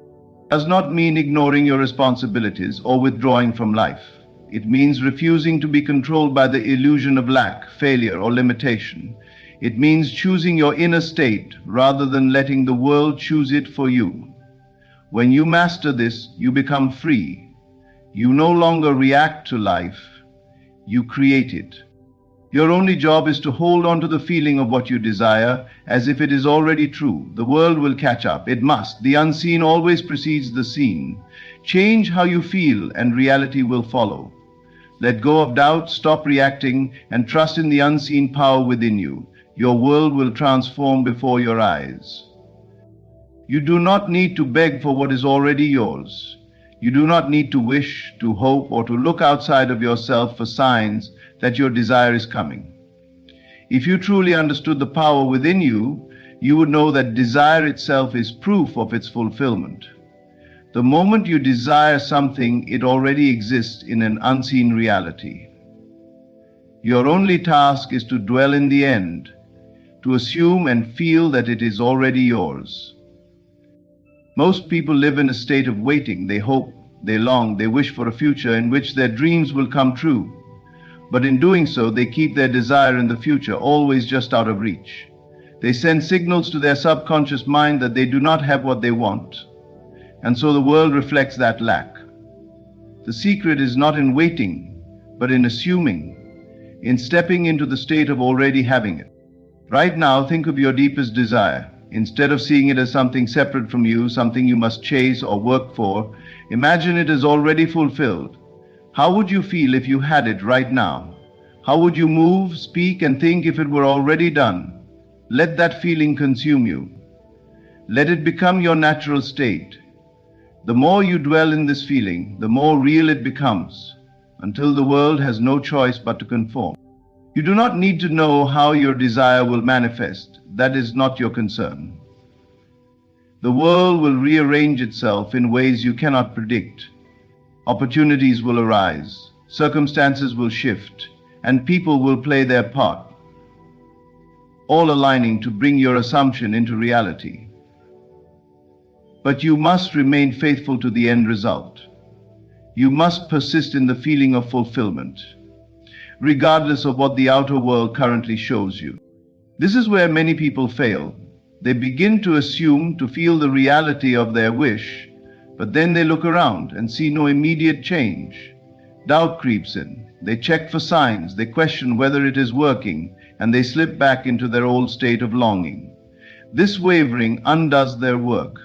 It does not mean ignoring your responsibilities or withdrawing from life. It means refusing to be controlled by the illusion of lack, failure, or limitation. It means choosing your inner state rather than letting the world choose it for you. When you master this, you become free. You no longer react to life. You create it. Your only job is to hold on to the feeling of what you desire as if it is already true. The world will catch up. It must. The unseen always precedes the seen. Change how you feel and reality will follow. Let go of doubt, stop reacting, and trust in the unseen power within you. Your world will transform before your eyes. You do not need to beg for what is already yours. You do not need to wish, to hope, or to look outside of yourself for signs that your desire is coming. If you truly understood the power within you, you would know that desire itself is proof of its fulfillment. The moment you desire something, it already exists in an unseen reality. Your only task is to dwell in the end, to assume and feel that it is already yours. Most people live in a state of waiting. They hope, they long, they wish for a future in which their dreams will come true. But in doing so, they keep their desire in the future always just out of reach. They send signals to their subconscious mind that they do not have what they want. And so the world reflects that lack. The secret is not in waiting, but in assuming, in stepping into the state of already having it. Right now, think of your deepest desire. Instead of seeing it as something separate from you, something you must chase or work for, imagine it as already fulfilled. How would you feel if you had it right now? How would you move, speak, and think if it were already done? Let that feeling consume you. Let it become your natural state. The more you dwell in this feeling, the more real it becomes, until the world has no choice but to conform. You do not need to know how your desire will manifest. That is not your concern. The world will rearrange itself in ways you cannot predict. Opportunities will arise, circumstances will shift, and people will play their part, all aligning to bring your assumption into reality. But you must remain faithful to the end result. You must persist in the feeling of fulfillment, regardless of what the outer world currently shows you. This is where many people fail. They begin to assume, to feel the reality of their wish, but then they look around and see no immediate change. Doubt creeps in. They check for signs, they question whether it is working, and they slip back into their old state of longing. This wavering undoes their work.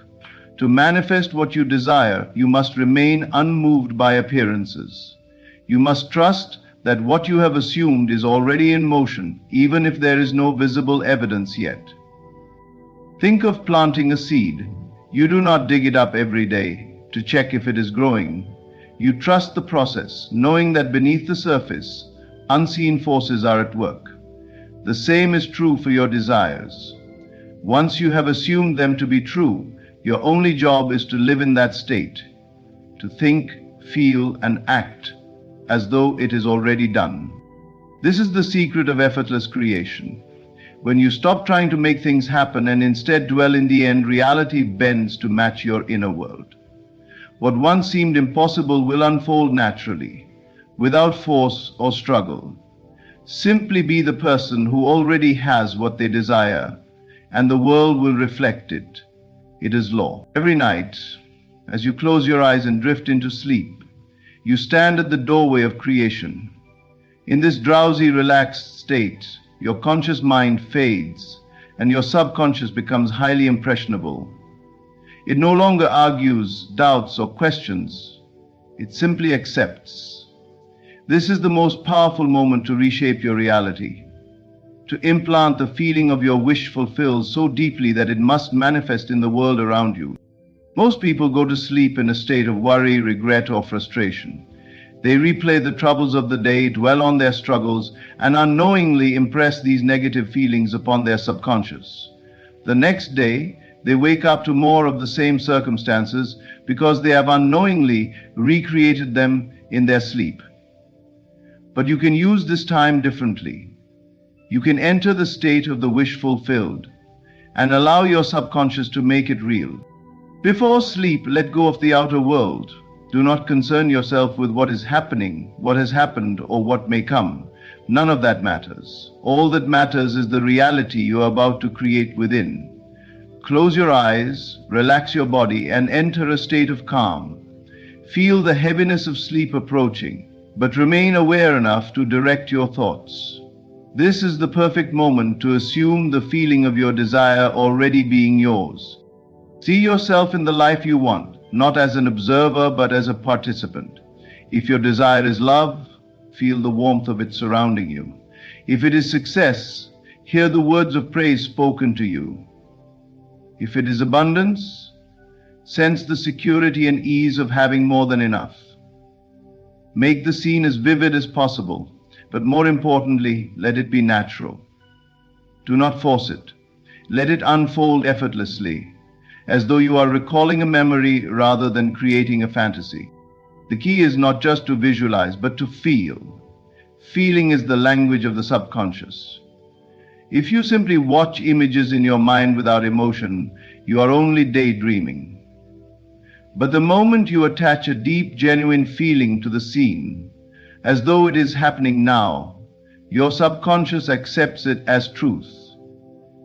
To manifest what you desire, you must remain unmoved by appearances. You must trust that what you have assumed is already in motion, even if there is no visible evidence yet. Think of planting a seed. You do not dig it up every day to check if it is growing. You trust the process, knowing that beneath the surface, unseen forces are at work. The same is true for your desires. Once you have assumed them to be true, your only job is to live in that state, to think, feel, and act as though it is already done. This is the secret of effortless creation. When you stop trying to make things happen and instead dwell in the end, reality bends to match your inner world. What once seemed impossible will unfold naturally, without force or struggle. Simply be the person who already has what they desire, and the world will reflect it. It is law. Every night, as you close your eyes and drift into sleep, you stand at the doorway of creation. In this drowsy, relaxed state, your conscious mind fades and your subconscious becomes highly impressionable. It no longer argues, doubts, or questions. It simply accepts. This is the most powerful moment to reshape your reality, to implant the feeling of your wish fulfilled so deeply that it must manifest in the world around you. Most people go to sleep in a state of worry, regret, or frustration. They replay the troubles of the day, dwell on their struggles, and unknowingly impress these negative feelings upon their subconscious. The next day, they wake up to more of the same circumstances because they have unknowingly recreated them in their sleep. But you can use this time differently. You can enter the state of the wish fulfilled and allow your subconscious to make it real. Before sleep, let go of the outer world. Do not concern yourself with what is happening, what has happened, or what may come. None of that matters. All that matters is the reality you are about to create within. Close your eyes, relax your body, and enter a state of calm. Feel the heaviness of sleep approaching, but remain aware enough to direct your thoughts. This is the perfect moment to assume the feeling of your desire already being yours. See yourself in the life you want, not as an observer but as a participant. If your desire is love, feel the warmth of it surrounding you. If it is success, hear the words of praise spoken to you. If it is abundance, sense the security and ease of having more than enough. Make the scene as vivid as possible, but more importantly, let it be natural. Do not force it. Let it unfold effortlessly, as though you are recalling a memory rather than creating a fantasy. The key is not just to visualize, but to feel. Feeling is the language of the subconscious. If you simply watch images in your mind without emotion, you are only daydreaming. But the moment you attach a deep, genuine feeling to the scene, as though it is happening now, your subconscious accepts it as truth.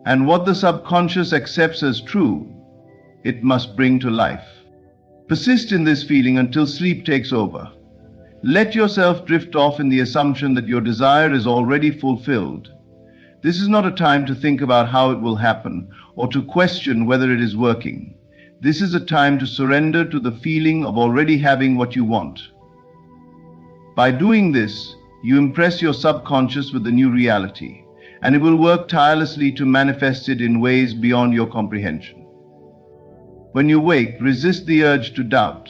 And what the subconscious accepts as true, it must bring to life. Persist in this feeling until sleep takes over. Let yourself drift off in the assumption that your desire is already fulfilled. This is not a time to think about how it will happen or to question whether it is working. This is a time to surrender to the feeling of already having what you want. By doing this, you impress your subconscious with the new reality, and it will work tirelessly to manifest it in ways beyond your comprehension. When you wake, resist the urge to doubt.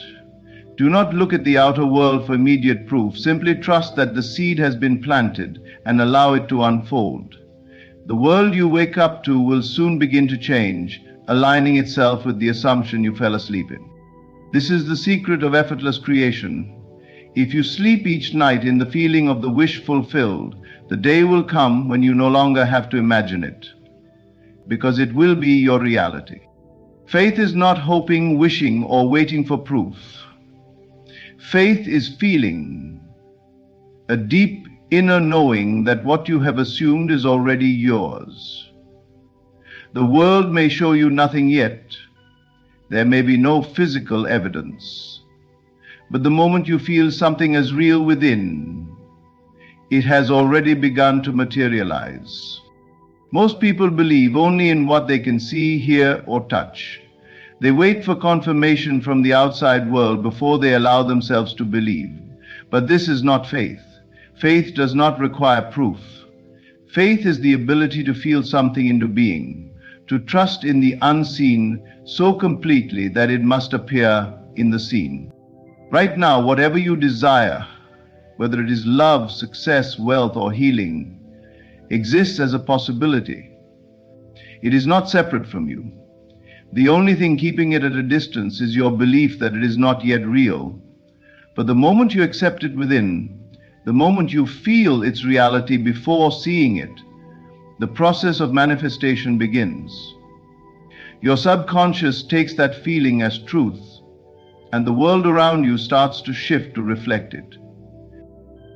Do not look at the outer world for immediate proof. Simply trust that the seed has been planted and allow it to unfold. The world you wake up to will soon begin to change, aligning itself with the assumption you fell asleep in. This is the secret of effortless creation. If you sleep each night in the feeling of the wish fulfilled, the day will come when you no longer have to imagine it, because it will be your reality. Faith is not hoping, wishing, or waiting for proof. Faith is feeling, a deep inner knowing that what you have assumed is already yours. The world may show you nothing yet. There may be no physical evidence. But the moment you feel something as real within, it has already begun to materialize. Most people believe only in what they can see, hear, or touch. They wait for confirmation from the outside world before they allow themselves to believe. But this is not faith. Faith does not require proof. Faith is the ability to feel something into being, to trust in the unseen so completely that it must appear in the seen. Right now, whatever you desire, whether it is love, success, wealth, or healing, exists as a possibility. It is not separate from you. The only thing keeping it at a distance is your belief that it is not yet real. But the moment you accept it within, the moment you feel its reality before seeing it, the process of manifestation begins. Your subconscious takes that feeling as truth, and the world around you starts to shift to reflect it.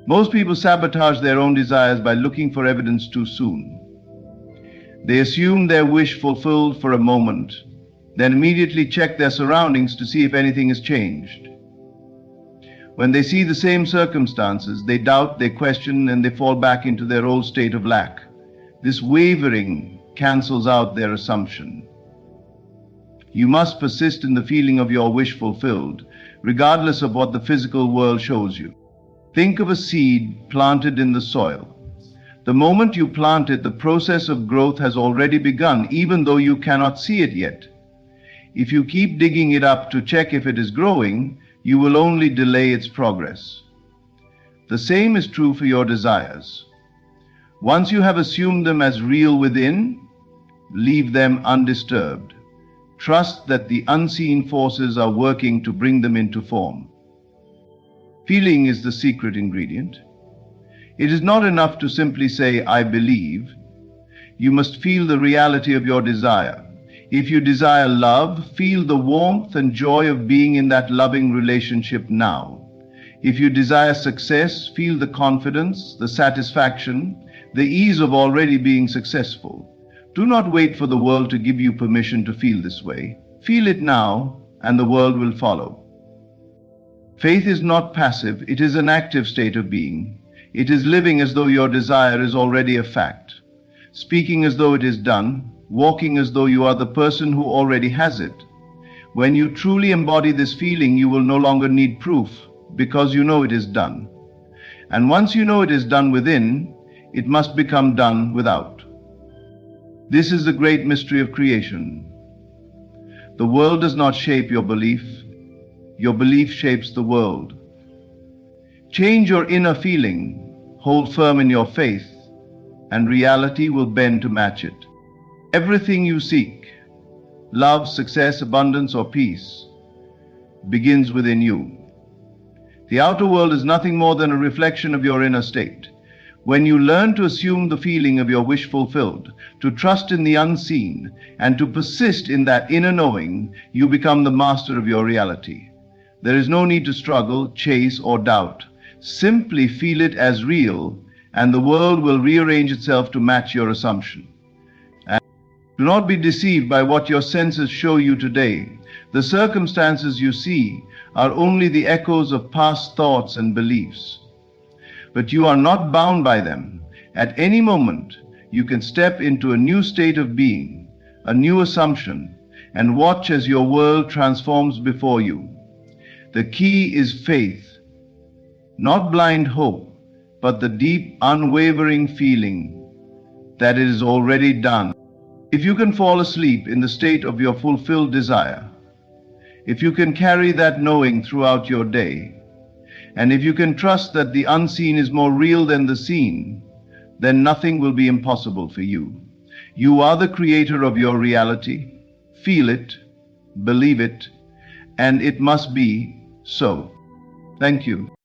Most people sabotage their own desires by looking for evidence too soon. They assume their wish fulfilled for a moment, then immediately check their surroundings to see if anything has changed. When they see the same circumstances, they doubt, they question, and they fall back into their old state of lack. This wavering cancels out their assumption. You must persist in the feeling of your wish fulfilled, regardless of what the physical world shows you. Think of a seed planted in the soil. The moment you plant it, the process of growth has already begun, even though you cannot see it yet. If you keep digging it up to check if it is growing, you will only delay its progress. The same is true for your desires. Once you have assumed them as real within, leave them undisturbed. Trust that the unseen forces are working to bring them into form. Feeling is the secret ingredient. It is not enough to simply say, "I believe." You must feel the reality of your desire. If you desire love, feel the warmth and joy of being in that loving relationship now. If you desire success, feel the confidence, the satisfaction, the ease of already being successful. Do not wait for the world to give you permission to feel this way. Feel it now, and the world will follow. Faith is not passive, it is an active state of being. It is living as though your desire is already a fact, speaking as though it is done, walking as though you are the person who already has it. When you truly embody this feeling, you will no longer need proof, because you know it is done. And once you know it is done within, it must become done without. This is the great mystery of creation. The world does not shape your belief shapes the world. Change your inner feeling, hold firm in your faith, and reality will bend to match it. Everything you seek, love, success, abundance, or peace, begins within you. The outer world is nothing more than a reflection of your inner state. When you learn to assume the feeling of your wish fulfilled, to trust in the unseen, and to persist in that inner knowing, you become the master of your reality. There is no need to struggle, chase, or doubt. Simply feel it as real, and the world will rearrange itself to match your assumption. And do not be deceived by what your senses show you today. The circumstances you see are only the echoes of past thoughts and beliefs. But you are not bound by them. At any moment, you can step into a new state of being, a new assumption, and watch as your world transforms before you. The key is faith, not blind hope, but the deep, unwavering feeling that it is already done. If you can fall asleep in the state of your fulfilled desire, if you can carry that knowing throughout your day, and if you can trust that the unseen is more real than the seen, then nothing will be impossible for you. You are the creator of your reality. Feel it, believe it, and it must be so. Thank you.